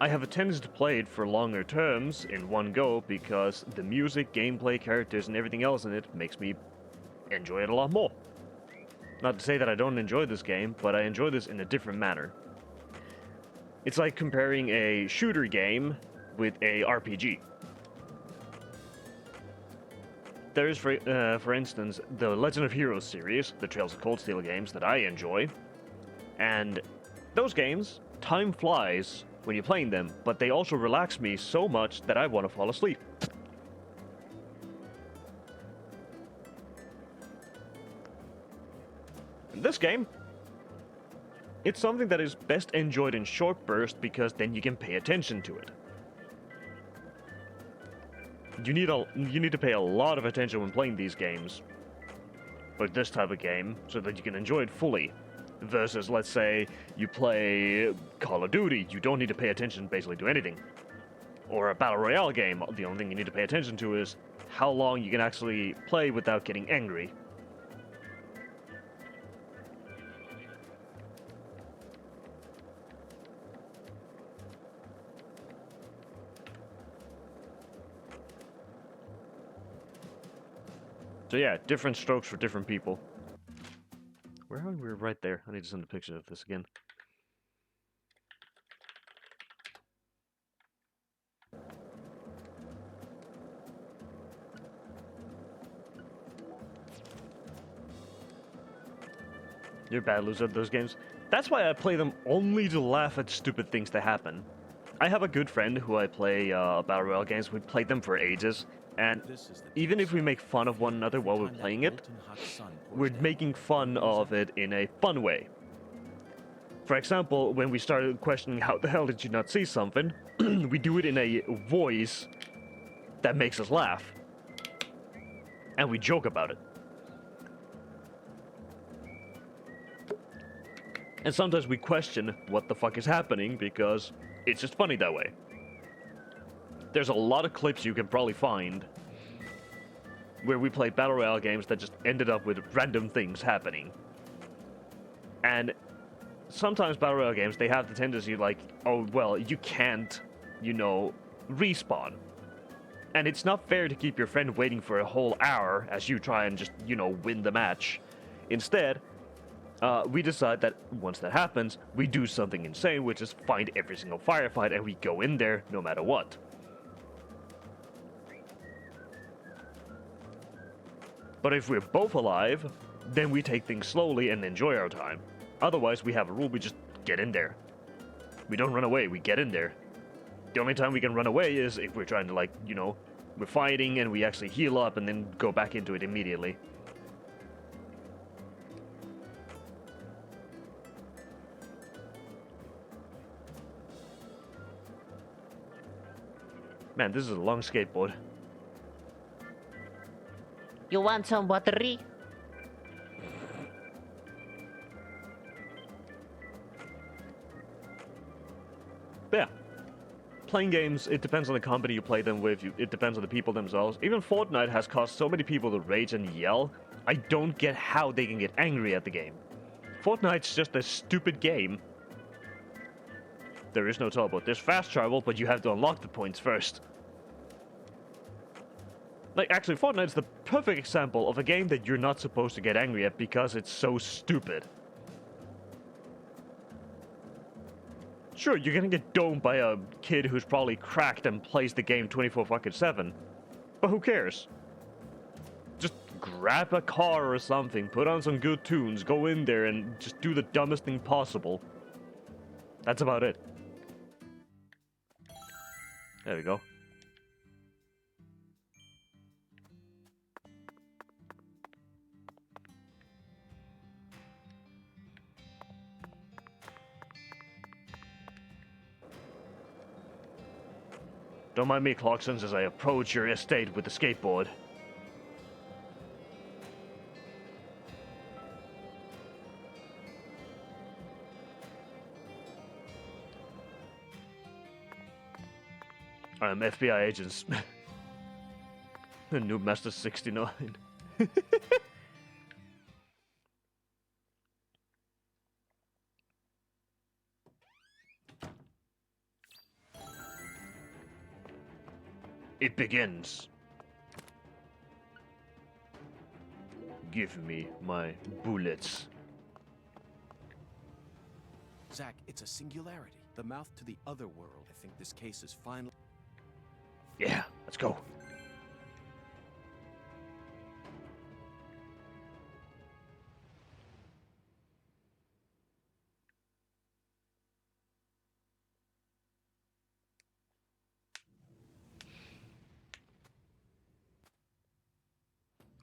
[SPEAKER 1] I have a tendency to play it for longer terms in one go because the music, gameplay, characters, and everything else in it makes me enjoy it a lot more. Not to say that I don't enjoy this game, but I enjoy this in a different manner. It's like comparing a shooter game with a RPG. There is, for instance, the Legend of Heroes series, the Trails of Cold Steel games that I enjoy, and those games, time flies when you're playing them, but they also relax me so much that I want to fall asleep. In this game, it's something that is best enjoyed in short bursts because then you can pay attention to it. You need to pay a lot of attention when playing these games, or this type of game, so that you can enjoy it fully. Versus, let's say, you play Call of Duty, you don't need to pay attention basically to anything. Or a Battle Royale game, the only thing you need to pay attention to is how long you can actually play without getting angry. So yeah, different strokes for different people. Where are we? We're right there. I need to send a picture of this again. You're bad loser at those games. That's why I play them only to laugh at stupid things that happen. I have a good friend who I play Battle Royale games. We played them for ages. And even if we make fun of one another while we're playing it, we're making fun of it in a fun way. For example, when we started questioning how the hell did you not see something, we do it in a voice that makes us laugh. And we joke about it. And sometimes we question what the fuck is happening because it's just funny that way. There's a lot of clips you can probably find where we play Battle Royale games that just ended up with random things happening. And sometimes Battle Royale games, they have the tendency like, oh, well, you can't, respawn. And it's not fair to keep your friend waiting for a whole hour as you try and just, win the match. Instead, we decide that once that happens, we do something insane, which is find every single firefight and we go in there no matter what. But if we're both alive, then we take things slowly and enjoy our time. Otherwise, we have a rule, we just get in there. We don't run away, we get in there. The only time we can run away is if we're trying to, we're fighting and we actually heal up and then go back into it immediately. Man, this is a long skateboard.
[SPEAKER 8] You want some watery?
[SPEAKER 1] But yeah. Playing games, it depends on the company you play them with, it depends on the people themselves. Even Fortnite has caused so many people to rage and yell. I don't get how they can get angry at the game. Fortnite's just a stupid game. There is no teleport. There's fast travel, but you have to unlock the points first. Like, actually, Fortnite's the perfect example of a game that you're not supposed to get angry at because it's so stupid. Sure, you're gonna get domed by a kid who's probably cracked and plays the game 24/7. But who cares? Just grab a car or something, put on some good tunes, go in there and just do the dumbest thing possible. That's about it. There we go. Don't mind me, Clarksons, as I approach your estate with the skateboard. I'm FBI agents. The new Master 69. It begins. Give me my bullets.
[SPEAKER 2] Zack, it's a singularity. The mouth to the other world. I think this case is finally...
[SPEAKER 1] Yeah, let's go.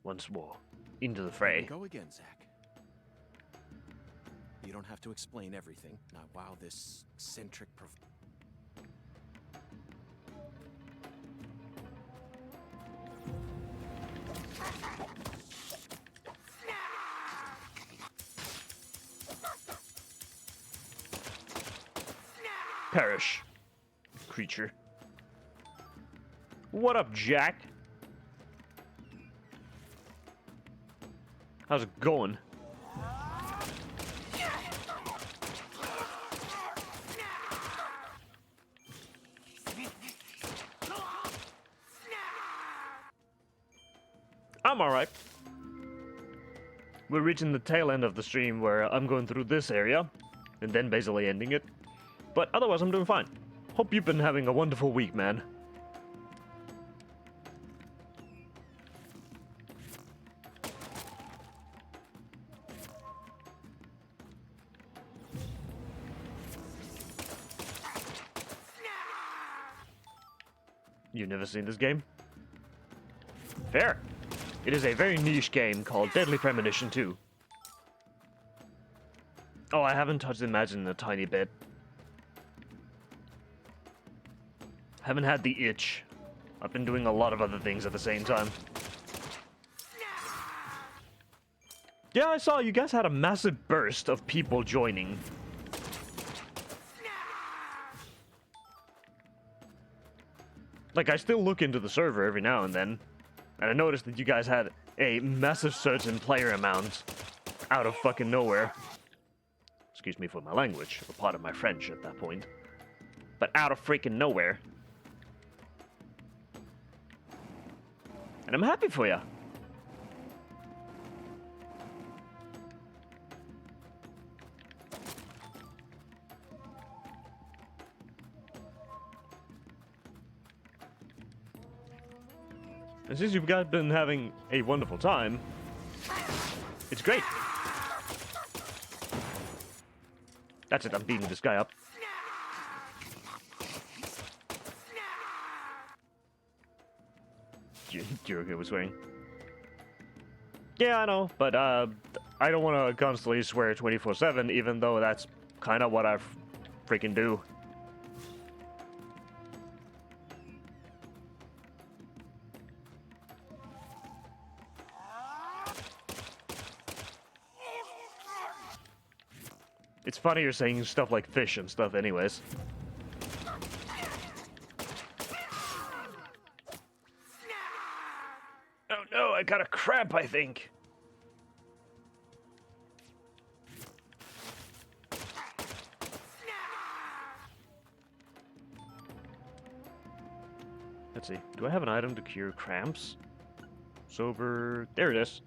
[SPEAKER 1] Once more, into the fray.
[SPEAKER 2] Go again, Zack. You don't have to explain everything. Now, wow, this eccentric
[SPEAKER 1] Perish, creature. What up, Jack? How's it going? I'm alright. We're reaching the tail end of the stream where I'm going through this area, and then basically ending it. But otherwise, I'm doing fine. Hope you've been having a wonderful week, man. You've never seen this game? Fair. It is a very niche game called Deadly Premonition 2. Oh, I haven't touched Imagine a tiny bit. Haven't had the itch. I've been doing a lot of other things at the same time. Yeah, I saw you guys had a massive burst of people joining. Like, I still look into the server every now and then, and I noticed that you guys had a massive surge in player amount out of fucking nowhere. Excuse me for my language, or part of my French at that point. But out of freaking nowhere. And I'm happy for ya. And since you've guys been having a wonderful time, it's great. That's it, I'm beating this guy up. You're okay with swearing? Yeah, I know, but I don't want to constantly swear 24/7, even though that's kind of what I freaking do. It's funny you're saying stuff like fish and stuff anyways. Oh no, I got a cramp, I think. Let's see, do I have an item to cure cramps? Sober, there it is.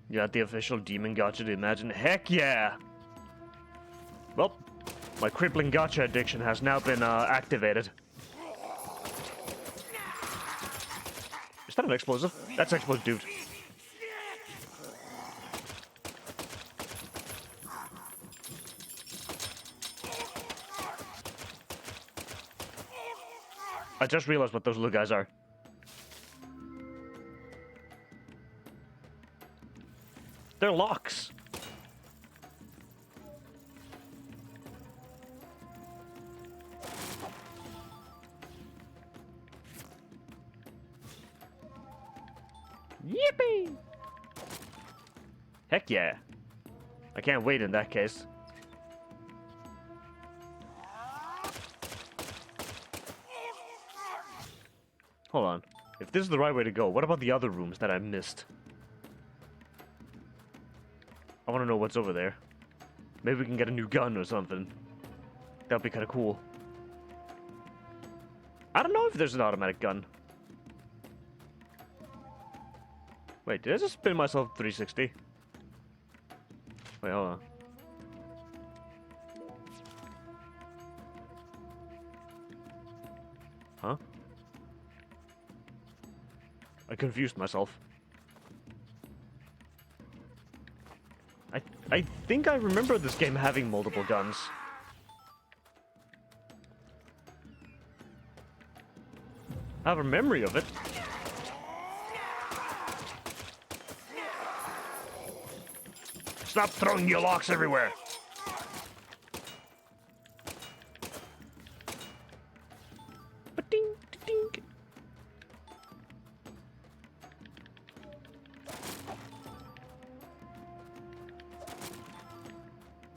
[SPEAKER 1] You got the official demon gacha to imagine? Heck yeah! Well, my crippling gacha addiction has now been activated. Is that an explosive? That's explosive, dude. I just realized what those little guys are. They're locks. Yippee! Heck yeah. I can't wait in that case. Hold on. If this is the right way to go, what about the other rooms that I missed? I want to know what's over there. Maybe we can get a new gun or something. That'd be kind of cool. I don't know if there's an automatic gun. Wait, did I just spin myself 360? Wait, hold on. Huh? I confused myself. I think I remember this game having multiple guns. I have a memory of it. Stop throwing your locks everywhere! Ba-ding, ding.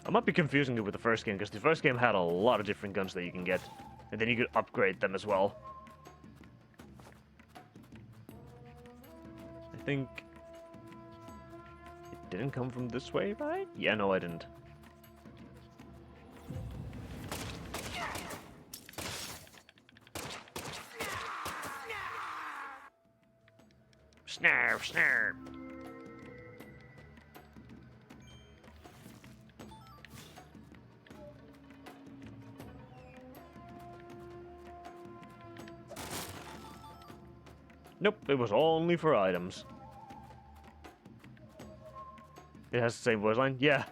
[SPEAKER 1] I might be confusing it with the first game, because the first game had a lot of different guns that you can get. And then you could upgrade them as well. I think... it didn't come from this way, right? Yeah, no, I didn't. Snarf, snarf. Nope, it was only for items. It has the same voice line? Yeah.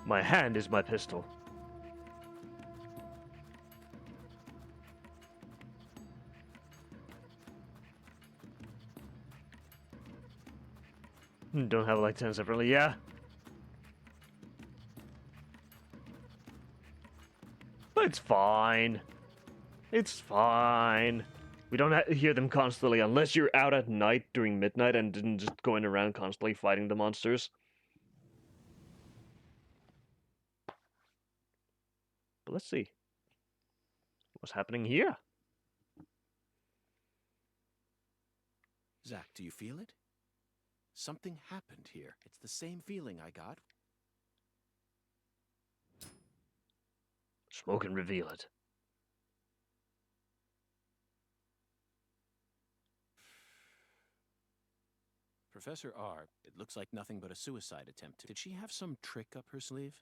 [SPEAKER 1] My hand is my pistol. Don't have like 10 separately, yeah. But it's fine. It's fine. We don't hear them constantly unless you're out at night during midnight and just going around constantly fighting the monsters. But let's see. What's happening here?
[SPEAKER 2] Zach, do you feel it? Something happened here. It's the same feeling I got.
[SPEAKER 1] Smoke and reveal it.
[SPEAKER 2] Professor R, it looks like nothing but a suicide attempt. Did she have some trick up her sleeve?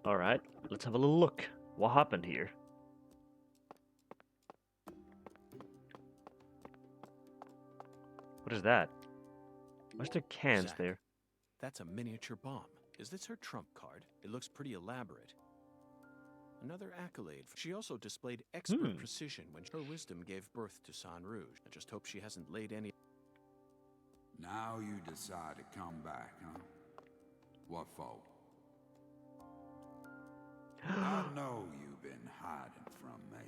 [SPEAKER 1] Alright, let's have a little look. What happened here? What is that? Why's there cans
[SPEAKER 2] Zach,
[SPEAKER 1] there?
[SPEAKER 2] That's a miniature bomb. Is this her trump card? It looks pretty elaborate. Another accolade. She also displayed expert precision when her wisdom gave birth to San Rouge. I just hope she hasn't laid any...
[SPEAKER 11] Now you decide to come back, huh? What for? I know you've been hiding from me.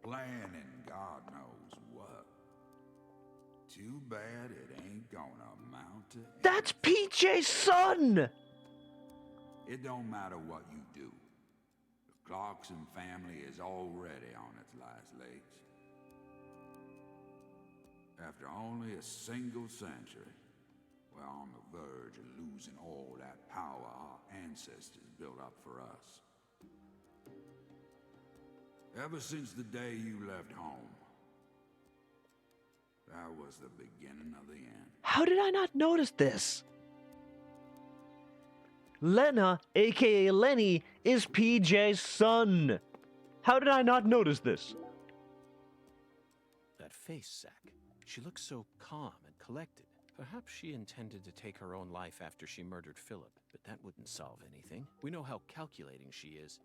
[SPEAKER 11] Planning God knows what. Too bad it ain't gonna amount to...
[SPEAKER 1] That's PJ's son!
[SPEAKER 11] It don't matter what you do. The Clarkson family is already on its last legs. After only a single century, we're on the verge of losing all that power our ancestors built up for us. Ever since the day you left home. That was the beginning of the end.
[SPEAKER 1] How did I not notice this? Lena, aka Lenny, is PJ's son. How did I not notice this?
[SPEAKER 2] That face, Zack. She looks so calm and collected. Perhaps she intended to take her own life after she murdered Philip, but that wouldn't solve anything. We know how calculating she is.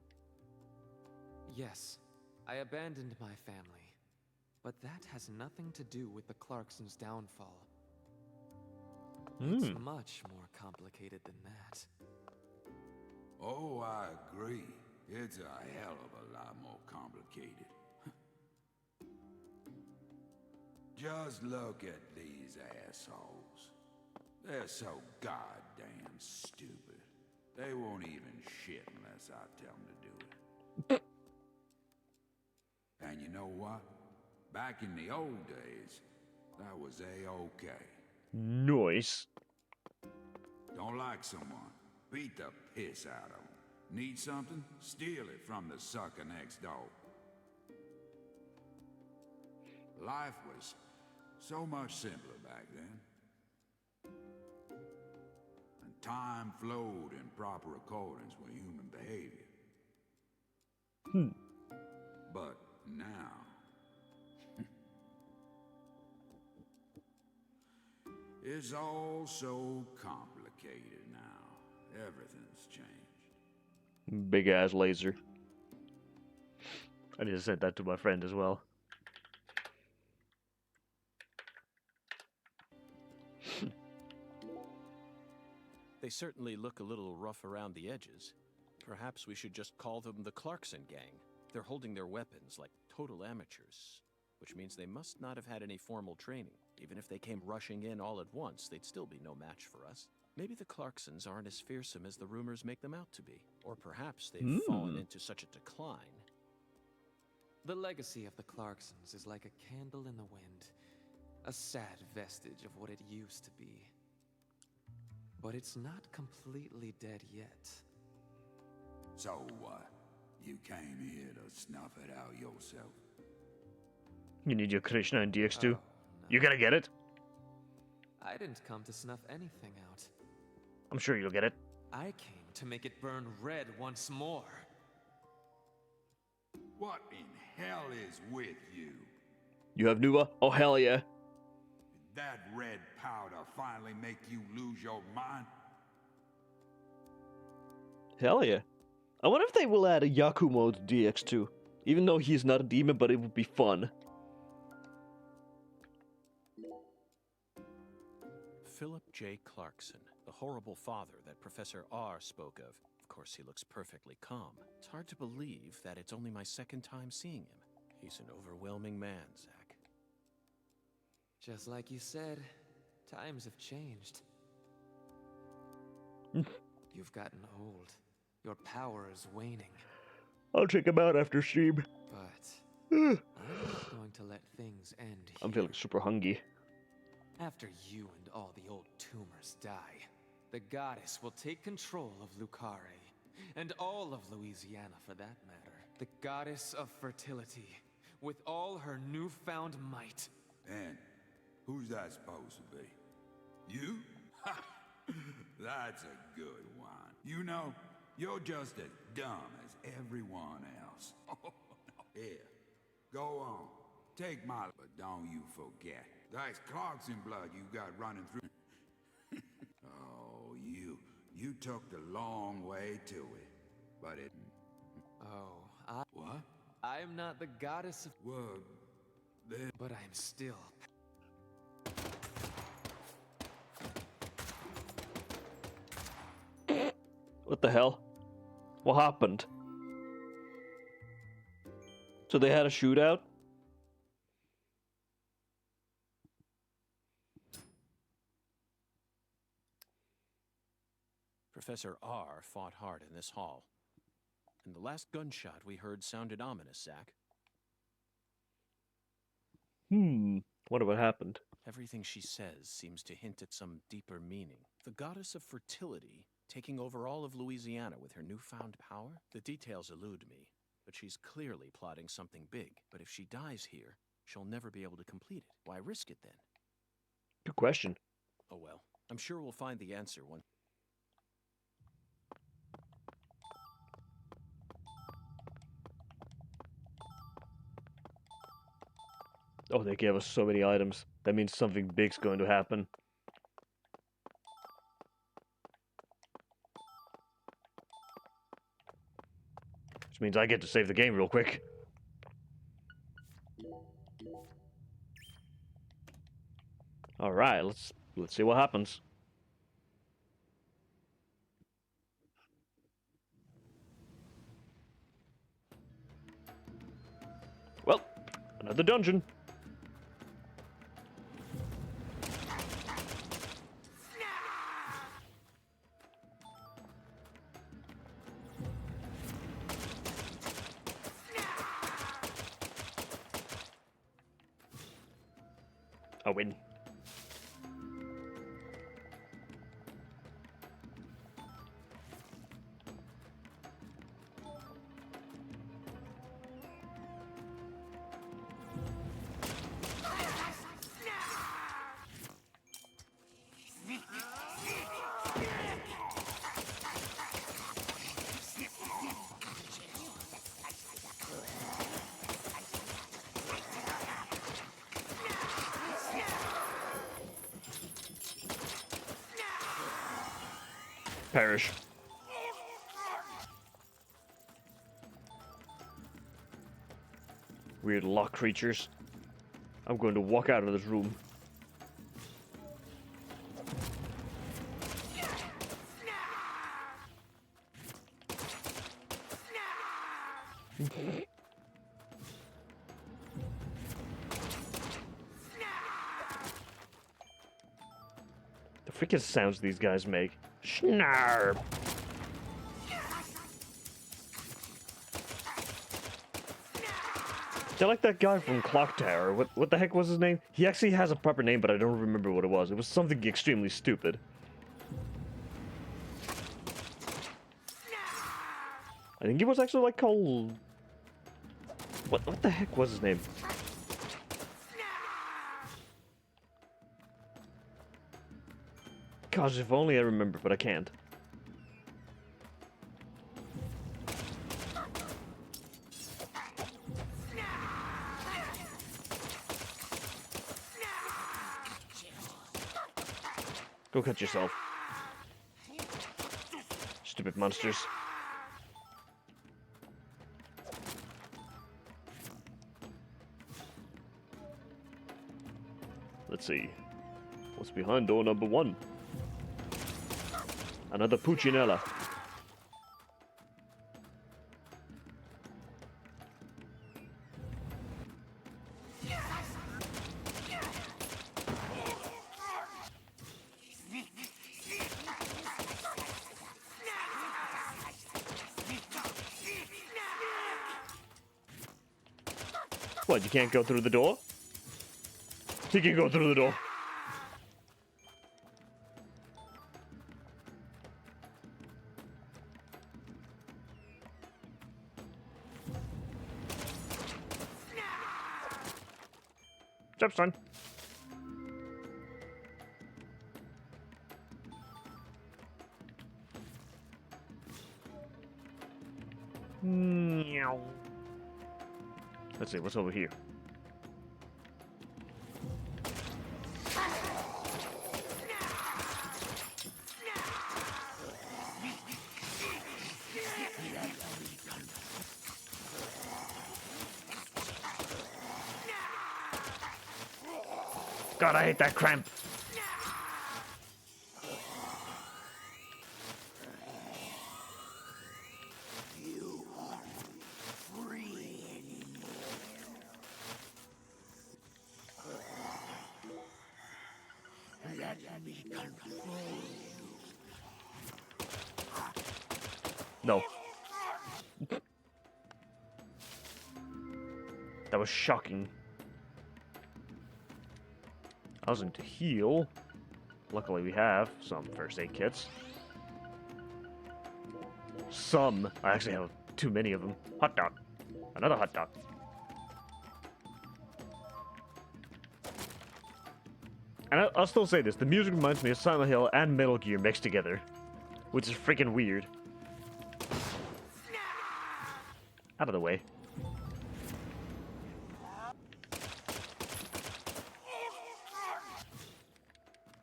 [SPEAKER 10] Yes, I abandoned my family. But that has nothing to do with the Clarksons' downfall. It's much more complicated than that.
[SPEAKER 11] Oh, I agree. It's a hell of a lot more complicated. Just look at these assholes. They're so goddamn stupid. They won't even shit unless I tell them to do it. And you know what? Back in the old days, that was A-okay.
[SPEAKER 1] Nice.
[SPEAKER 11] Don't like someone, beat the piss out of them. Need something? Steal it from the sucker next door. Life was so much simpler back then. And time flowed in proper accordance with human behavior. But now... it's all so complicated now. Everything's changed.
[SPEAKER 1] Big ass laser. I need to send that to my friend as well.
[SPEAKER 2] They certainly look a little rough around the edges. Perhaps we should just call them the Clarkson gang. They're holding their weapons like total amateurs, which means they must not have had any formal training. Even if they came rushing in all at once, they'd still be no match for us. Maybe the Clarksons aren't as fearsome as the rumors make them out to be. Or perhaps they've fallen into such a decline.
[SPEAKER 10] The legacy of the Clarksons is like a candle in the wind. A sad vestige of what it used to be. But it's not completely dead yet.
[SPEAKER 11] So what? You came here to snuff it out yourself?
[SPEAKER 1] You need your Krishna and DX2.
[SPEAKER 10] Oh, no.
[SPEAKER 1] You gotta get it.
[SPEAKER 10] I didn't come to snuff anything out.
[SPEAKER 1] I'm sure you'll get it.
[SPEAKER 10] I came to make it burn red once more.
[SPEAKER 11] What in hell is with you?
[SPEAKER 1] You have Nuva? Oh, hell yeah.
[SPEAKER 11] Did that red powder finally make you lose your mind?
[SPEAKER 1] Hell yeah. I wonder if they will add a Yaku mode to DX2. Even though he's not a demon, but it would be fun.
[SPEAKER 2] Philip J. Clarkson, the horrible father that Professor R spoke of. Of course, he looks perfectly calm. It's hard to believe that it's only my second time seeing him. He's an overwhelming man, Zack.
[SPEAKER 10] Just like you said, times have changed. You've gotten old. Your power is waning.
[SPEAKER 1] I'll check him out after stream.
[SPEAKER 10] But I'm not going to let things end here.
[SPEAKER 1] I'm feeling super hungry.
[SPEAKER 10] After you and all the old tumors die, the goddess will take control of Lucare, and all of Louisiana for that matter. The goddess of fertility, with all her newfound might.
[SPEAKER 11] And who's that supposed to be? You? Ha! That's a good one. You know, you're just as dumb as everyone else. Here, go on. Take my... But don't you forget, that's Clarkson blood you got running through. Oh, you took the long way to it. But it...
[SPEAKER 10] Oh,
[SPEAKER 11] What?
[SPEAKER 10] I'm not the goddess of...
[SPEAKER 11] Well, then...
[SPEAKER 10] But I'm still...
[SPEAKER 1] What the hell? What happened? So they had a shootout?
[SPEAKER 2] Professor R fought hard in this hall. And the last gunshot we heard sounded ominous, Zack.
[SPEAKER 1] Wonder what happened.
[SPEAKER 2] Everything she says seems to hint at some deeper meaning. The goddess of fertility taking over all of Louisiana with her newfound power? The details elude me, but she's clearly plotting something big. But if she dies here, she'll never be able to complete it. Why risk it then?
[SPEAKER 1] Good question.
[SPEAKER 2] Oh well, I'm sure we'll find the answer once.
[SPEAKER 1] Oh, they gave us so many items. That means something big's going to happen. Which means I get to save the game real quick. Alright, let's see what happens. Well, another dungeon. I win. Perish. Weird lock creatures. I'm going to walk out of this room. The freaking sounds these guys make. Snarp! They're like that guy from Clock Tower. What the heck was his name? He actually has a proper name, but I don't remember what it was. It was something extremely stupid. I think he was actually like called... What the heck was his name? Gosh, if only I remember, but I can't. Go cut yourself. Stupid monsters. Let's see. What's behind door number 1? Another Puccinella. What, you can't go through the door? He can go through the door. Jump, son. Meow. Let's see, what's over here? God, I hate that cramp.
[SPEAKER 7] You are free anymore. Let me control you.
[SPEAKER 1] No. That was shocking. I was going to heal. Luckily we have some first aid kits. Some. I actually have too many of them. Hot dog. Another hot dog. And I'll still say this, the music reminds me of Silent Hill and Metal Gear mixed together. Which is freaking weird. Out of the way.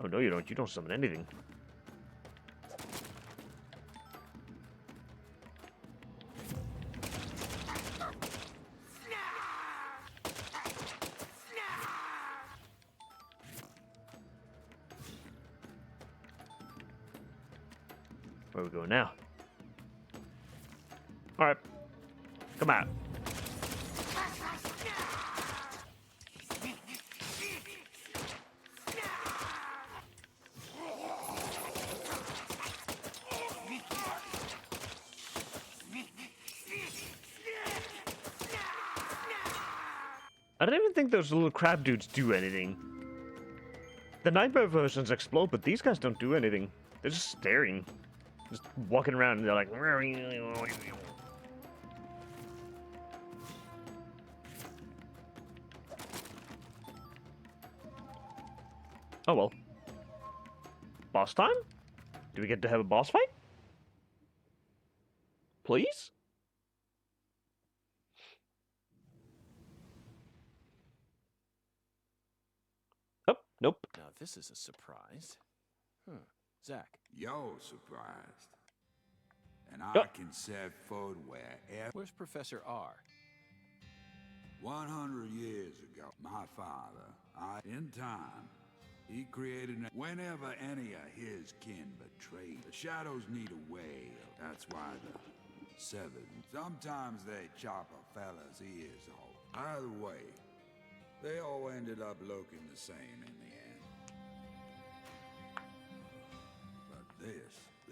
[SPEAKER 1] Oh no you don't. You don't summon anything. Where are we going now? Alright. Come out. I don't even think those little crab dudes do anything. The nightmare versions explode, but these guys don't do anything. They're just staring. Just walking around and they're like... Oh well. Boss time? Do we get to have a boss fight? Please? Oh, nope.
[SPEAKER 2] Now this is a surprise. Zach.
[SPEAKER 11] You're surprised. And I can set foot wherever.
[SPEAKER 2] Where's Professor R?
[SPEAKER 11] 100 years ago, my father, in time, he created whenever any of his kin betrayed. The shadows need a way. That's why the seven. Sometimes they chop a fella's ears off. Either way, they all ended up looking the same in the end. But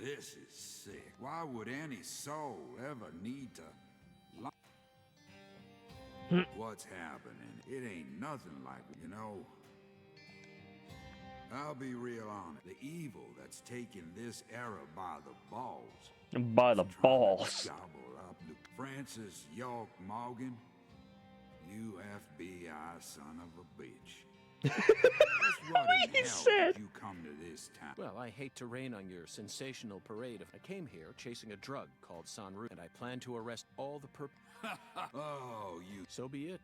[SPEAKER 11] this is sick. Why would any soul ever need to lie? What's happening? It ain't nothing like, you know. I'll be real honest. The evil that's taken this era by the balls.
[SPEAKER 1] By the balls.
[SPEAKER 11] Gobble up Francis York Morgan, you FBI son of a bitch. What
[SPEAKER 1] he said.
[SPEAKER 11] Did you come to this town?
[SPEAKER 2] Well, I hate to rain on your sensational parade. I came here chasing a drug called Sanru, and I plan to arrest all the
[SPEAKER 11] Oh, you.
[SPEAKER 2] So be it.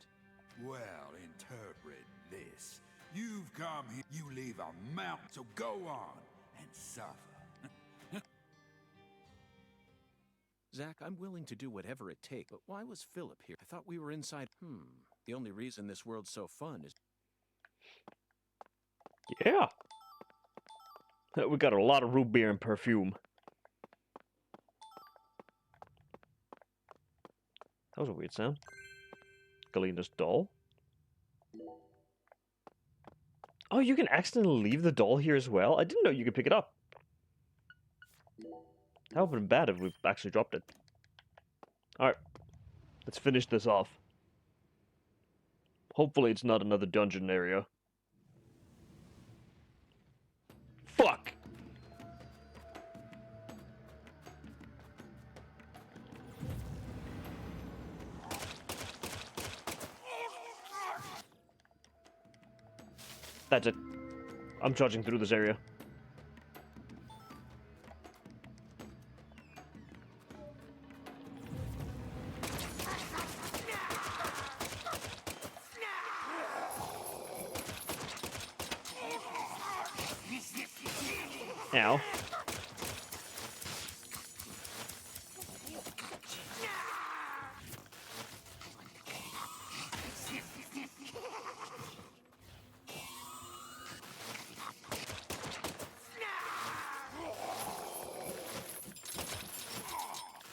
[SPEAKER 11] Well, interpret this. You've come here, you leave a mountain, so go on and suffer.
[SPEAKER 2] Zach, I'm willing to do whatever it takes, but why was Philip here? I thought we were inside. The only reason this world's so fun is...
[SPEAKER 1] Yeah. We got a lot of root beer and perfume. That was a weird sound. Galina's doll. Oh, you can accidentally leave the doll here as well? I didn't know you could pick it up. That would have been bad if we actually dropped it. Alright. Let's finish this off. Hopefully it's not another dungeon area. Fuck! That's it. I'm charging through this area. Ow.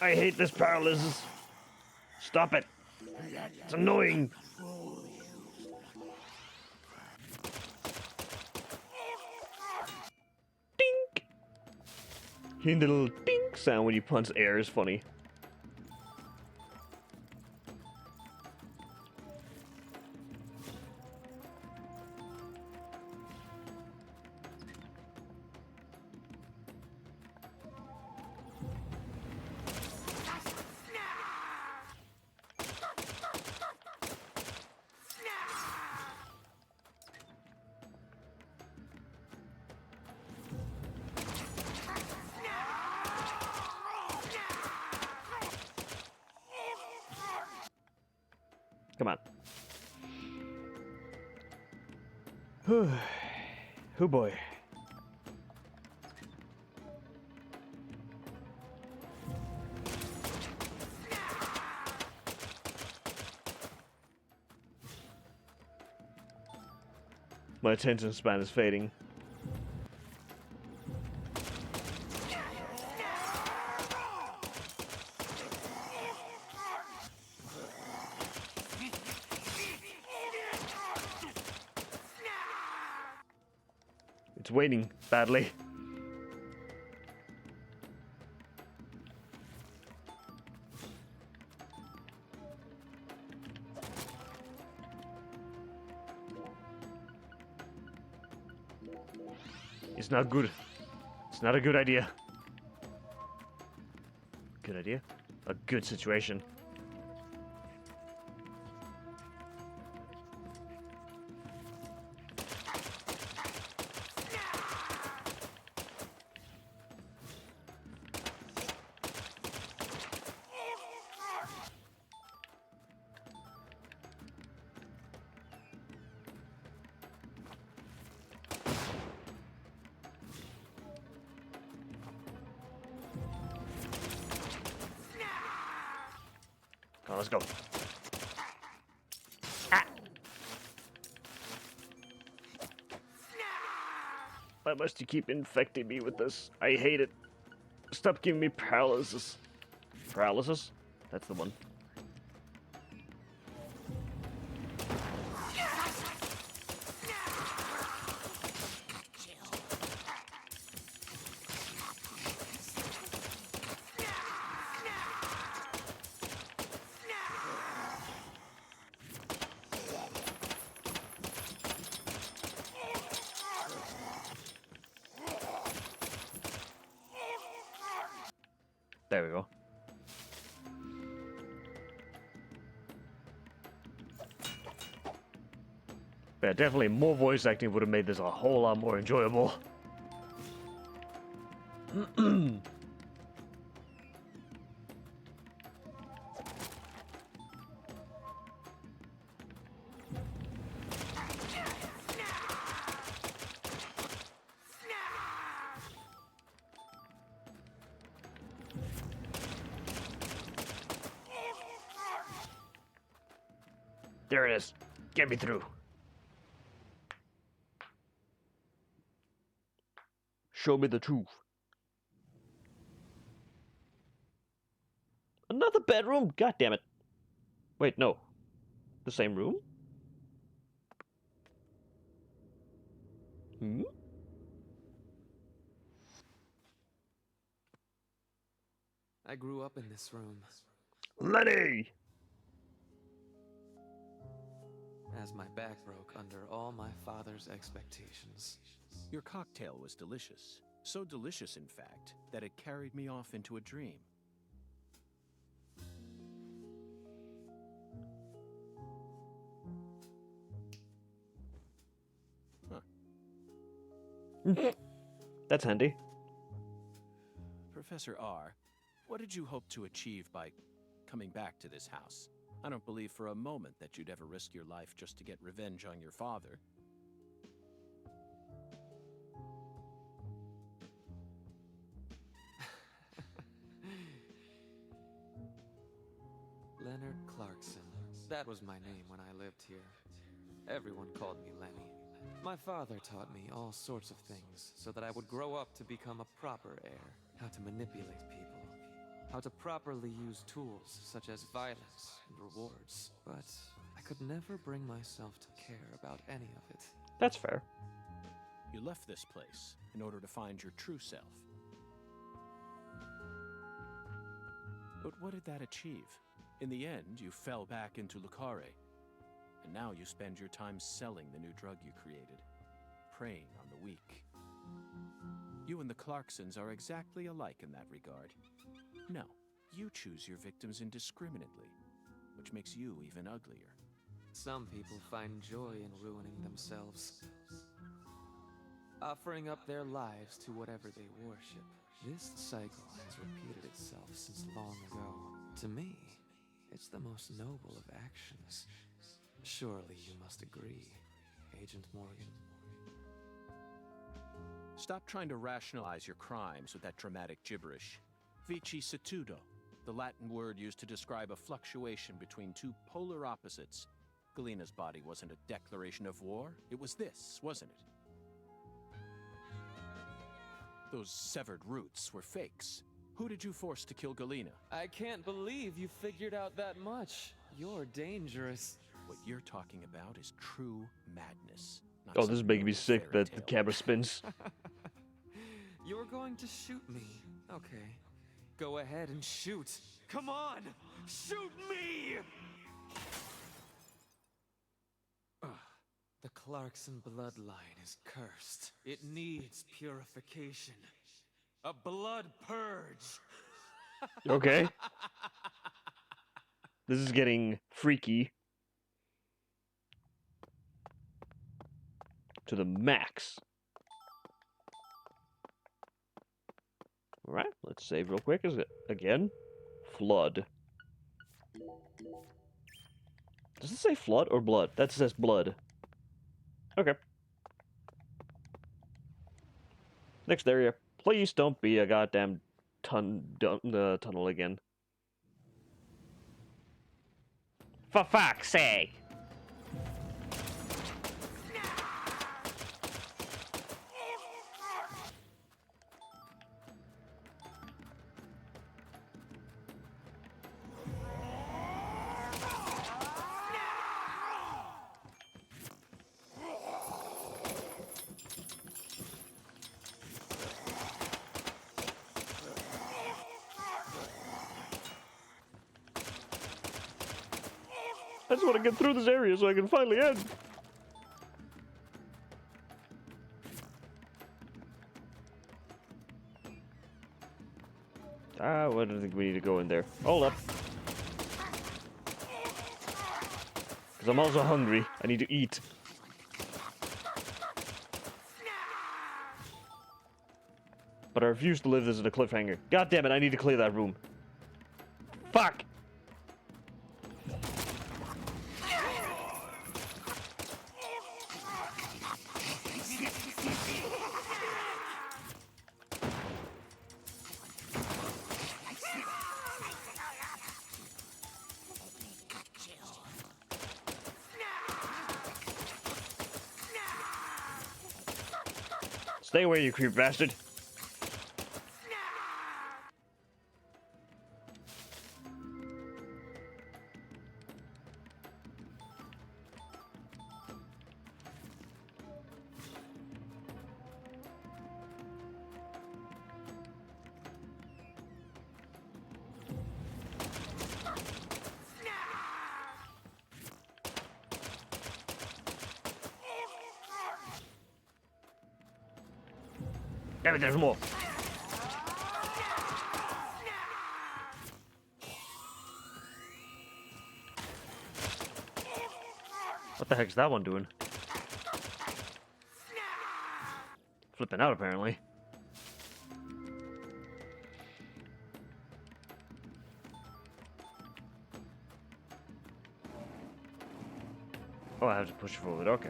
[SPEAKER 1] I hate this paralysis. Stop it. It's annoying. Dink. Hearing the little dink sound when you punch air is funny. Come on. Oh boy. My attention span is fading. It's waiting badly. It's not good. It's not a good idea. Good idea? A good situation. Come on, let's go. Ah. Why must you keep infecting me with this? I hate it. Stop giving me paralysis. Paralysis? That's the one. There we go. Yeah, definitely more voice acting would have made this a whole lot more enjoyable. There it is. Get me through. Show me the truth. Another bedroom? God damn it. Wait, no. The same room? Hmm?
[SPEAKER 10] I grew up in this room.
[SPEAKER 1] Lenny!
[SPEAKER 10] As my back broke under all my father's expectations.
[SPEAKER 2] Your cocktail was delicious. So delicious, in fact, that it carried me off into a dream. Huh.
[SPEAKER 1] That's handy.
[SPEAKER 2] Professor R, what did you hope to achieve by coming back to this house? I don't believe for a moment that you'd ever risk your life just to get revenge on your father.
[SPEAKER 10] Leonard Clarkson. That was my name when I lived here. Everyone called me Lenny. My father taught me all sorts of things so that I would grow up to become a proper heir. How to manipulate people. How to properly use tools such as violence and rewards. But I could never bring myself to care about any of it.
[SPEAKER 1] That's fair.
[SPEAKER 2] You left this place in order to find your true self. But what did that achieve? In the end, you fell back into Lucare. And now you spend your time selling the new drug you created, preying on the weak. You and the Clarksons are exactly alike in that regard. No, you choose your victims indiscriminately, which makes you even uglier.
[SPEAKER 10] Some people find joy in ruining themselves, offering up their lives to whatever they worship. This cycle has repeated itself since long ago. To me, it's the most noble of actions. Surely you must agree, Agent Morgan.
[SPEAKER 2] Stop trying to rationalize your crimes with that dramatic gibberish. Vicissitudo, the Latin word used to describe a fluctuation between two polar opposites. Galena's body wasn't a declaration of war. It was this, wasn't it? Those severed roots were fakes. Who did you force to kill Galena?
[SPEAKER 10] I can't believe you figured out that much. You're dangerous.
[SPEAKER 2] What you're talking about is true madness. not
[SPEAKER 1] Oh, this is
[SPEAKER 2] some
[SPEAKER 1] making me
[SPEAKER 2] noble
[SPEAKER 1] sick
[SPEAKER 2] fairy
[SPEAKER 1] that the
[SPEAKER 2] tale.
[SPEAKER 1] camera spins.
[SPEAKER 10] You're going to shoot me. Okay. Go ahead and shoot. Come on! Shoot me! Ugh. The Clarkson bloodline is cursed. It needs purification. A blood purge.
[SPEAKER 1] Okay. This is getting freaky. To the max. Alright, let's save real quick. Is it again? Flood. Does it say flood or blood? That says blood. Okay. Next area. Please don't be a goddamn tunnel again.
[SPEAKER 8] For fuck's sake!
[SPEAKER 1] I just want to get through this area so I can finally end. I don't think we need to go in there. Hold up. Because I'm also hungry. I need to eat. But I refuse to live this as a cliffhanger. God damn it, I need to clear that room. Fuck! Stay away, you creep bastard. Damn it, there's more. What the heck's that one doing? Flipping out, apparently. Oh, I have to push forward, okay.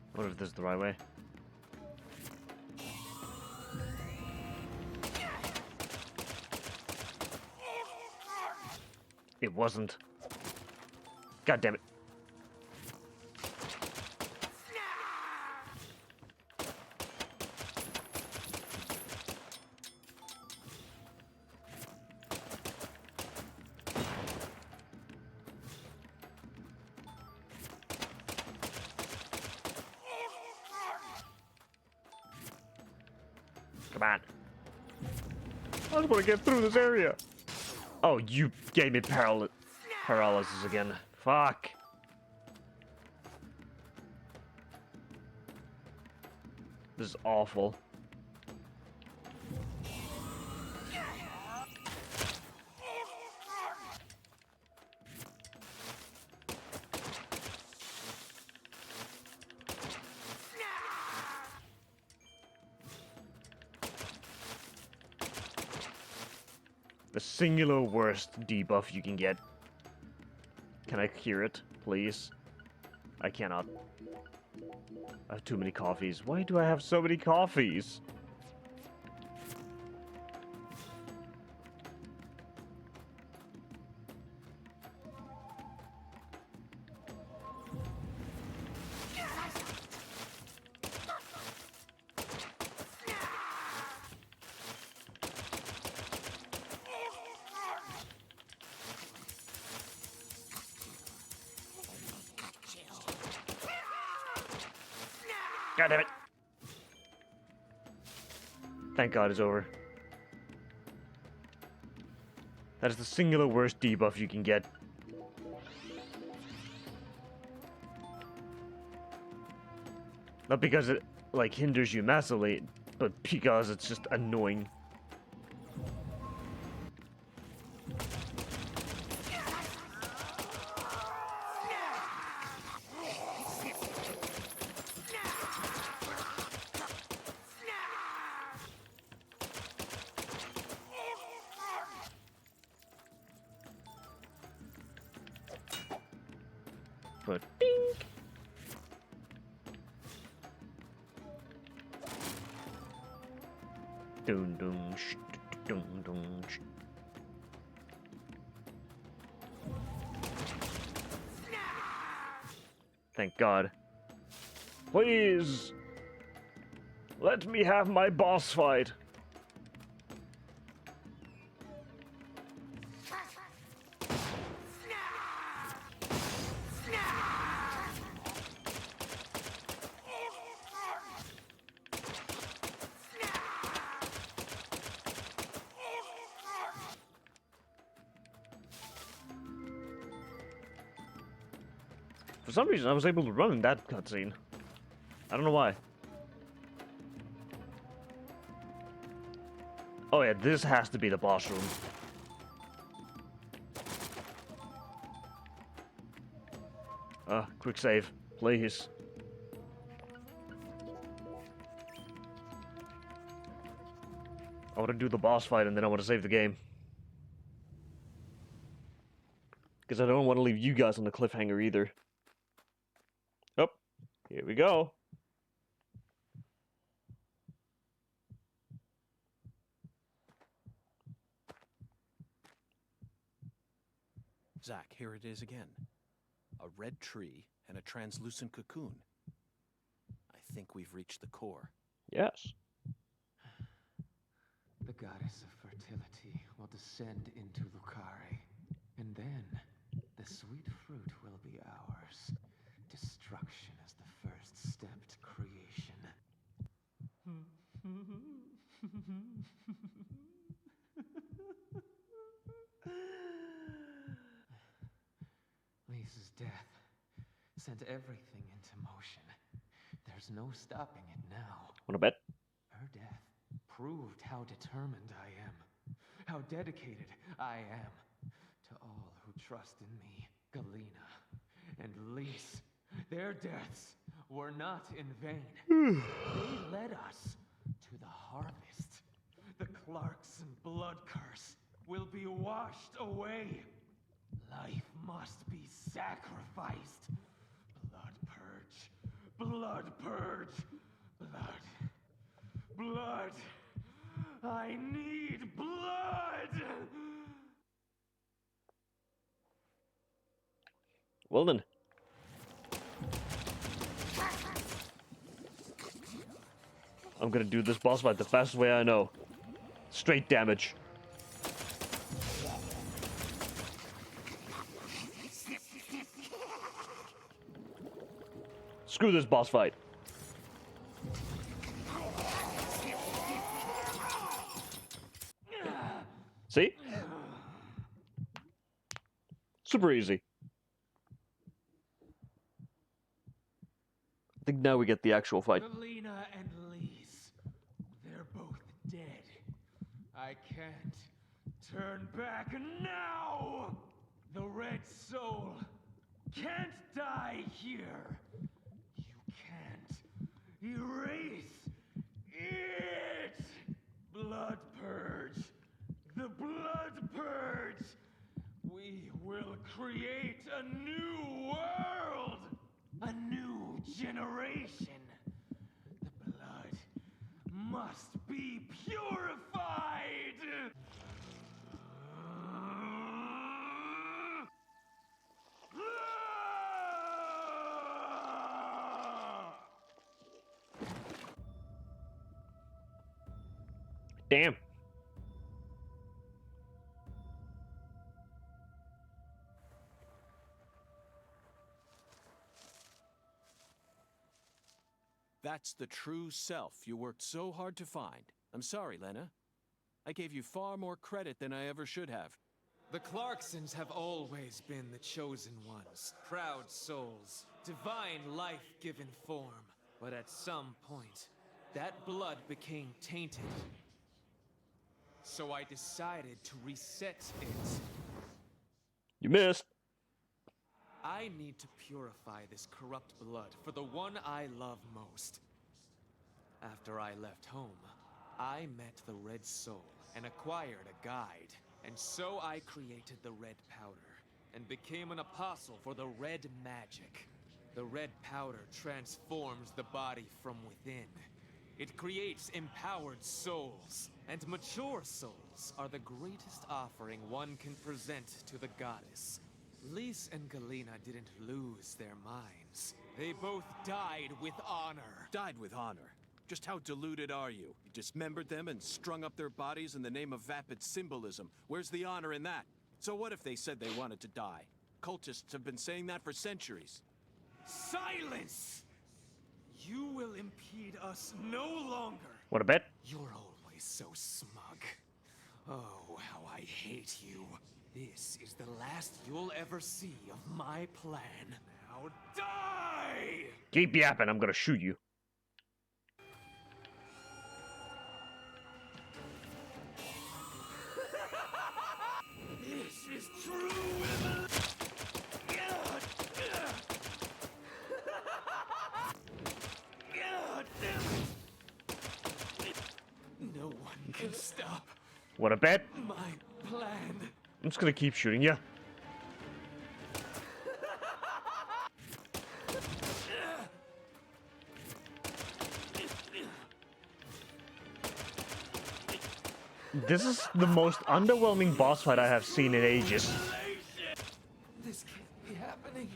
[SPEAKER 1] I wonder if this is the right way. It wasn't. God damn it. Come on. I just want to get through this area. Oh, you gave me paralysis again. Fuck. This is awful. The singular worst debuff you can get. Can I hear it, please? I cannot. I have too many coffees. Why do I have so many coffees? God damn it. Thank God it's over. That is the singular worst debuff you can get. Not because it, like, hinders you massively, but because it's just annoying. But dink. Dun dun sh dun dun sh. Thank God. Please, let me have my boss fight. For some reason, I was able to run in that cutscene. I don't know why. Oh yeah, this has to be the boss room. Quick save, please. I want to do the boss fight and then I want to save the game. Because I don't want to leave you guys on the cliffhanger either. Oh, here we go.
[SPEAKER 2] Zack, here it is again. A red tree and a translucent cocoon. I think we've reached the core.
[SPEAKER 1] Yes.
[SPEAKER 10] The goddess of fertility will descend into Lucare, and then the sweet fruit will be ours. Destruction is the first step to creation. Lisa's death sent everything into motion. There's no stopping it now.
[SPEAKER 1] Wanna bet?
[SPEAKER 10] Her death proved how determined I am, how dedicated I am to all who trust in me. Galena and Lise, their deaths were not in vain. They led us to the harvest. The Clarkson blood curse will be washed away. Life must be sacrificed. Blood purge. Blood purge. Blood. Blood. I need blood!
[SPEAKER 1] Well then. I'm gonna do this boss fight the fastest way I know. Straight damage. Screw this boss fight. See? Super easy. I think now we get the actual fight.
[SPEAKER 10] Galena and Lise.
[SPEAKER 12] I can't turn back now! The Red Soul can't die here! You can't erase it! Blood Purge! The Blood Purge! We will create a new world! A new generation! The blood must be purified!
[SPEAKER 1] Damn.
[SPEAKER 2] That's the true self you worked so hard to find. I'm sorry, Lena. I gave you far more credit than I ever should have.
[SPEAKER 10] The Clarksons have always been the chosen ones, proud souls, divine life-given form. But at some point, that blood became tainted. So I decided to reset it.
[SPEAKER 1] You missed.
[SPEAKER 10] I need to purify this corrupt blood for the one I love most. After I left home, I met the Red Soul and acquired a guide. And so I created the Red Powder and became an apostle for the Red Magic. The Red Powder transforms the body from within. It creates empowered souls, and mature souls are the greatest offering one can present to the goddess. Lys and Galena didn't lose their minds. They both died with honor.
[SPEAKER 2] Died with honor? Just how deluded are you? You dismembered them and strung up their bodies in the name of vapid symbolism. Where's the honor in that? So what if they said they wanted to die? Cultists have been saying that for centuries.
[SPEAKER 12] Silence! You will impede us no longer.
[SPEAKER 1] What a bet.
[SPEAKER 10] You're always so smug. Oh, how I hate you. This is the last you'll ever see of my plan.
[SPEAKER 12] Now die!
[SPEAKER 1] Keep yapping, I'm gonna shoot you.
[SPEAKER 12] This is true women. No one can stop
[SPEAKER 1] What a bet.
[SPEAKER 12] my plan.
[SPEAKER 1] I'm just gonna keep shooting you. This is the most underwhelming boss fight I have seen in ages.
[SPEAKER 12] This can't be happening.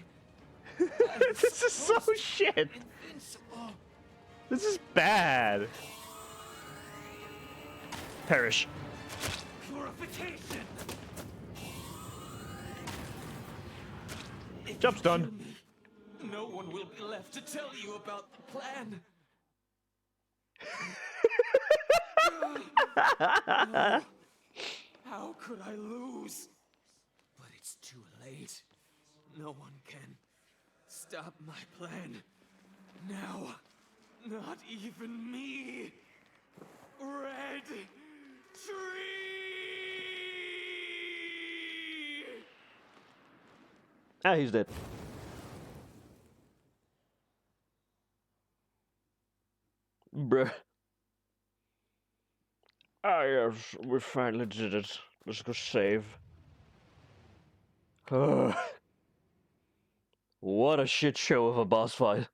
[SPEAKER 1] This is so shit.
[SPEAKER 12] Invincible.
[SPEAKER 1] This is bad. Perish.
[SPEAKER 12] Purification.
[SPEAKER 1] Job's done.
[SPEAKER 12] No one will be left to tell you about the plan. How could I lose? But it's too late. No one can stop my plan. Now, not even me. Red Tree!
[SPEAKER 1] Ah, he's dead. Bruh. Ah, yes, we finally did it. Let's go save. What a shit show of a boss fight.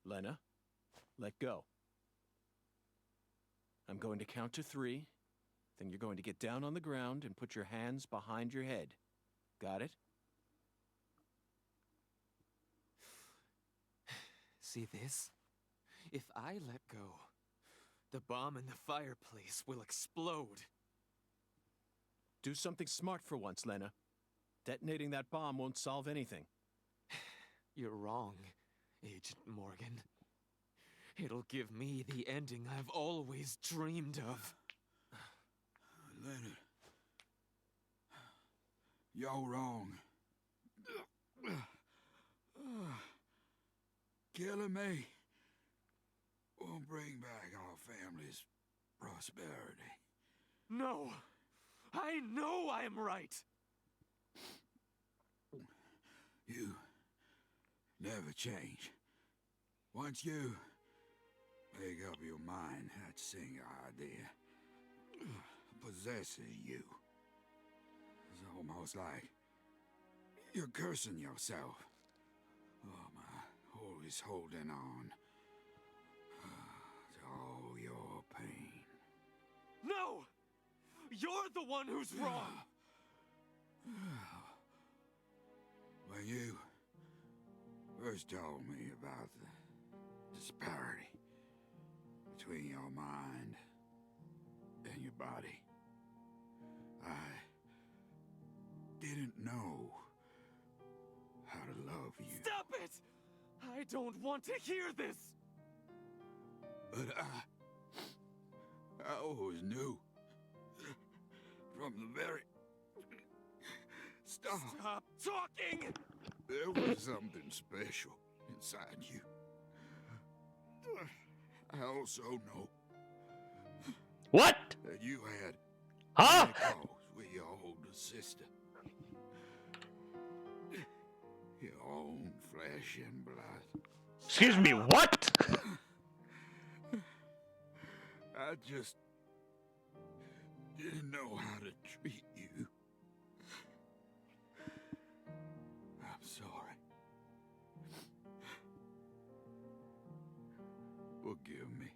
[SPEAKER 2] Lena, let go. I'm going to count to 3. Then you're going to get down on the ground and put your hands behind your head. Got it?
[SPEAKER 10] See this? If I let go, The bomb in the fireplace will explode.
[SPEAKER 2] Do something smart for once, Lena. Detonating that bomb won't solve anything.
[SPEAKER 10] You're wrong, Agent Morgan. It'll give me the ending I've always dreamed of.
[SPEAKER 11] Leonard, you're wrong. Killing me won't bring back our family's prosperity.
[SPEAKER 10] No! I know I'm right!
[SPEAKER 11] You never change. Once you make up your mind, that single idea possesses you. It's almost like you're cursing yourself. Oh, my, always holding on to all your pain.
[SPEAKER 10] No! You're the one who's wrong!
[SPEAKER 11] When you first told me about the disparity between your mind and your body, I didn't know how to love you.
[SPEAKER 10] Stop it! I don't want to hear this!
[SPEAKER 11] But I always knew from the very start.
[SPEAKER 10] Stop talking!
[SPEAKER 11] There was something special inside you. I also know
[SPEAKER 8] What?
[SPEAKER 11] that you had
[SPEAKER 8] Huh?
[SPEAKER 11] chemicals with your older sister. Your own flesh and blood.
[SPEAKER 8] Excuse me, what?
[SPEAKER 11] I just didn't know how to treat you. I'm sorry. Forgive me.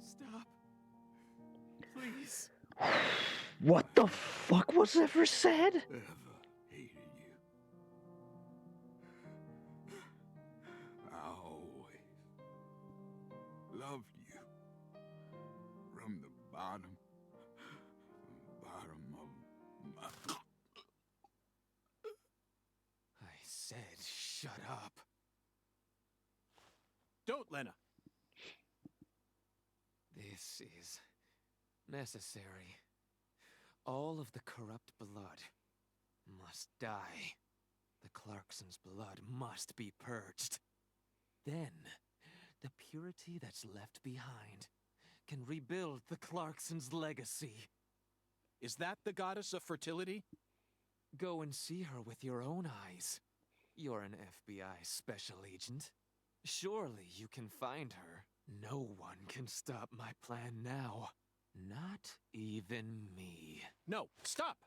[SPEAKER 10] Stop. Please.
[SPEAKER 8] What the fuck was ever said?
[SPEAKER 11] Ever hated you. I always loved you. From the bottom of my...
[SPEAKER 10] I said shut up.
[SPEAKER 2] Don't, Lena.
[SPEAKER 10] This is necessary. All of the corrupt blood must die. The Clarksons' blood must be purged. Then, the purity that's left behind can rebuild the Clarksons' legacy.
[SPEAKER 2] Is that the goddess of fertility?
[SPEAKER 10] Go and see her with your own eyes. You're an FBI special agent. Surely you can find her. No one can stop my plan now. Not even me.
[SPEAKER 2] No, stop!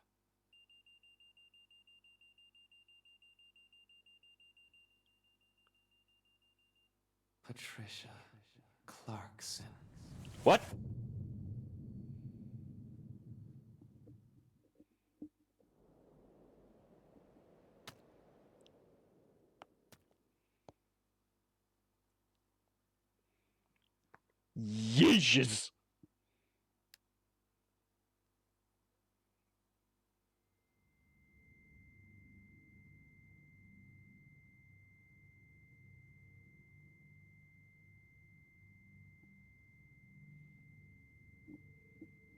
[SPEAKER 10] Patricia Clarkson.
[SPEAKER 8] What? Yeezus.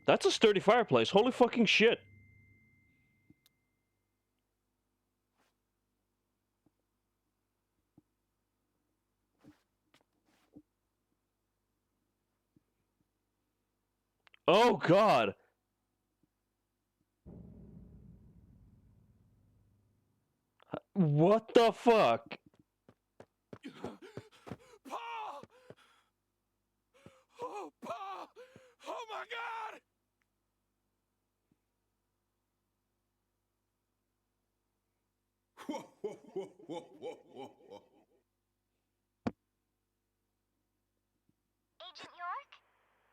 [SPEAKER 8] That's a sturdy fireplace. Holy fucking shit. Oh god. What the fuck?
[SPEAKER 12] Paul! Oh, Paul! Oh my God!
[SPEAKER 11] Whoa, whoa, whoa, whoa, whoa, whoa, whoa.
[SPEAKER 5] Agent York?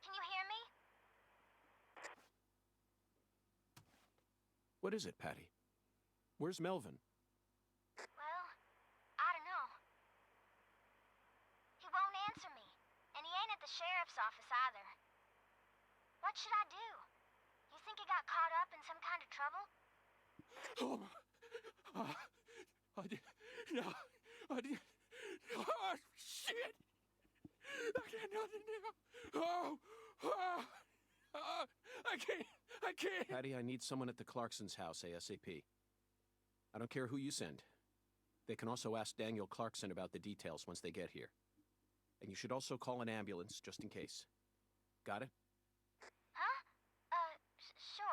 [SPEAKER 5] Can you hear me?
[SPEAKER 2] What is it, Patty? Where's Melvin?
[SPEAKER 5] Well, I don't know. He won't answer me, and he ain't at the sheriff's office. What should I do? You think it got caught up in some kind of trouble?
[SPEAKER 12] I did. No, I did. Oh, shit! I got nothing now. I can't.
[SPEAKER 2] Patty, I need someone at the Clarkson's house ASAP. I don't care who you send. They can also ask Daniel Clarkson about the details once they get here. And you should also call an ambulance, just in case. Got it?
[SPEAKER 5] Huh? Sure.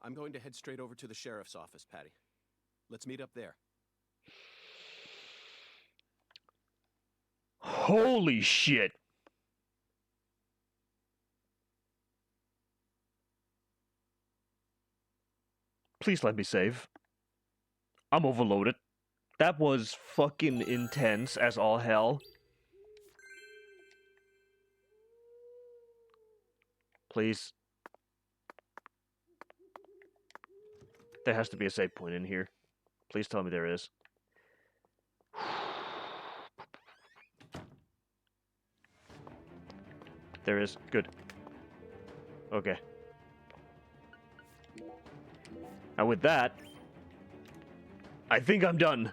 [SPEAKER 2] I'm going to head straight over to the sheriff's office, Patty. Let's meet up there.
[SPEAKER 1] Holy shit. Please let me save. I'm overloaded. That was fucking intense as all hell. Please. There has to be a save point in here. Please tell me there is. There is. Good. Okay. Now with that, I think I'm done.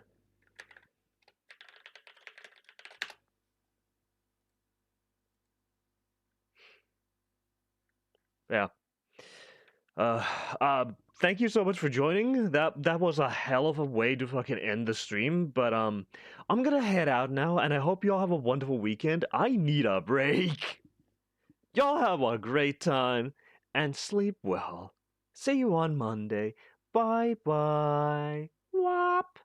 [SPEAKER 1] Yeah. Thank you so much for joining. That was a hell of a way to fucking end the stream, but I'm gonna head out now, and I hope you all have a wonderful weekend. I need a break. Y'all have a great time, and sleep well. See you on Monday. Bye-bye. Wop.